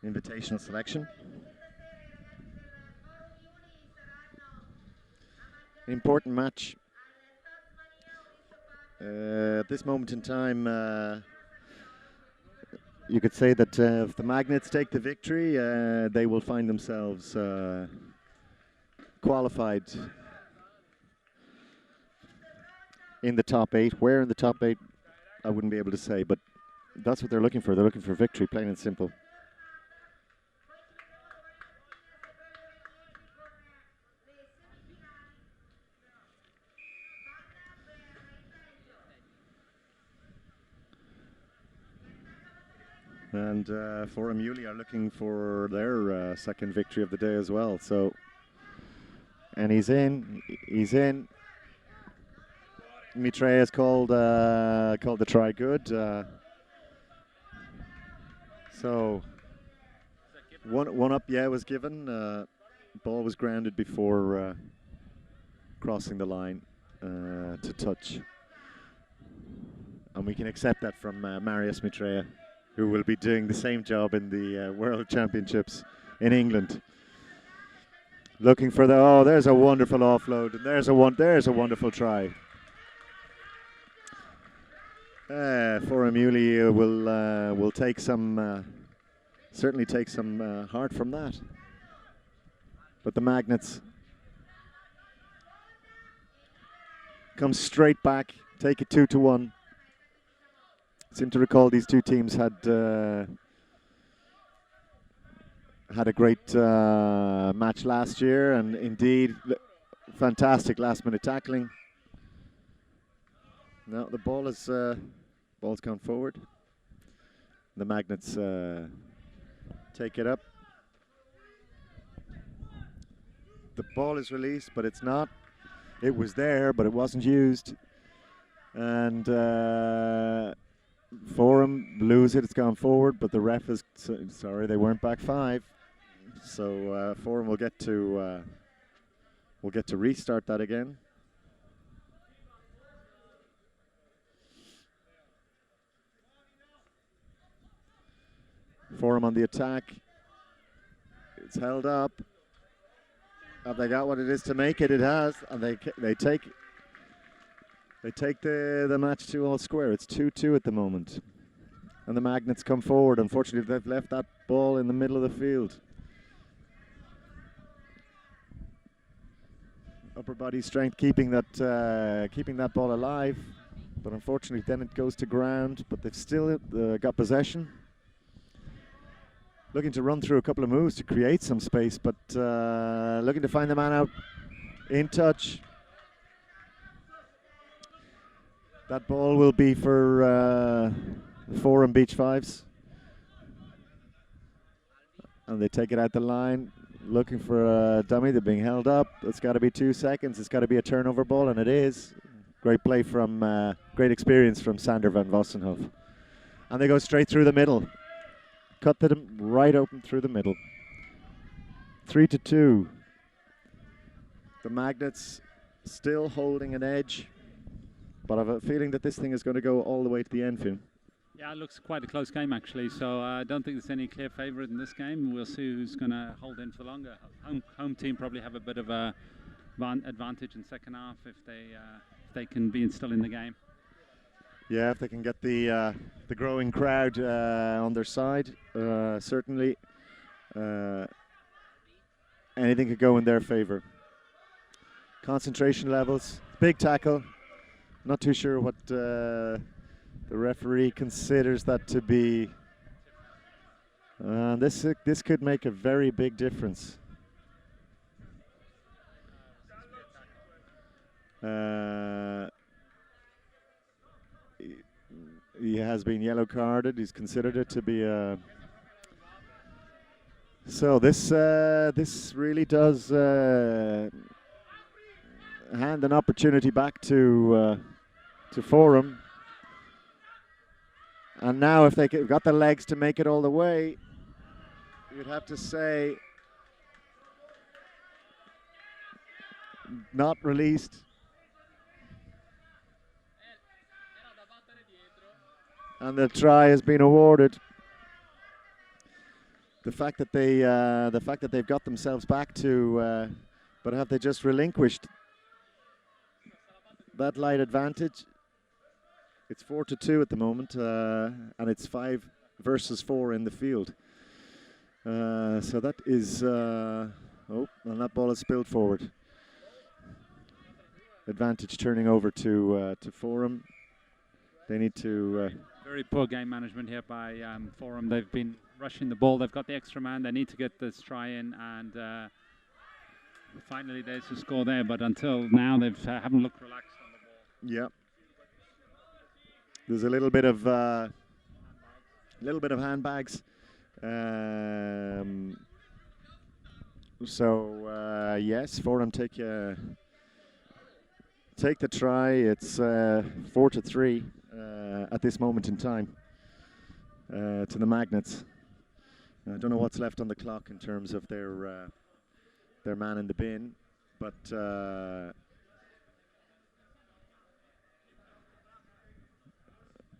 invitational selection. An important match. At this moment in time, you could say that if the Magnets take the victory, they will find themselves qualified in the top 8. Where in the top 8, I wouldn't be able to say, but that's what they're looking for. They're looking for victory, plain and simple. And Forum Uli are looking for their second victory of the day as well. So, and he's in. Mitre has called the try good. So, one up, was given. Ball was grounded before crossing the line to touch, and we can accept that from Marius Mitre, who will be doing the same job in the World Championships in England. Looking for there's a wonderful offload, and there's a wonderful try. Forum Uli will take some, certainly take some heart from that. But the Magnets come straight back, take it 2-1. Seem to recall these two teams had a great match last year, and indeed fantastic last-minute tackling. Now the ball's gone forward. The Magnets take it up. The ball is released, but it's not. It was there, but it wasn't used. And Forum lose it. It's gone forward, but the ref is sorry, they weren't back 5. So Forum will get to restart that again. Forum on the attack. It's held up. Have they got what it is to make it? It has, and they take the match 2-all square. It's 2-2 at the moment, and the Magnets come forward. Unfortunately, they've left that ball in the middle of the field. Upper body strength keeping that ball alive, but unfortunately then it goes to ground. But they've still got possession. Looking to run through a couple of moves to create some space, but looking to find the man out in touch. That ball will be for Forum Beach 5's. And they take it out the line, looking for a dummy. They're being held up. It's got to be 2 seconds. It's got to be a turnover ball, and it is. Great play from, great experience from Sander van Vossenhof. And they go straight through the middle. Cut them right open through the middle. 3-2. The Magnets still holding an edge, but I have a feeling that this thing is going to go all the way to the end, Finn. Yeah, it looks quite a close game actually, so I don't think there's any clear favourite in this game. We'll see who's going to hold in for longer. Home team probably have a bit of a advantage in second half if they can be still in the game. Yeah, if they can get the growing crowd on their side, certainly anything could go in their favour. Concentration levels, big tackle. Not too sure what the referee considers that to be. This could make a very big difference. He has been yellow carded. He's considered it to be a. So this really does hand an opportunity back to Forum. And now, if they got the legs to make it all the way, you'd have to say not released. And the try has been awarded. The fact that they've got themselves back to, but have they just relinquished that light advantage? It's 4-2 at the moment, and it's 5 versus 4 in the field. So that is, and that ball is spilled forward. Advantage turning over to Forum. They need to. Very poor game management here by Forum. They've been rushing the ball. They've got the extra man. They need to get this try in, and finally there's a score there. But until now, they haven't looked relaxed on the ball. Yeah. There's a little bit of handbags. Yes, Forum take the try. It's 4-3 at this moment in time to the Magnets. I don't know what's left on the clock in terms of their man in the bin, but.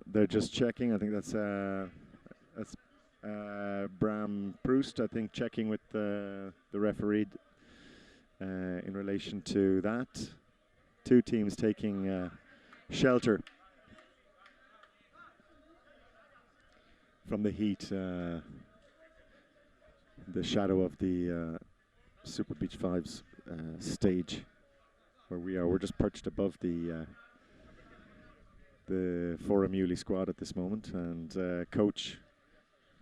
They're just checking. I think that's Bram Proust, I think, checking with the referee in relation to that. Two teams taking shelter from the heat, the shadow of the Super Beach 5's stage where we are. We're just perched above the Forum Uli squad at this moment, and coach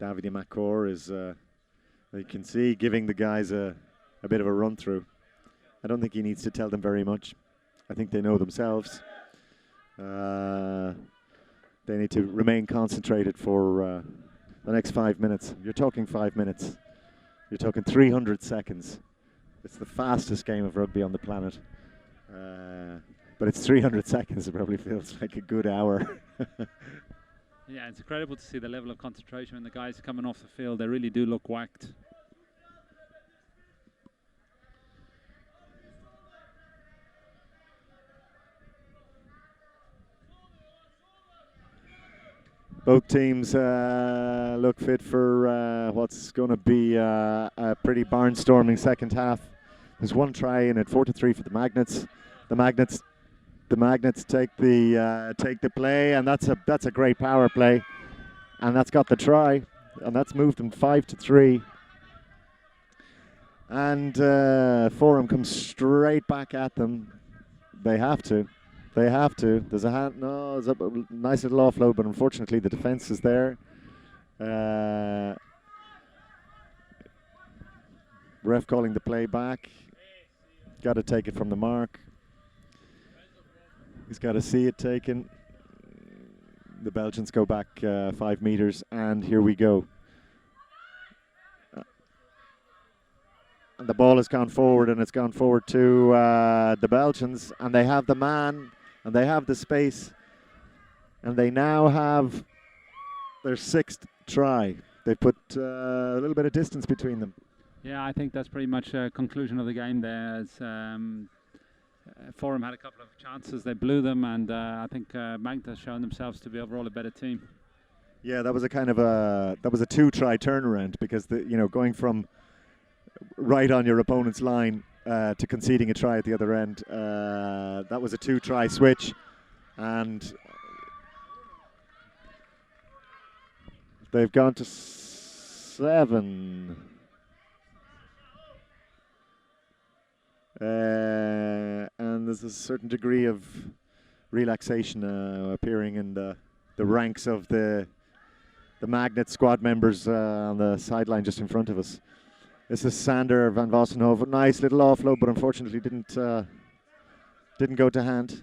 Davide Macor is, you can see, giving the guys a bit of a run through. I don't think he needs to tell them very much. I think they know themselves. They need to remain concentrated for the next 5 minutes. You're talking 5 minutes. You're talking 300 seconds. It's the fastest game of rugby on the planet. But it's 300 seconds. It probably feels like a good hour. Yeah, it's incredible to see the level of concentration when the guys are coming off the field. They really do look whacked. Both teams look fit for what's going to be a pretty barnstorming second half. There's one try in at 4-3 for the Magnets. The Magnets take the play, and that's a great power play, and that's got the try, and that's moved them 5-3. And Forum comes straight back at them. They have to. There's a hand. No, there's a nice little offload, but unfortunately the defense is there. Ref calling the play back. Got to take it from the mark. He's got to see it taken. The Belgians go back 5 meters, and here we go. And the ball has gone forward, and it's gone forward to the Belgians, and they have the man, and they have the space, and they now have their 6th try. They put a little bit of distance between them. Yeah, I think that's pretty much a conclusion of the game there. As Forum had a couple of chances, they blew them, and I think Magnet has shown themselves to be overall a better team. Yeah, that was a 2-try turnaround, because going from right on your opponent's line to conceding a try at the other end, that was a 2-try switch, and they've gone to 7. And there's a certain degree of relaxation appearing in the ranks of the Magnet squad members on the sideline just in front of us. This is Sander van Vossenhoven. Nice little offload, but unfortunately didn't go to hand.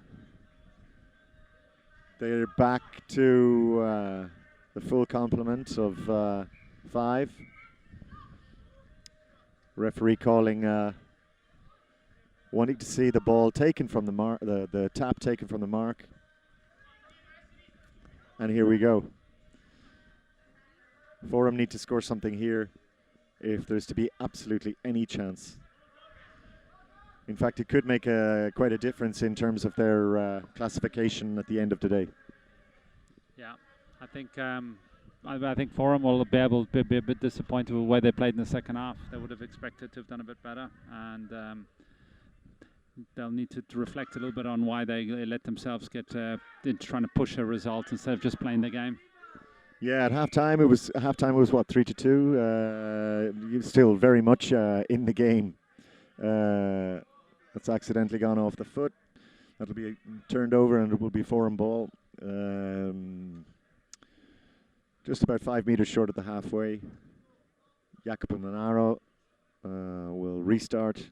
They're back to the full complement of 5. Referee calling. Wanting to see the ball taken from the mark, the tap taken from the mark. And here we go. Forum need to score something here if there's to be absolutely any chance. In fact, it could make quite a difference in terms of their classification at the end of today. Yeah, I think Forum will be able to be a bit disappointed with the way they played in the second half. They would have expected to have done a bit better, and they'll need to reflect a little bit on why they let themselves get into trying to push a result instead of just playing the game. Yeah, at halftime it was what, 3-2. Still very much in the game. That's accidentally gone off the foot. That'll be turned over, and it will be Forum ball. Just about 5 meters short of the halfway. Jacopo Monaro will restart.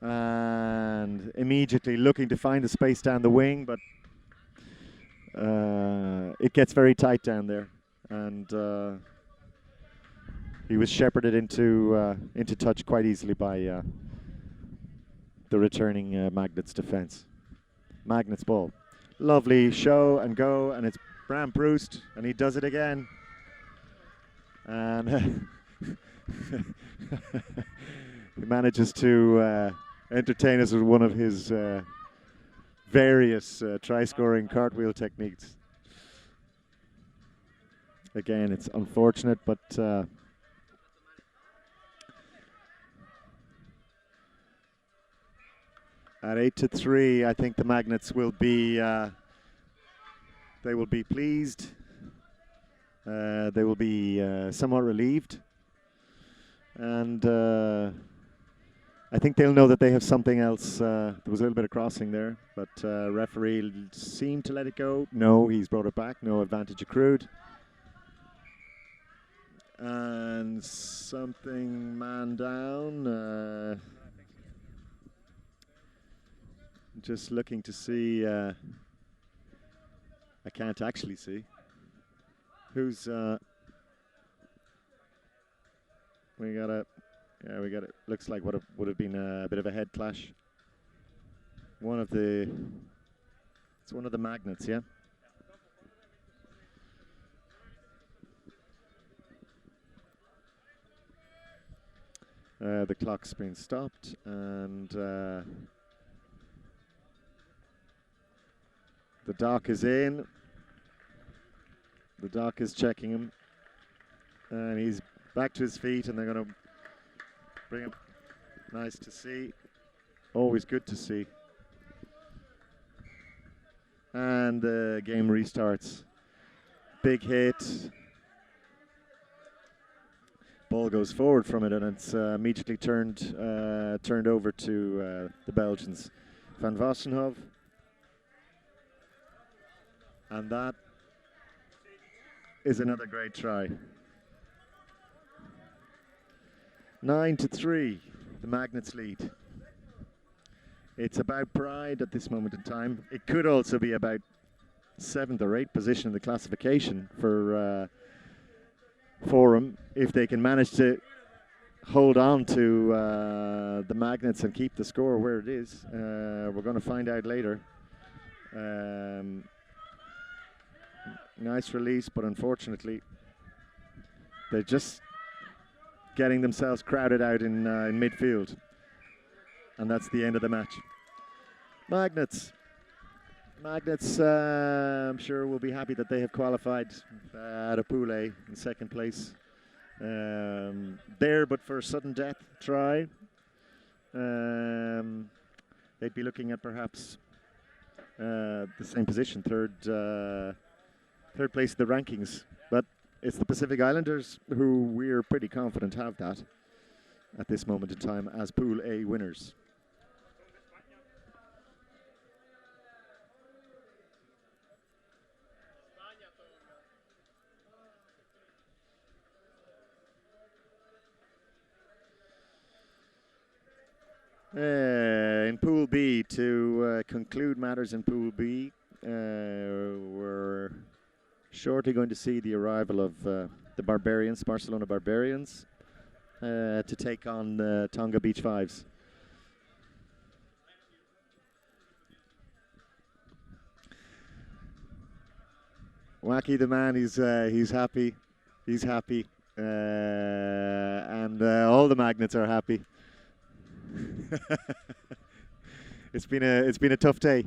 And immediately looking to find the space down the wing, but it gets very tight down there, and he was shepherded into touch quite easily by the returning Magnets defense. Magnets ball, lovely show and go, and it's Bram Proust, and he does it again, and he manages to entertain us with one of his various try-scoring cartwheel techniques. Again, it's unfortunate, but at 8-3, I think the Magnets will be they will be pleased. They will be somewhat relieved, and I think they'll know that they have something else. There was a little bit of crossing there, but referee seemed to let it go. No, he's brought it back. No advantage accrued. And something man down. Just looking to see. I can't actually see. Who's. We got a. Yeah, we got it. Looks like what would have been a bit of a head clash. It's one of the Magnets, yeah. The clock's been stopped, and the doc is in. The doc is checking him, and he's back to his feet, and they're going to bring him. Nice to see. Always good to see. And the game restarts. Big hit. Ball goes forward from it, and it's immediately turned over to the Belgians. Van Vossenhoven. And that is another great try. 9-3, the Magnets lead. It's about pride at this moment in time. It could also be about 7th or 8th position in the classification for them. If they can manage to hold on to the Magnets and keep the score where it is, we're going to find out later. Nice release, but unfortunately they're just getting themselves crowded out in midfield, and that's the end of the match. Magnets, I'm sure will be happy that they have qualified at a Pool A in second place. There, but for a sudden death try, they'd be looking at perhaps the same position, third place in the rankings. But it's the Pacific Islanders who we're pretty confident have that at this moment in time as Pool A winners. In Pool B, to conclude matters in Pool B, we're shortly going to see the arrival of the Barbarians, Barcelona Barbarians, to take on the Tonga Beach 5's. Wacky the man, he's happy, and all the Magnets are happy. It's been a tough day,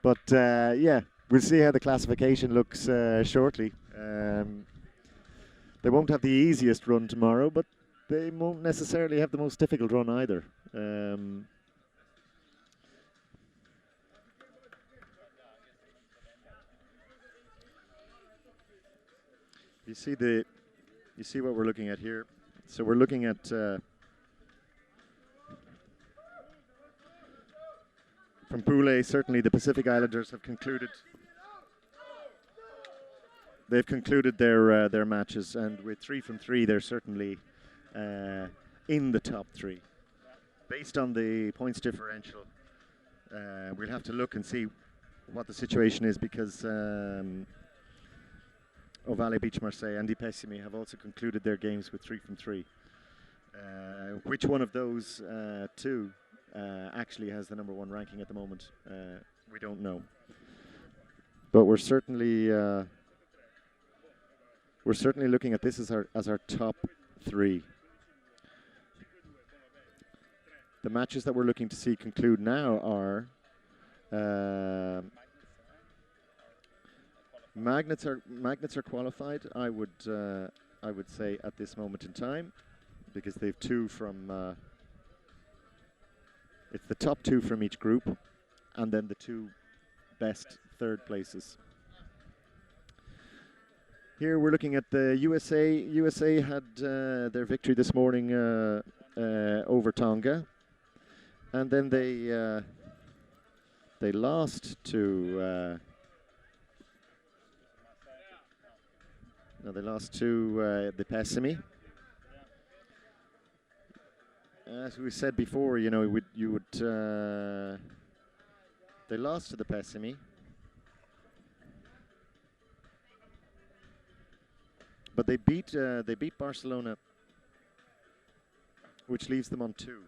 but yeah, we'll see how the classification looks shortly. They won't have the easiest run tomorrow, but they won't necessarily have the most difficult run either. You see what we're looking at here. So we're looking at from Pool A, certainly the Pacific Islanders have concluded. They've concluded their matches, and with 3 from 3, they're certainly in the top 3. Based on the points differential, we'll have to look and see what the situation is, because Ovale Beach Marseille and Di Pessimi have also concluded their games with 3 from 3. Which one of those two actually has the number 1 ranking at the moment, we don't know. But we're certainly looking at this as our top 3. The matches that we're looking to see conclude now are Magnets are qualified. I would say at this moment in time, because they've 2 from. It's the top 2 from each group, and then the 2 best third places. Here we're looking at the USA. USA had their victory this morning over Tonga, and then they lost to. They lost to the Pessimi. As we said before, they lost to the Pessimi, but they beat Barcelona, which leaves them on 2.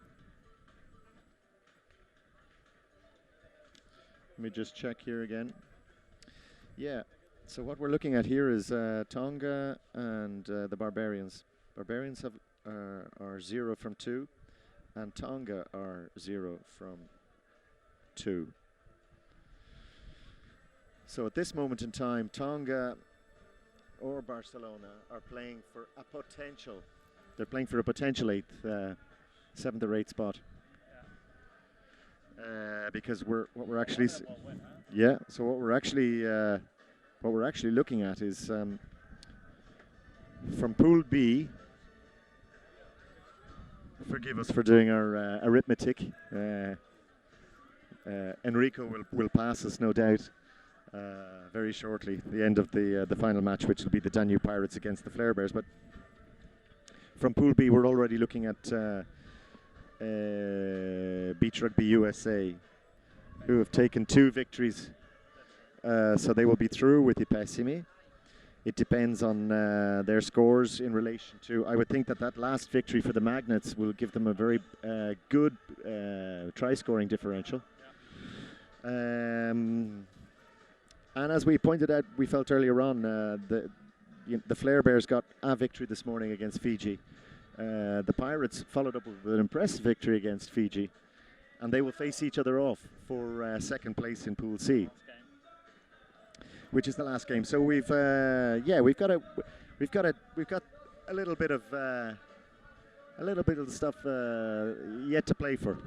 Let me just check here again. Yeah. So what we're looking at here is Tonga and the Barbarians. Barbarians are 0 from 2, and Tonga are 0 from 2. So at this moment in time, Tonga or Barcelona are playing for a potential. They're playing for a potential 8th, 7th or 8th spot. Because what we're actually looking at is from Pool B. Forgive us for doing our arithmetic. Enrico will pass us, no doubt, very shortly. The end of the final match, which will be the Danube Pirates against the Flare Bears. But from Pool B, we're already looking at Beach Rugby USA, who have taken 2 victories so they will be through with the Pessimi. It depends on their scores in relation to. I would think that last victory for the Magnets will give them a very good try-scoring differential. And as we pointed out, we felt earlier on, the Flare Bears got a victory this morning against Fiji. The Pirates followed up with an impressive victory against Fiji, and they will face each other off for second place in Pool C, which is the last game. So we've got a little bit of stuff yet to play for.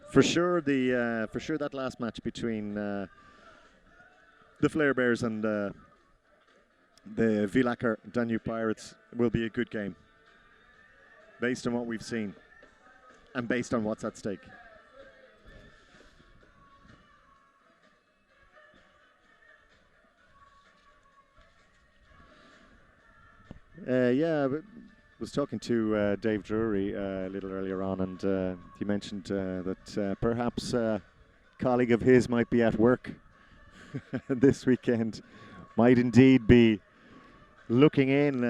For sure, that last match between the Flare Bears and the Villacher Danube Pirates will be a good game, based on what we've seen and based on what's at stake. I was talking to Dave Drury a little earlier on, and he mentioned that perhaps a colleague of his might be at work this weekend, might indeed be looking in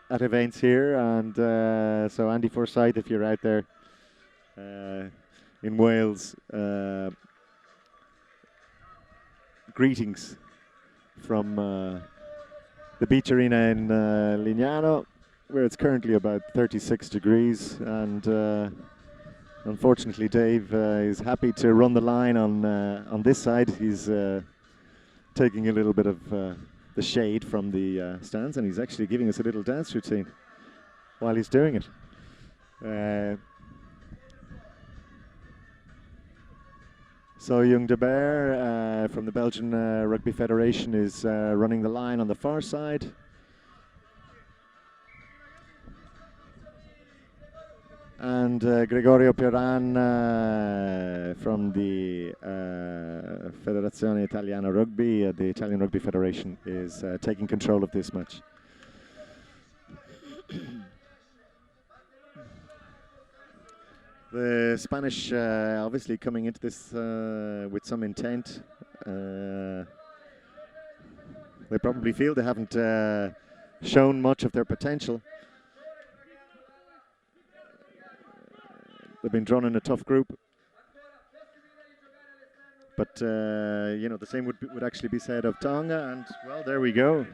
at events here, and so Andy Forsyth, if you're out there in Wales, greetings from the beach arena in Lignano, where it's currently about 36 degrees, and unfortunately Dave is happy to run the line on this side. He's taking a little bit of the shade from the stands, and he's actually giving us a little dance routine while he's doing it. So Young de Beer from the Belgian Rugby Federation is running the line on the far side. And Gregorio Piran from the Federazione Italiana Rugby, the Italian Rugby Federation, is taking control of this match. The Spanish obviously coming into this with some intent. They probably feel they haven't shown much of their potential. They've been drawn in a tough group. But, the same would actually be said of Tonga, and, well, there we go.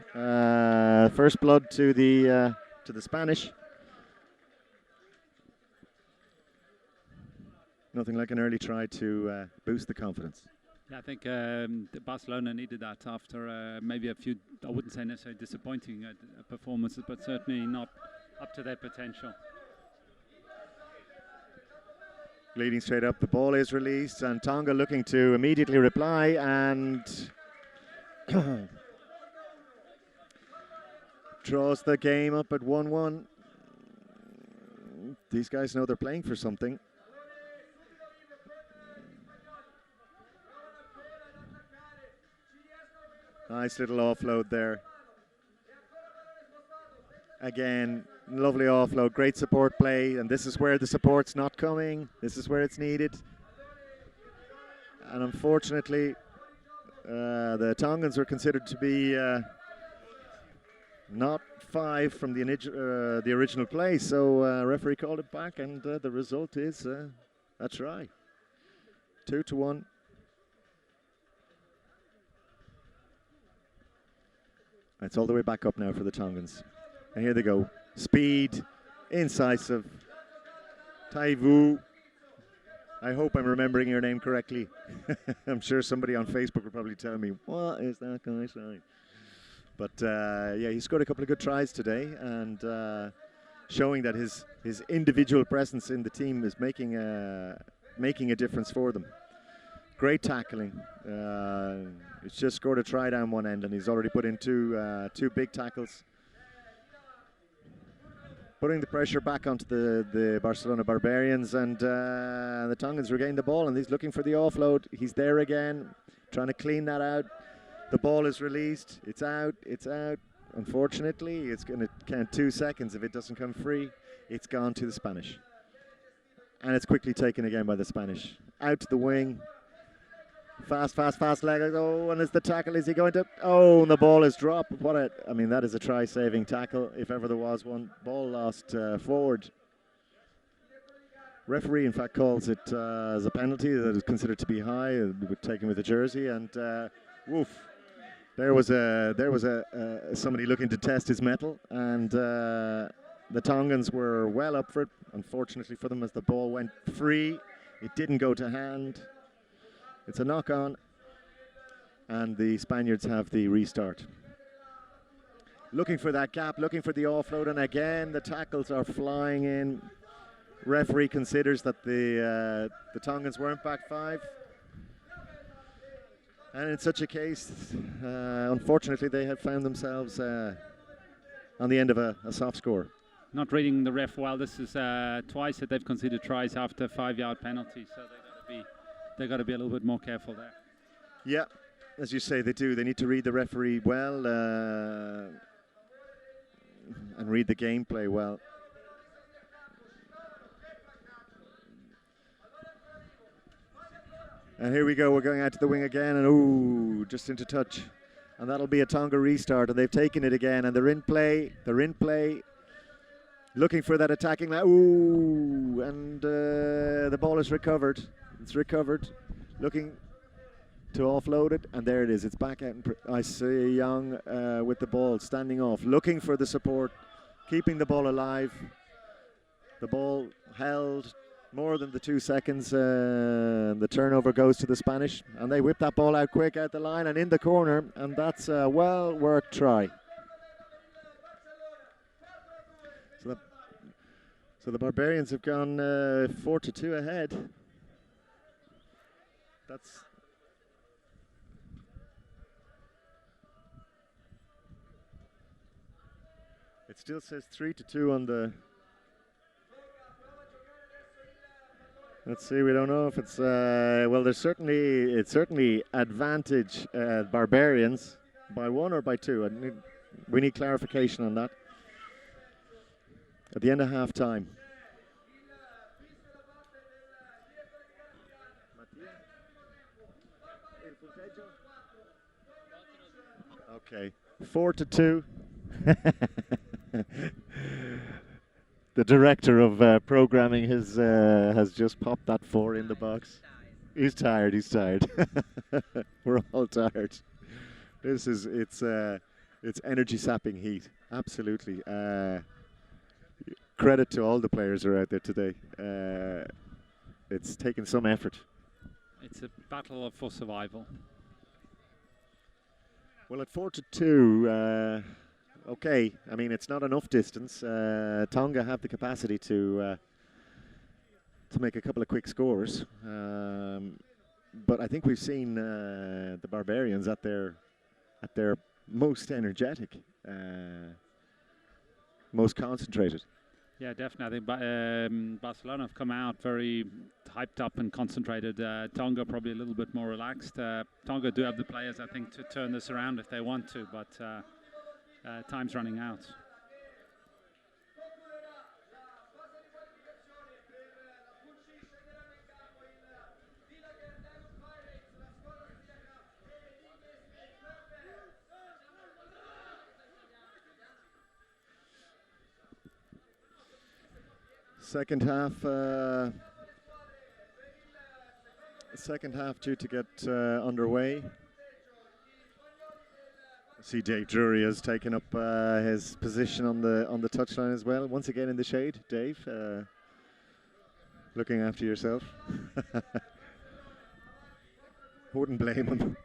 First blood to the Spanish. Nothing like an early try to boost the confidence. Yeah, I think Barcelona needed that after maybe a few, I wouldn't say necessarily disappointing performances, but certainly not up to their potential. Leading straight up, the ball is released, and Tonga looking to immediately reply, and draws the game up at 1-1. These guys know they're playing for something. Nice little offload there. Again, lovely offload, great support play, and this is where the support's not coming. This is where it's needed. And unfortunately, the Tongans were considered to be not 5 from the original play, so referee called it back, and the result is a try. 2-1. It's all the way back up now for the Tongans. And here they go. Speed, incisive. Taivu. I hope I'm remembering your name correctly. I'm sure somebody on Facebook will probably tell me, what is that guy saying? But he scored a couple of good tries today, and showing that his individual presence in the team is making a difference for them. Great tackling. He's just scored a try down one end, and he's already put in two big tackles. Putting the pressure back onto the Barcelona Barbarians, and the Tongans regain the ball, and he's looking for the offload. He's there again, trying to clean that out. The ball is released. It's out. Unfortunately, it's going to count 2 seconds. If it doesn't come free, it's gone to the Spanish. And it's quickly taken again by the Spanish. Out to the wing. Fast leg. Oh, and is the tackle? Is he going to? Oh, and the ball is dropped. I mean, that is a try-saving tackle, if ever there was one. Ball lost forward. Referee, in fact, calls it as a penalty that is considered to be high, taken with the jersey, and woof. There was somebody looking to test his mettle, and the Tongans were well up for it. Unfortunately for them, as the ball went free, it didn't go to hand. It's a knock-on, and the Spaniards have the restart. Looking for that gap, looking for the offload, and again the tackles are flying in. Referee considers that the Tongans weren't back 5. And in such a case, unfortunately, they have found themselves on the end of a soft score. Not reading the ref well. This is twice that they've conceded tries after 5-yard penalties, so they got to be a little bit more careful there. Yeah, as you say, they do. They need to read the referee well and read the gameplay well. And here we go, we're going out to the wing again, and ooh, just into touch. And that'll be a Tonga restart, and they've taken it again, and they're in play, looking for that attacking line. Ooh, and the ball is recovered. It's recovered, looking to offload it, and there it is. It's back out. I see Young with the ball, standing off, looking for the support, keeping the ball alive. The ball held more than the 2 seconds. The turnover goes to the Spanish, and they whip that ball out quick out the line and in the corner, and that's a well-worked try. So the Barbarians have gone 4-2 ahead. It still says 3-2 on the. Let's see. We don't know if it's well. It's certainly advantage Barbarians by 1 or by 2. We need clarification on that at the end of half time. Okay, 4-2. The director of programming has just popped that 4 in the box. He's tired. We're all tired. It's energy sapping heat. Absolutely. Credit to all the players who are out there today. It's taken some effort. It's a battle for survival. Well, at 4-2. Okay, I mean, it's not enough distance. Tonga have the capacity to make a couple of quick scores, but I think we've seen the Barbarians at their most energetic, most concentrated. Yeah, definitely. I think Barcelona have come out very hyped up and concentrated. Tonga probably a little bit more relaxed. Tonga do have the players, I think, to turn this around if they want to, but time's running out. Second half due to get underway. I see Dave Drury has taken up his position on the touchline as well. Once again in the shade, Dave, looking after yourself. Wouldn't blame him.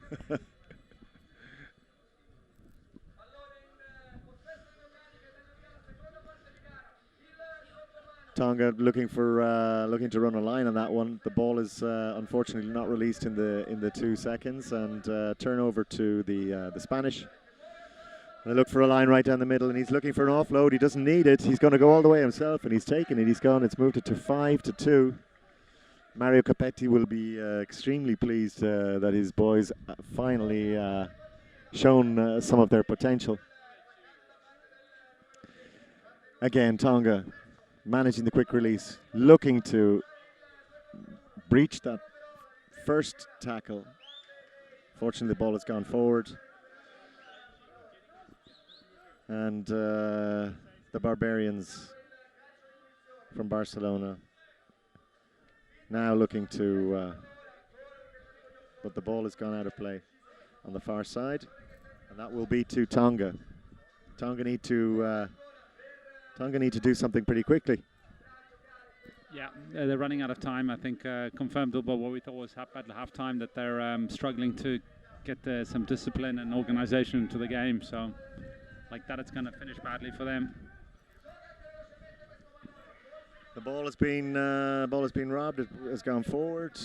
Tonga looking to run a line on that one. The ball is unfortunately not released in the 2 seconds, and turnover to the Spanish. And they look for a line right down the middle, and he's looking for an offload. He doesn't need it. He's going to go all the way himself, and he's taken it. He's gone. It's moved it to 5-2. Mario Capetti will be extremely pleased that his boys finally shown some of their potential. Again, Tonga managing the quick release, looking to breach that first tackle, Fortunately, the ball has gone forward. And the Barbarians from Barcelona now looking to, but the ball has gone out of play on the far side, and that will be to Tonga. Tonga need to do something pretty quickly. Yeah, they're running out of time. I think confirmed about what we thought was at half-time, that they're struggling to get some discipline and organisation into the game. So, like that, it's going to finish badly for them. The ball has been robbed. It has gone forward,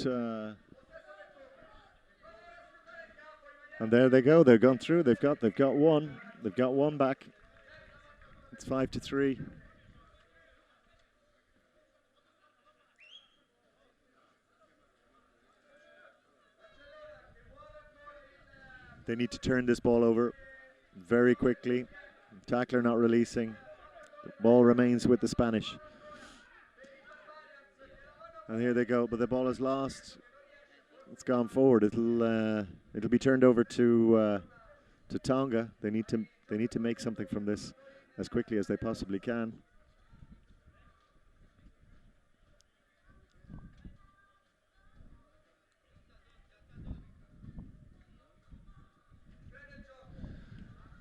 and there they go. They've gone through. They've got one. They've got one back. It's 5-3. They need to turn this ball over very quickly. Tackler not releasing. The ball remains with the Spanish. And here they go, but the ball is lost. It's gone forward. It'll be turned over to Tonga. They need to make something from this as quickly as they possibly can.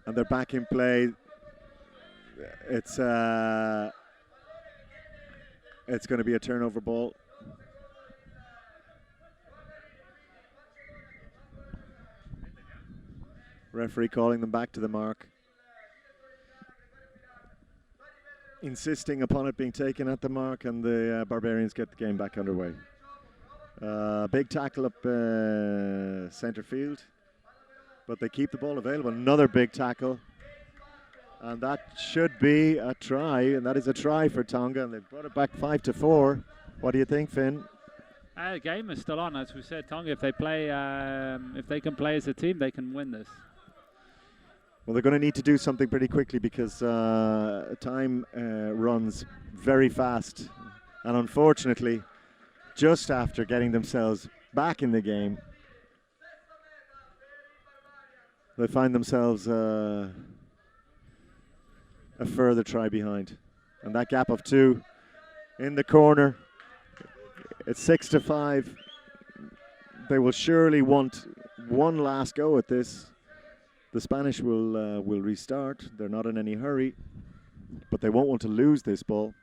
And they're back in play. It's going to be a turnover ball. Referee calling them back to the mark, insisting upon it being taken at the mark, and the Barbarians get the game back underway. Big tackle up centre field, but they keep the ball available. Another big tackle, and that should be a try, and that is a try for Tonga, and they've brought it back 5-4. What do you think, Finn? The game is still on, as we said. Tonga, if they play, if they can play as a team, they can win this. Well, they're going to need to do something pretty quickly because time runs very fast. And unfortunately, just after getting themselves back in the game, they find themselves a further try behind. And that gap of 2 in the corner, it's 6-5. They will surely want one last go at this. The Spanish will restart. They're not in any hurry, but they won't want to lose this ball.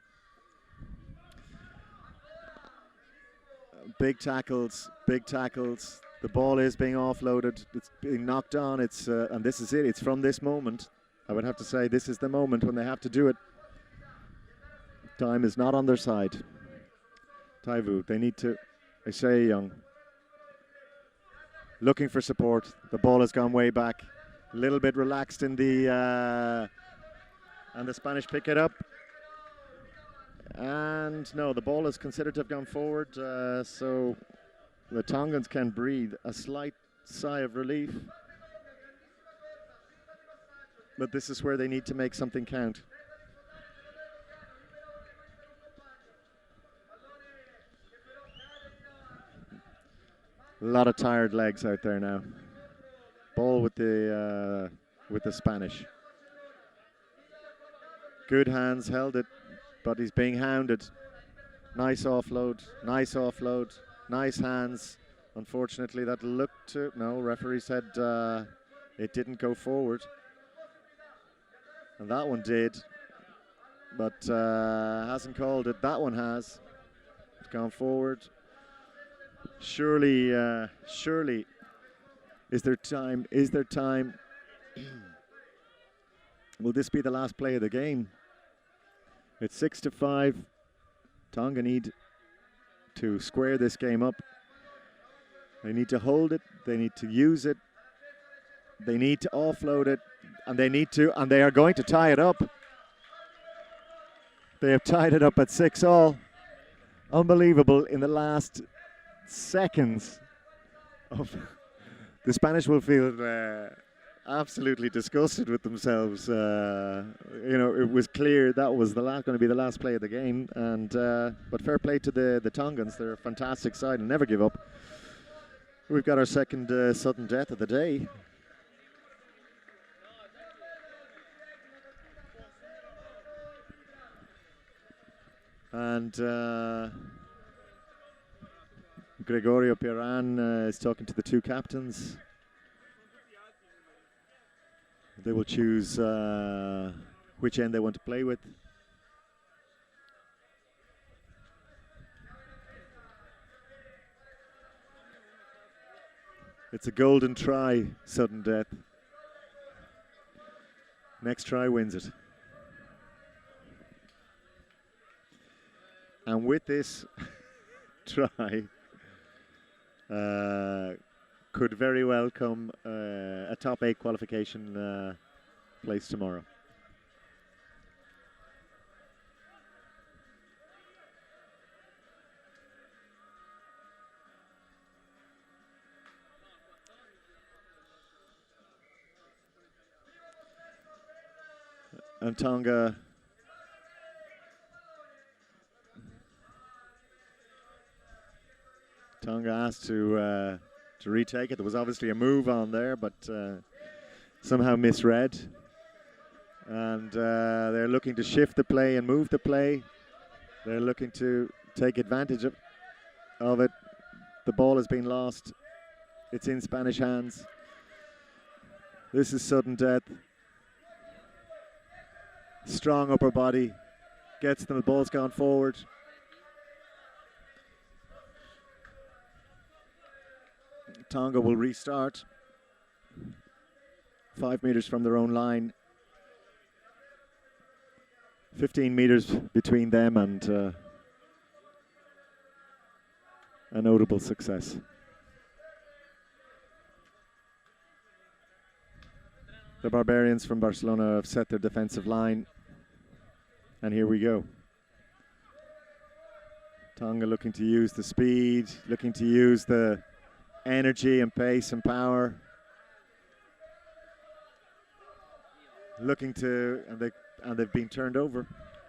Big tackles, big tackles. The ball is being offloaded. It's being knocked on. It's and this is it. It's from this moment. I would have to say this is the moment when they have to do it. Time is not on their side. Taivu, they need to. Isaiah Young looking for support. The ball has gone way back. A little bit relaxed in the and the Spanish pick it up, and no, the ball is considered to have gone forward, so the Tongans can breathe a slight sigh of relief, but this is where they need to make something count. A lot of tired legs out there now. Ball with the Spanish. Good hands, held it, but he's being hounded. Nice offload, nice offload, nice hands. Unfortunately, that looked to, no, referee said it didn't go forward. And that one did, but hasn't called it. That one has. It's gone forward. Surely, surely. Is there time? Is there time? Will this be the last play of the game? It's 6-5. Tonga need to square this game up. They need to hold it. They need to use it. They need to offload it. And they are going to tie it up. They have tied it up at 6-all. Unbelievable in the last seconds of... The Spanish will feel absolutely disgusted with themselves. It was clear that was going to be the last play of the game. And but fair play to the Tongans. They're a fantastic side and never give up. We've got our second sudden death of the day. And Gregorio Piran is talking to the two captains. They will choose which end they want to play with. It's a golden try, sudden death. Next try wins it. And with this try, could very well come a top 8 qualification place tomorrow. And Tonga asked to retake it. There was obviously a move on there, but somehow misread. And they're looking to shift the play and move the play. They're looking to take advantage of it. The ball has been lost. It's in Spanish hands. This is sudden death. Strong upper body. Gets them, the ball's gone forward. Tonga will restart. 5 meters from their own line. 15 meters between them and a notable success. The Barbarians from Barcelona have set their defensive line. And here we go. Tonga looking to use the speed, looking to use the energy and pace and power. Looking to, and they've been turned over.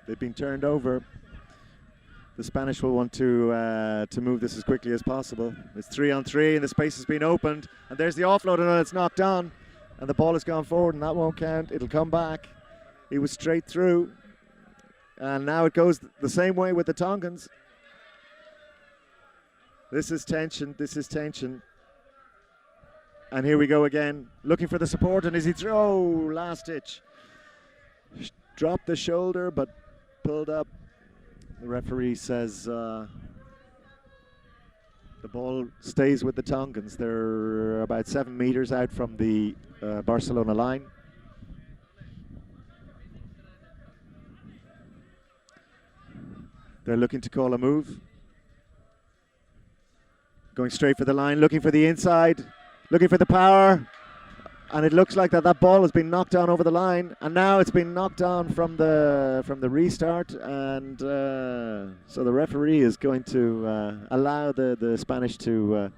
They've been turned over. The Spanish will want to move this as quickly as possible. It's 3-on-3 and the space has been opened. And there's the offload and it's knocked on. And the ball has gone forward and that won't count. It'll come back. He was straight through. And now it goes the same way with the Tongans. This is tension. This is tension. And here we go again. Looking for the support. And as he throws, last ditch. Dropped the shoulder, but pulled up. The referee says the ball stays with the Tongans. They're about 7 meters out from the Barcelona line. They're looking to call a move. Going straight for the line, looking for the inside, looking for the power. And it looks like that ball has been knocked down over the line. And now it's been knocked down from the restart. And so the referee is going to allow the Spanish to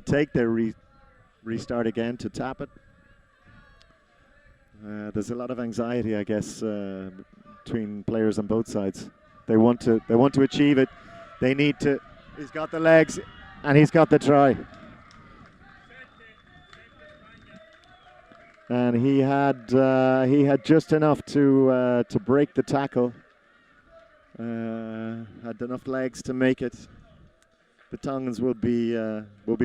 take their restart again, to tap it. There's a lot of anxiety, I guess, between players on both sides. They want to achieve it. They need to. He's got the legs, and he's got the try. And he had just enough to break the tackle. Had enough legs to make it. The Tongans will be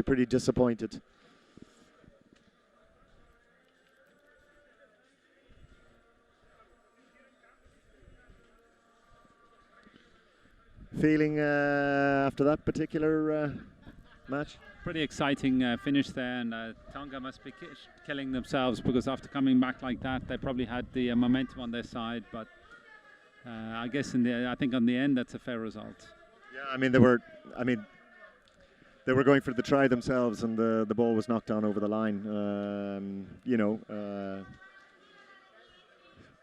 pretty disappointed. Feeling after that particular match? Pretty exciting finish there, and Tonga must be killing themselves, because after coming back like that, they probably had the momentum on their side. But I guess I think on the end, that's a fair result. Yeah, I mean they were going for the try themselves, and the ball was knocked down over the line.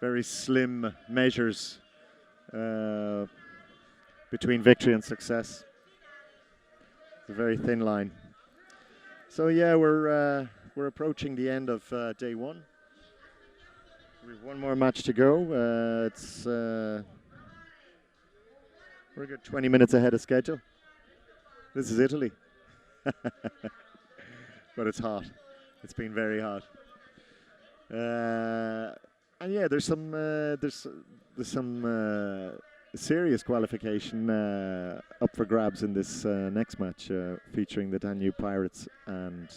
Very slim measures between victory and success. It's a very thin line. So yeah, we're approaching the end of day one. We have one more match to go. We're a good 20 minutes ahead of schedule. This is Italy. But it's hot. It's been very hot. And yeah, there's some serious qualification up for grabs in this next match, featuring the Danube Pirates and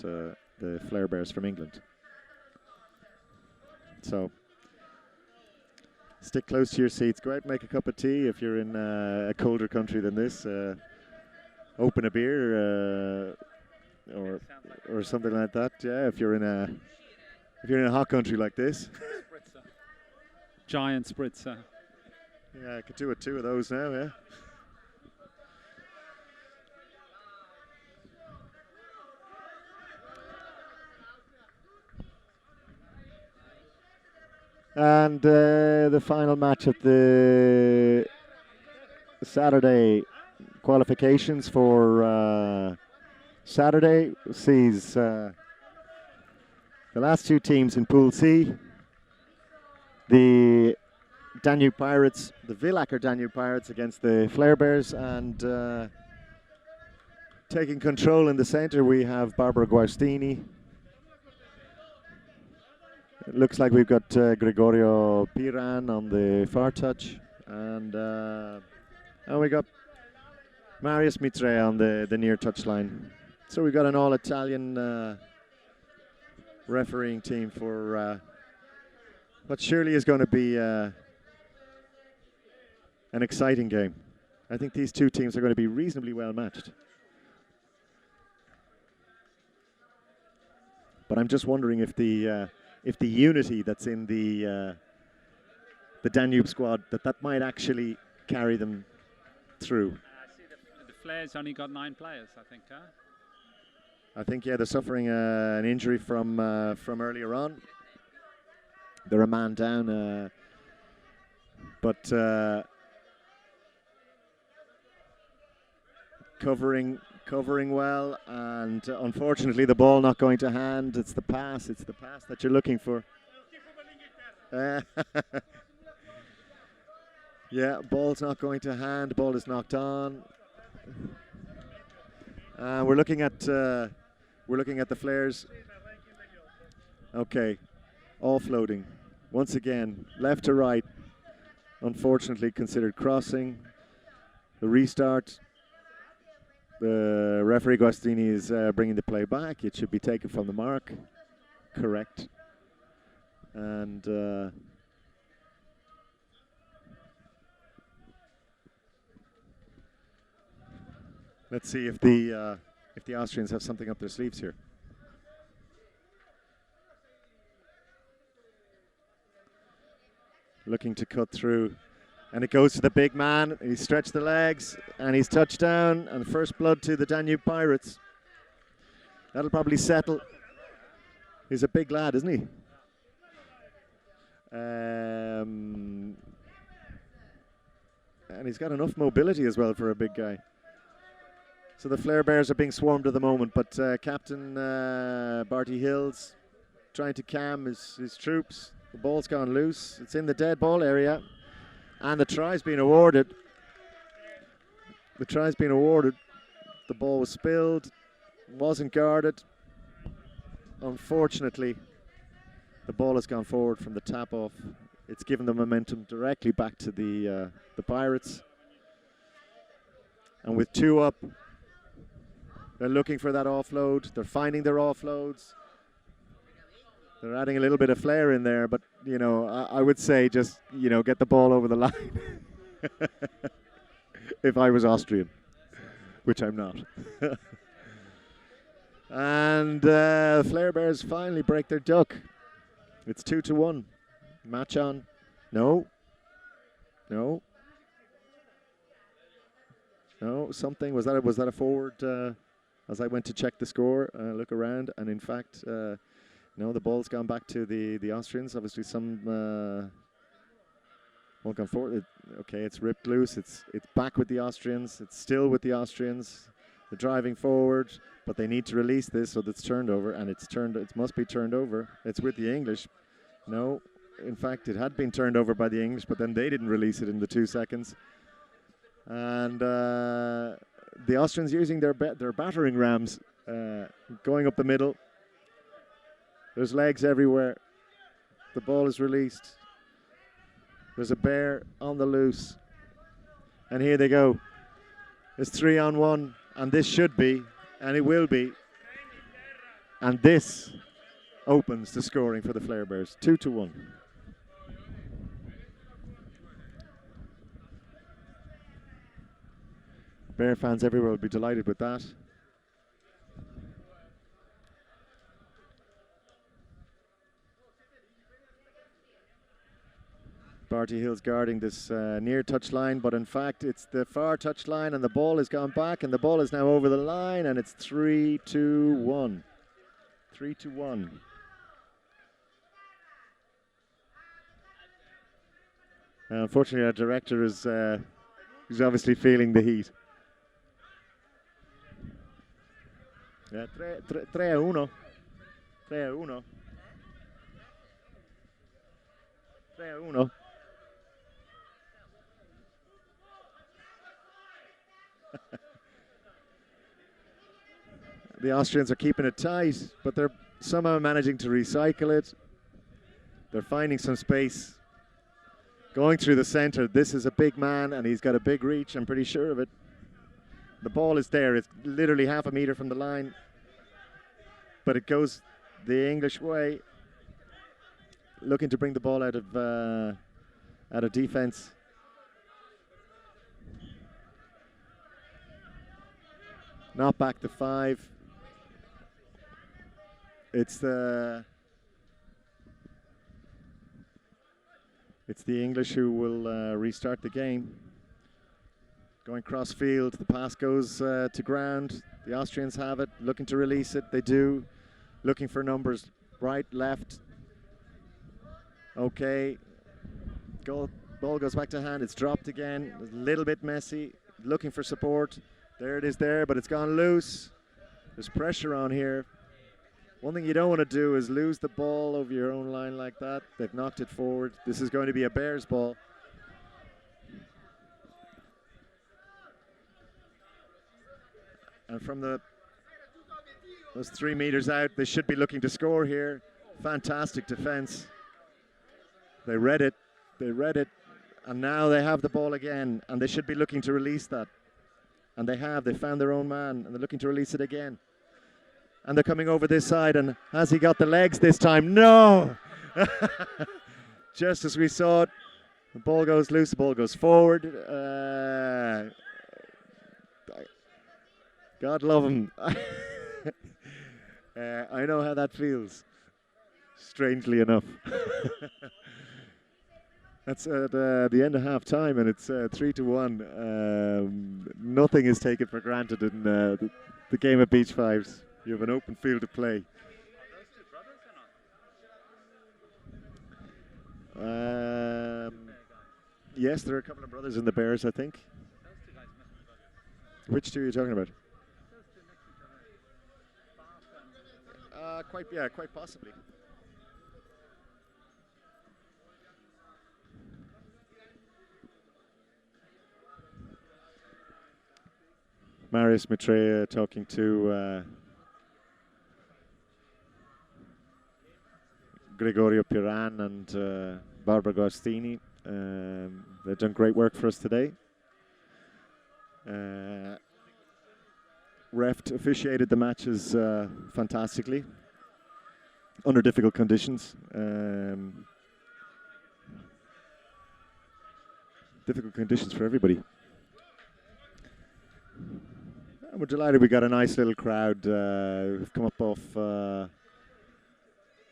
the Flare Bears from England. So stick close to your seats. Go out and make a cup of tea if you're in a colder country than this. Open a beer or something like that. Yeah, if you're in a hot country like this. Spritzer. Giant spritzer. Yeah, I could do 2 of those now. Yeah. And the final match of the Saturday qualifications for Saturday sees the last 2 teams in Pool C, the Danube Pirates, the Villacher Danube Pirates against the Flare Bears, and taking control in the centre we have Barbara Guastini. It looks like we've got Gregorio Piran on the far touch, and we got Marius Mitre on the near touch line. So we've got an all-Italian refereeing team for what surely is going to be an exciting game. I think these 2 teams are going to be reasonably well matched. But I'm just wondering if the unity that's in the Danube squad, that might actually carry them through. I see the Flares only got 9 players, I think. I think, yeah, they're suffering an injury from earlier on. They're a man down, but covering well, and unfortunately the ball not going to hand. It's the pass that you're looking for. Yeah, ball's not going to hand. Ball is knocked on. We're looking at the Flares. Okay, offloading once again, left to right. Unfortunately, considered crossing. The restart. The referee Guastini is bringing the play back. It should be taken from the mark. Correct. And let's see if the Austrians have something up their sleeves here. Looking to cut through. And it goes to the big man. He stretched the legs, and he's touchdown. And first blood to the Danube Pirates. That'll probably settle. He's a big lad, isn't he? And he's got enough mobility as well for a big guy. So the Flare Bears are being swarmed at the moment, but Captain Barty Hills trying to calm his troops. The ball's gone loose. It's in the dead ball area. And the try's been awarded. The ball was spilled, wasn't guarded. Unfortunately, the ball has gone forward from the tap off. It's given the momentum directly back to the Pirates. And with 2 up, they're looking for that offload. They're finding their offloads. They're adding a little bit of flair in there, but, you know, I would say just, you know, get the ball over the line. If I was Austrian, which I'm not. And Flare Bears finally break their duck. It's 2-1. Match on. No, something. Was that a forward? As I went to check the score, look around, and in fact... no, the ball's gone back to the Austrians. Obviously, some won't come forward. Okay, it's ripped loose. It's back with the Austrians. It's still with the Austrians. They're driving forward, but they need to release this so that it's turned over, and it must be turned over. It's with the English. No, in fact, it had been turned over by the English, but then they didn't release it in the 2 seconds. And the Austrians using their battering rams, going up the middle. There's legs everywhere. The ball is released. There's a bear on the loose. And here they go. It's 3-on-1, and this should be, and it will be. And this opens the scoring for the Flare Bears, 2-1. Bear fans everywhere will be delighted with that. Barty Hill's guarding this near touch line, but in fact it's the far touch line, and the ball has gone back, and the ball is now over the line, and it's 3-1. 3-1. Unfortunately, our director is he's obviously feeling the heat. Yeah, 3-1. 3-1. 3-1. The Austrians are keeping it tight, but they're somehow managing to recycle it. They're finding some space. Going through the center, this is a big man, and he's got a big reach, I'm pretty sure of it. The ball is there, it's literally half a meter from the line, but it goes the English way. Looking to bring the ball out of defense. Not back to 5. It's the English who will restart the game. Going cross field, the pass goes to ground. The Austrians have it, looking to release it. They do, looking for numbers right, left. Okay, ball goes back to hand. It's dropped again. A little bit messy. Looking for support. There it is there, but it's gone loose. There's pressure on here. One thing you don't want to do is lose the ball over your own line like that. They've knocked it forward. This is going to be a Bears ball. And from those 3 meters out, they should be looking to score here. Fantastic defense. They read it, and now they have the ball again, and they should be looking to release that. And they found their own man, and they're looking to release it again. And they're coming over this side, and has he got the legs this time? No! Just as we saw it, the ball goes loose, the ball goes forward. God love him. I know how that feels, strangely enough. That's at the end of half time, and it's 3-1. Nothing is taken for granted in the game of Beach 5's. You have an open field to play. Yes, there are a couple of brothers in the Bears, I think. Which two are you talking about? Quite possibly. Marius Maitreya talking to Gregorio Piran and Barbara Gostini. They've done great work for us today. Ref officiated the matches fantastically under difficult conditions. Difficult conditions for everybody. And we're delighted we got a nice little crowd who've come up off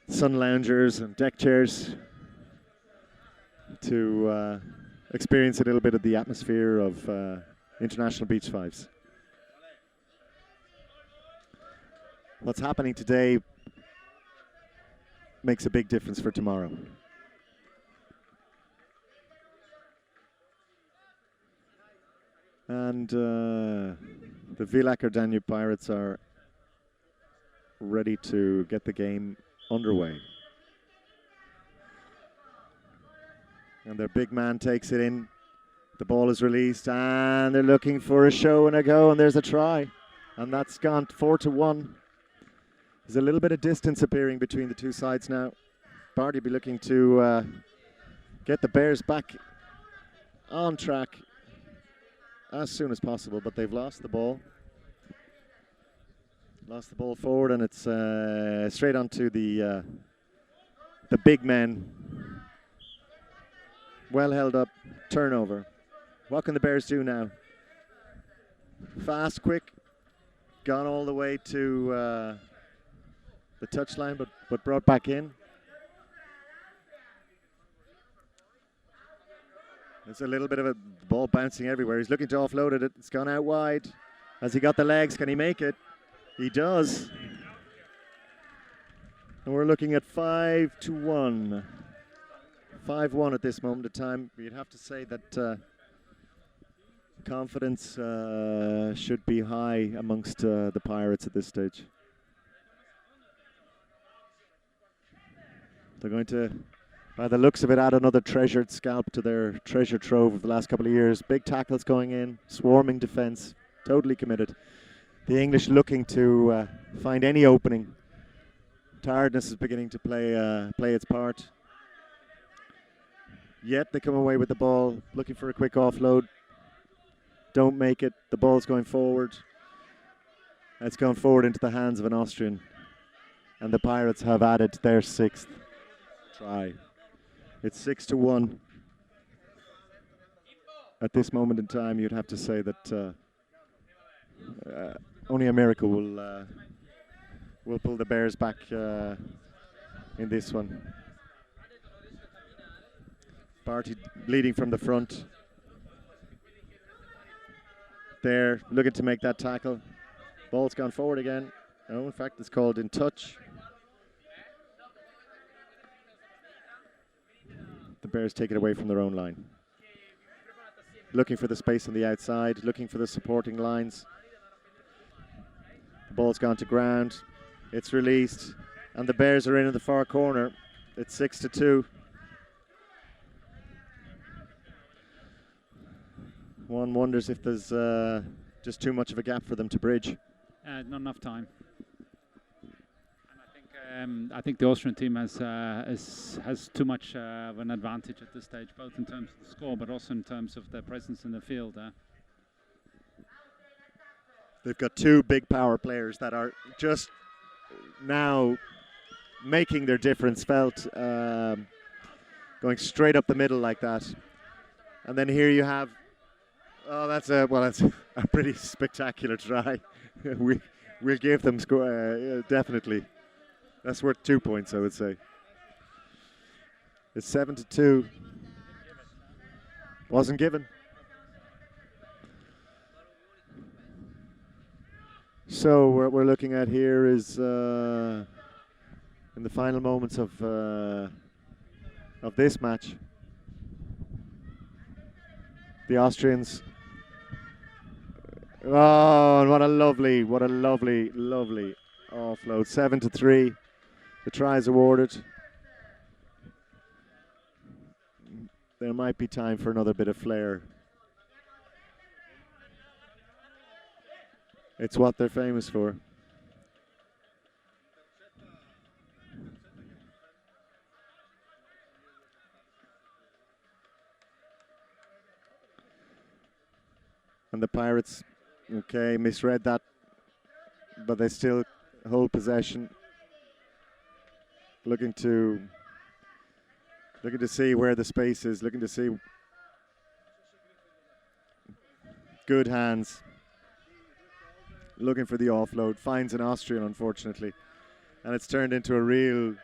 sun loungers and deck chairs to experience a little bit of the atmosphere of International Beach 5's. What's happening today makes a big difference for tomorrow. And the Villacher Danube Pirates are ready to get the game underway. And their big man takes it in. The ball is released and they're looking for a show and a go, and there's a try. And that's gone 4-1. There's a little bit of distance appearing between the two sides now. Barty will be looking to get the Bears back on track as soon as possible, but they've lost the ball. Lost the ball forward, and it's straight onto the big men. Well held up, turnover. What can the Bears do now? Fast, quick, gone all the way to the touchline, but brought back in. There's a little bit of a ball bouncing everywhere. He's looking to offload it. It's gone out wide. Has he got the legs? Can he make it? He does. And we're looking at 5-1. 5-1 at this moment of time. You'd have to say that confidence should be high amongst the Pirates at this stage. They're going to, by the looks of it, add another treasured scalp to their treasure trove of the last couple of years. Big tackles going in, swarming defence, totally committed. The English looking to find any opening. Tiredness is beginning to play its part. Yet they come away with the ball, looking for a quick offload. Don't make it. The ball's going forward. It's gone forward into the hands of an Austrian. And the Pirates have added their 6th try. It's 6-1. At this moment in time, you'd have to say that only a miracle will pull the Bears back in this one. Barty bleeding from the front. There, looking to make that tackle. Ball's gone forward again. Oh, in fact, it's called in touch. The Bears take it away from their own line. Looking for the space on the outside, looking for the supporting lines. The ball's gone to ground. It's released, and the Bears are in the far corner. It's 6-2. One wonders if there's just too much of a gap for them to bridge. Not enough time. And I think the Austrian team has too much of an advantage at this stage, both in terms of the score, but also in terms of their presence in the field. They've got two big power players that are just now making their difference felt, going straight up the middle like that. And then here you have, that's a pretty spectacular try. We'll give them score, definitely. That's worth 2 points, I would say. It's 7-2. Wasn't given. So what we're looking at here is in the final moments of this match, the Austrians. Oh, and what a lovely offload. 7-3. The try is awarded. There might be time for another bit of flair. It's what they're famous for. And the Pirates, okay, misread that, but they still hold possession. Looking to see where the space is, looking to see. Good hands. Looking for the offload, finds an Austrian, unfortunately. And it's turned into a real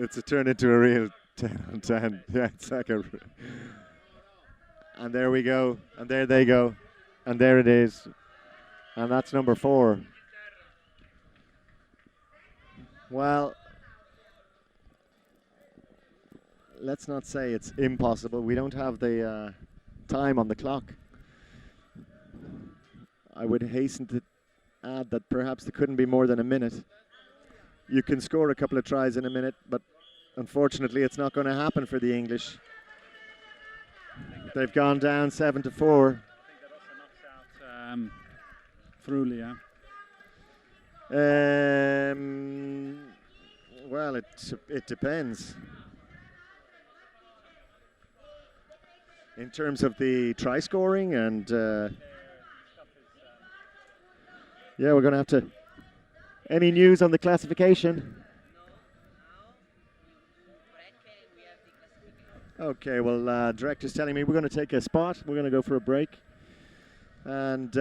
10-on-10. Yeah, it's like a. And there we go, and there they go, and there it is. And that's number 4. Well, let's not say it's impossible. We don't have the time on the clock. I would hasten to add that perhaps there couldn't be more than a minute. You can score a couple of tries in a minute, but unfortunately it's not going to happen for the English. They've gone down 7-4. I think that also knocks out Frulia. Well, it depends. In terms of the try scoring and yeah, we're going to have to. Any news on the classification? Okay, well, director's telling me we're going to take a spot. We're going to go for a break. And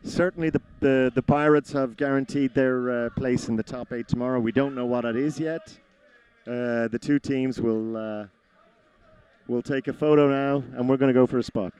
certainly the Pirates have guaranteed their place in the top 8 tomorrow. We don't know what it is yet. The two teams will take a photo now, and we're going to go for a spot.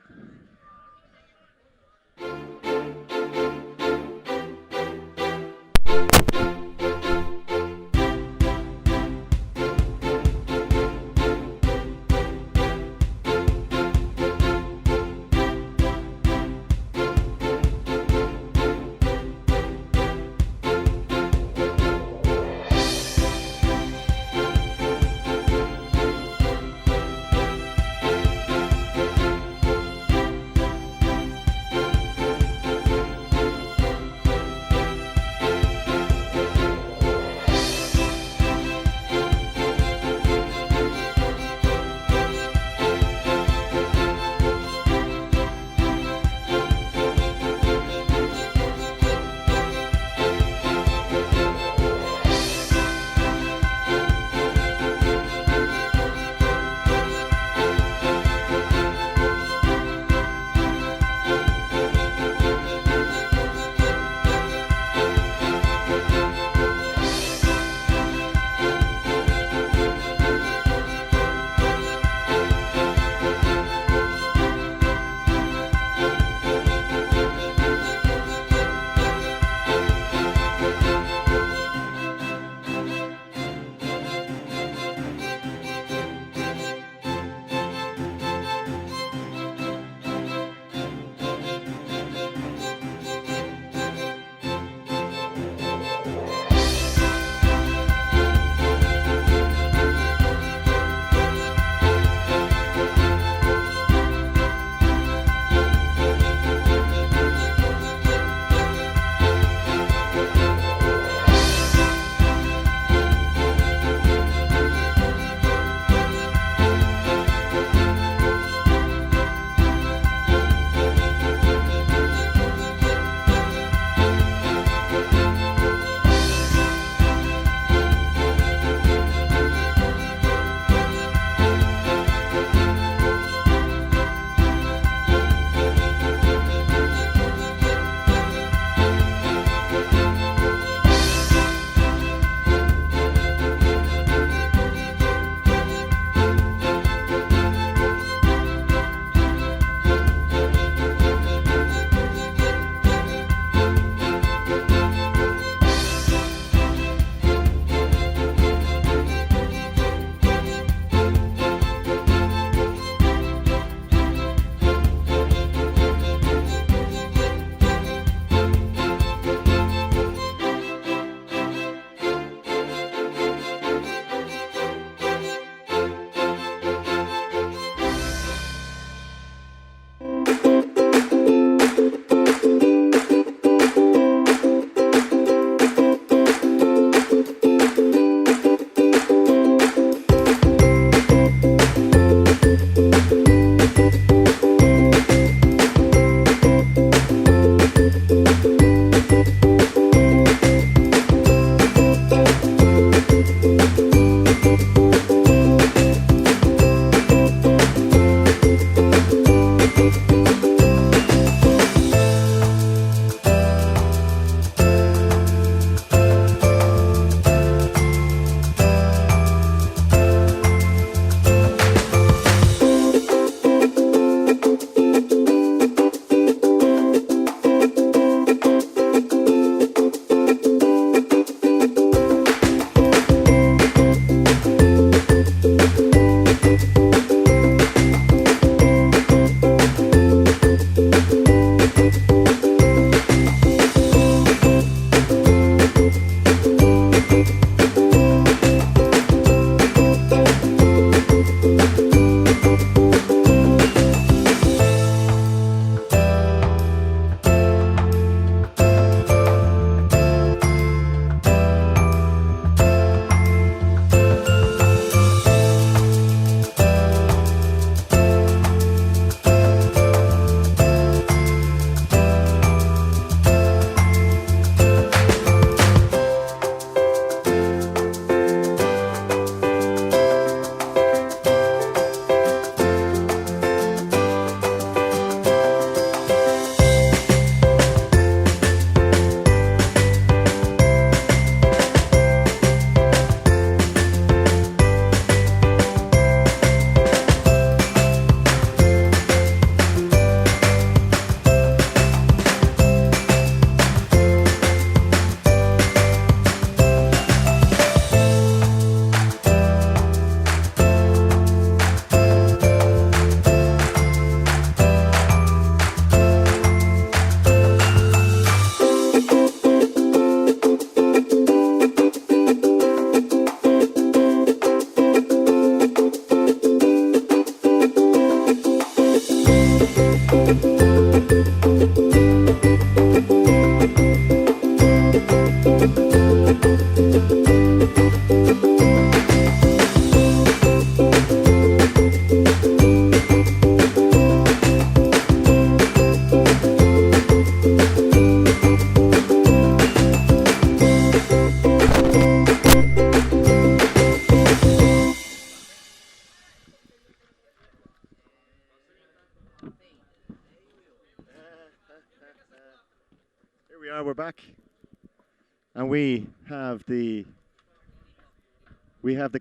Here we are, we're back. And we have the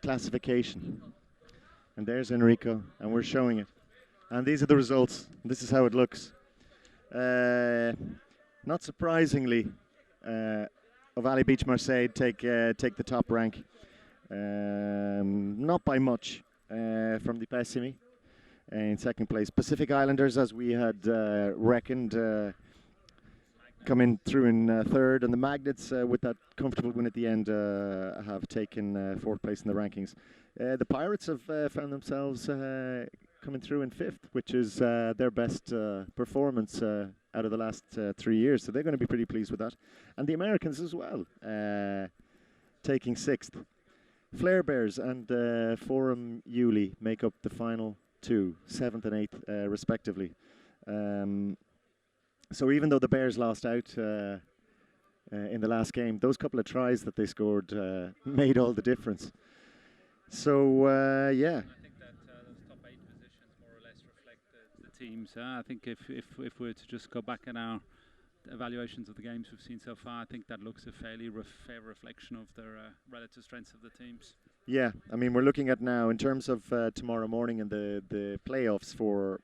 classification. And there's Enrico, and we're showing it. And these are the results. This is how it looks. Not surprisingly, Ovalie Beach Marseille take the top rank. Not by much from the Pessimi. In second place, Pacific Islanders, as we had reckoned, coming through in third, and the Magnets, with that comfortable win at the end, have taken fourth place in the rankings. The Pirates have found themselves coming through in fifth, which is their best performance out of the last 3 years, so they're going to be pretty pleased with that. And the Americans as well, taking sixth. Flair Bears and Forum Uli make up the final two, seventh and eighth, respectively. So even though the Bears lost out in the last game, those couple of tries that they scored made all the difference. So, yeah. I think that those top 8 positions more or less reflect the teams. I think if we were to just go back in our evaluations of the games we've seen so far, I think that looks a fairly fair reflection of the relative strengths of the teams. Yeah, I mean, we're looking at now, in terms of tomorrow morning and the playoffs for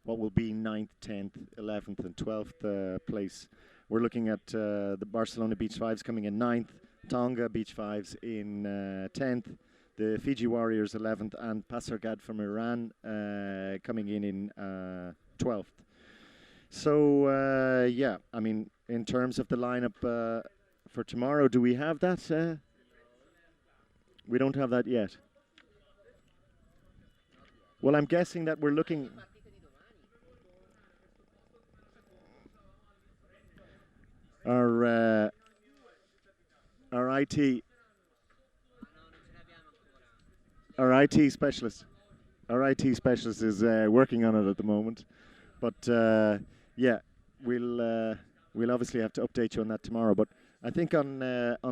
what will be 9th, 10th, 11th and 12th place. We're looking at the Barcelona Beach 5's coming in 9th, Tonga Beach 5's in 10th, the Fiji Warriors 11th, and Pasargad from Iran coming in 12th. So, yeah, I mean, in terms of the lineup for tomorrow, do we have that? We don't have that yet. Well, I'm guessing that we're looking... Our IT specialist is working on it at the moment, but yeah, we'll obviously have to update you on that tomorrow. But I think on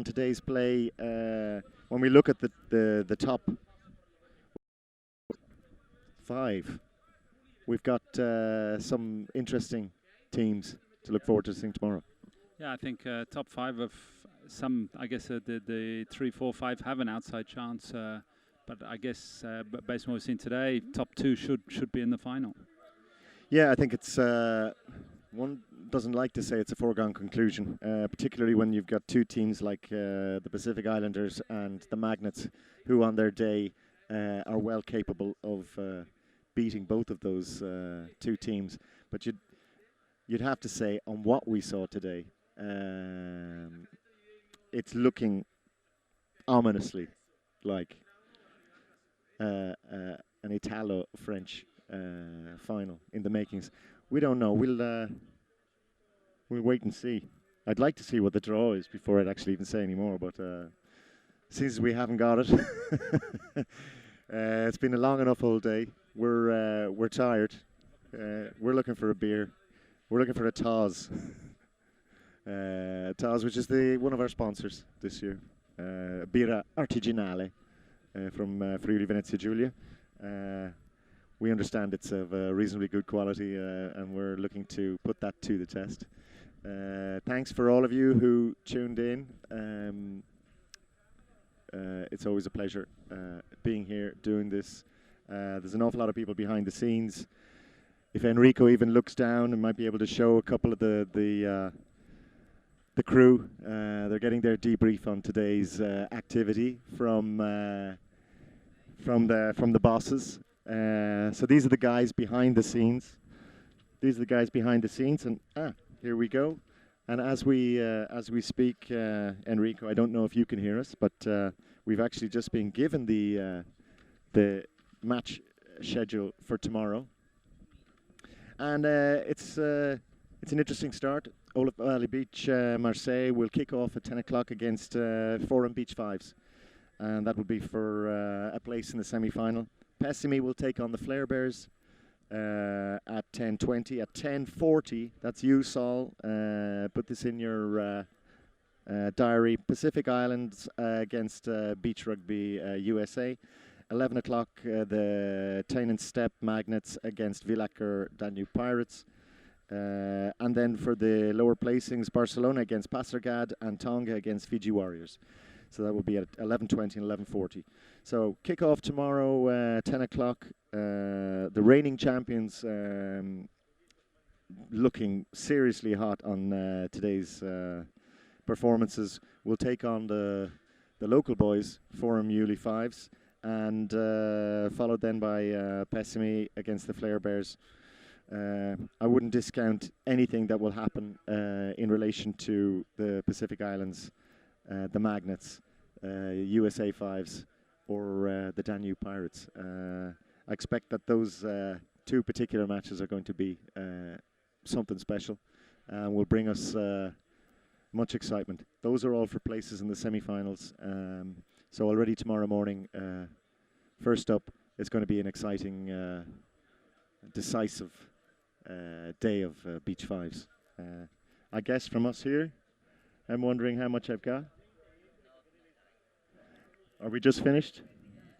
today's play, when we look at the top 5, we've got some interesting teams to look forward to seeing tomorrow. Yeah, I think top 5 of some, I guess the 3, 4, 5 have an outside chance, but I guess based on what we've seen today, top 2 should be in the final. Yeah, I think it's one doesn't like to say it's a foregone conclusion, particularly when you've got 2 teams like the Pacific Islanders and the Magnets, who on their day are well capable of beating both of those 2 teams. But you'd have to say, on what we saw today, it's looking ominously like an Italo-French final in the makings. We don't know. We'll wait and see. I'd like to see what the draw is before I'd actually even say any more, but since we haven't got it, it's been a long enough whole day. We're tired. We're looking for a beer. We're looking for a Taz. Taz, which is one of our sponsors this year. Birra Artigianale from Friuli Venezia Giulia. We understand it's of reasonably good quality, and we're looking to put that to the test. Thanks for all of you who tuned in. It's always a pleasure being here, doing this. There's an awful lot of people behind the scenes. If Enrico even looks down, and might be able to show a couple of the crew. They're getting their debrief on today's activity from the bosses. So these are the guys behind the scenes. And here we go. And as we speak, Enrico, I don't know if you can hear us, but we've actually just been given the match schedule for tomorrow. And it's an interesting start. Ovalie Beach Marseille will kick off at 10 o'clock against Forum Beach 5's. And that will be for a place in the semi-final. Pessimi will take on the Flair Bears at 10:20. At 10:40, that's you, Saul. Put this in your diary. Pacific Islands against Beach Rugby USA. 11 o'clock, the Tain and Step Magnets against Villacher Danube Pirates. And then for the lower placings, Barcelona against Pasargad and Tonga against Fiji Warriors. So that will be at 11:20 and 11:40. So kick-off tomorrow, 10 o'clock. The reigning champions looking seriously hot on today's performances will take on the local boys, Forum Uli 5's, and followed then by Pessimy against the Flare Bears. I wouldn't discount anything that will happen in relation to the Pacific Islands, the Magnets, USA 5's, or the Danube Pirates. I expect that those two particular matches are going to be something special and will bring us much excitement. Those are all for places in the semi-finals. So already tomorrow morning, first up, it's going to be an exciting, decisive day of Beach 5's. I guess from us here, I'm wondering how much I've got. Are we just finished?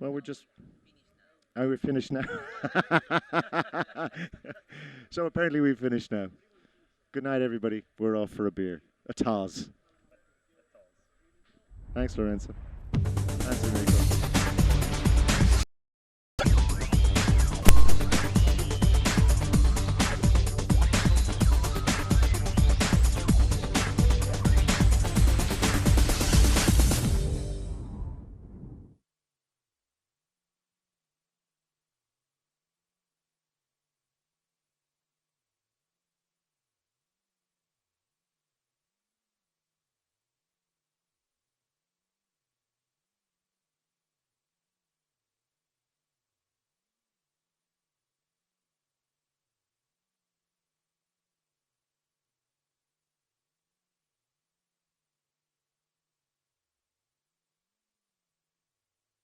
Well, we're just... Are we finished now? So apparently we've finished now. Good night, everybody. We're off for a beer. A Taz. Thanks, Lorenzo. Thanks, Enrico.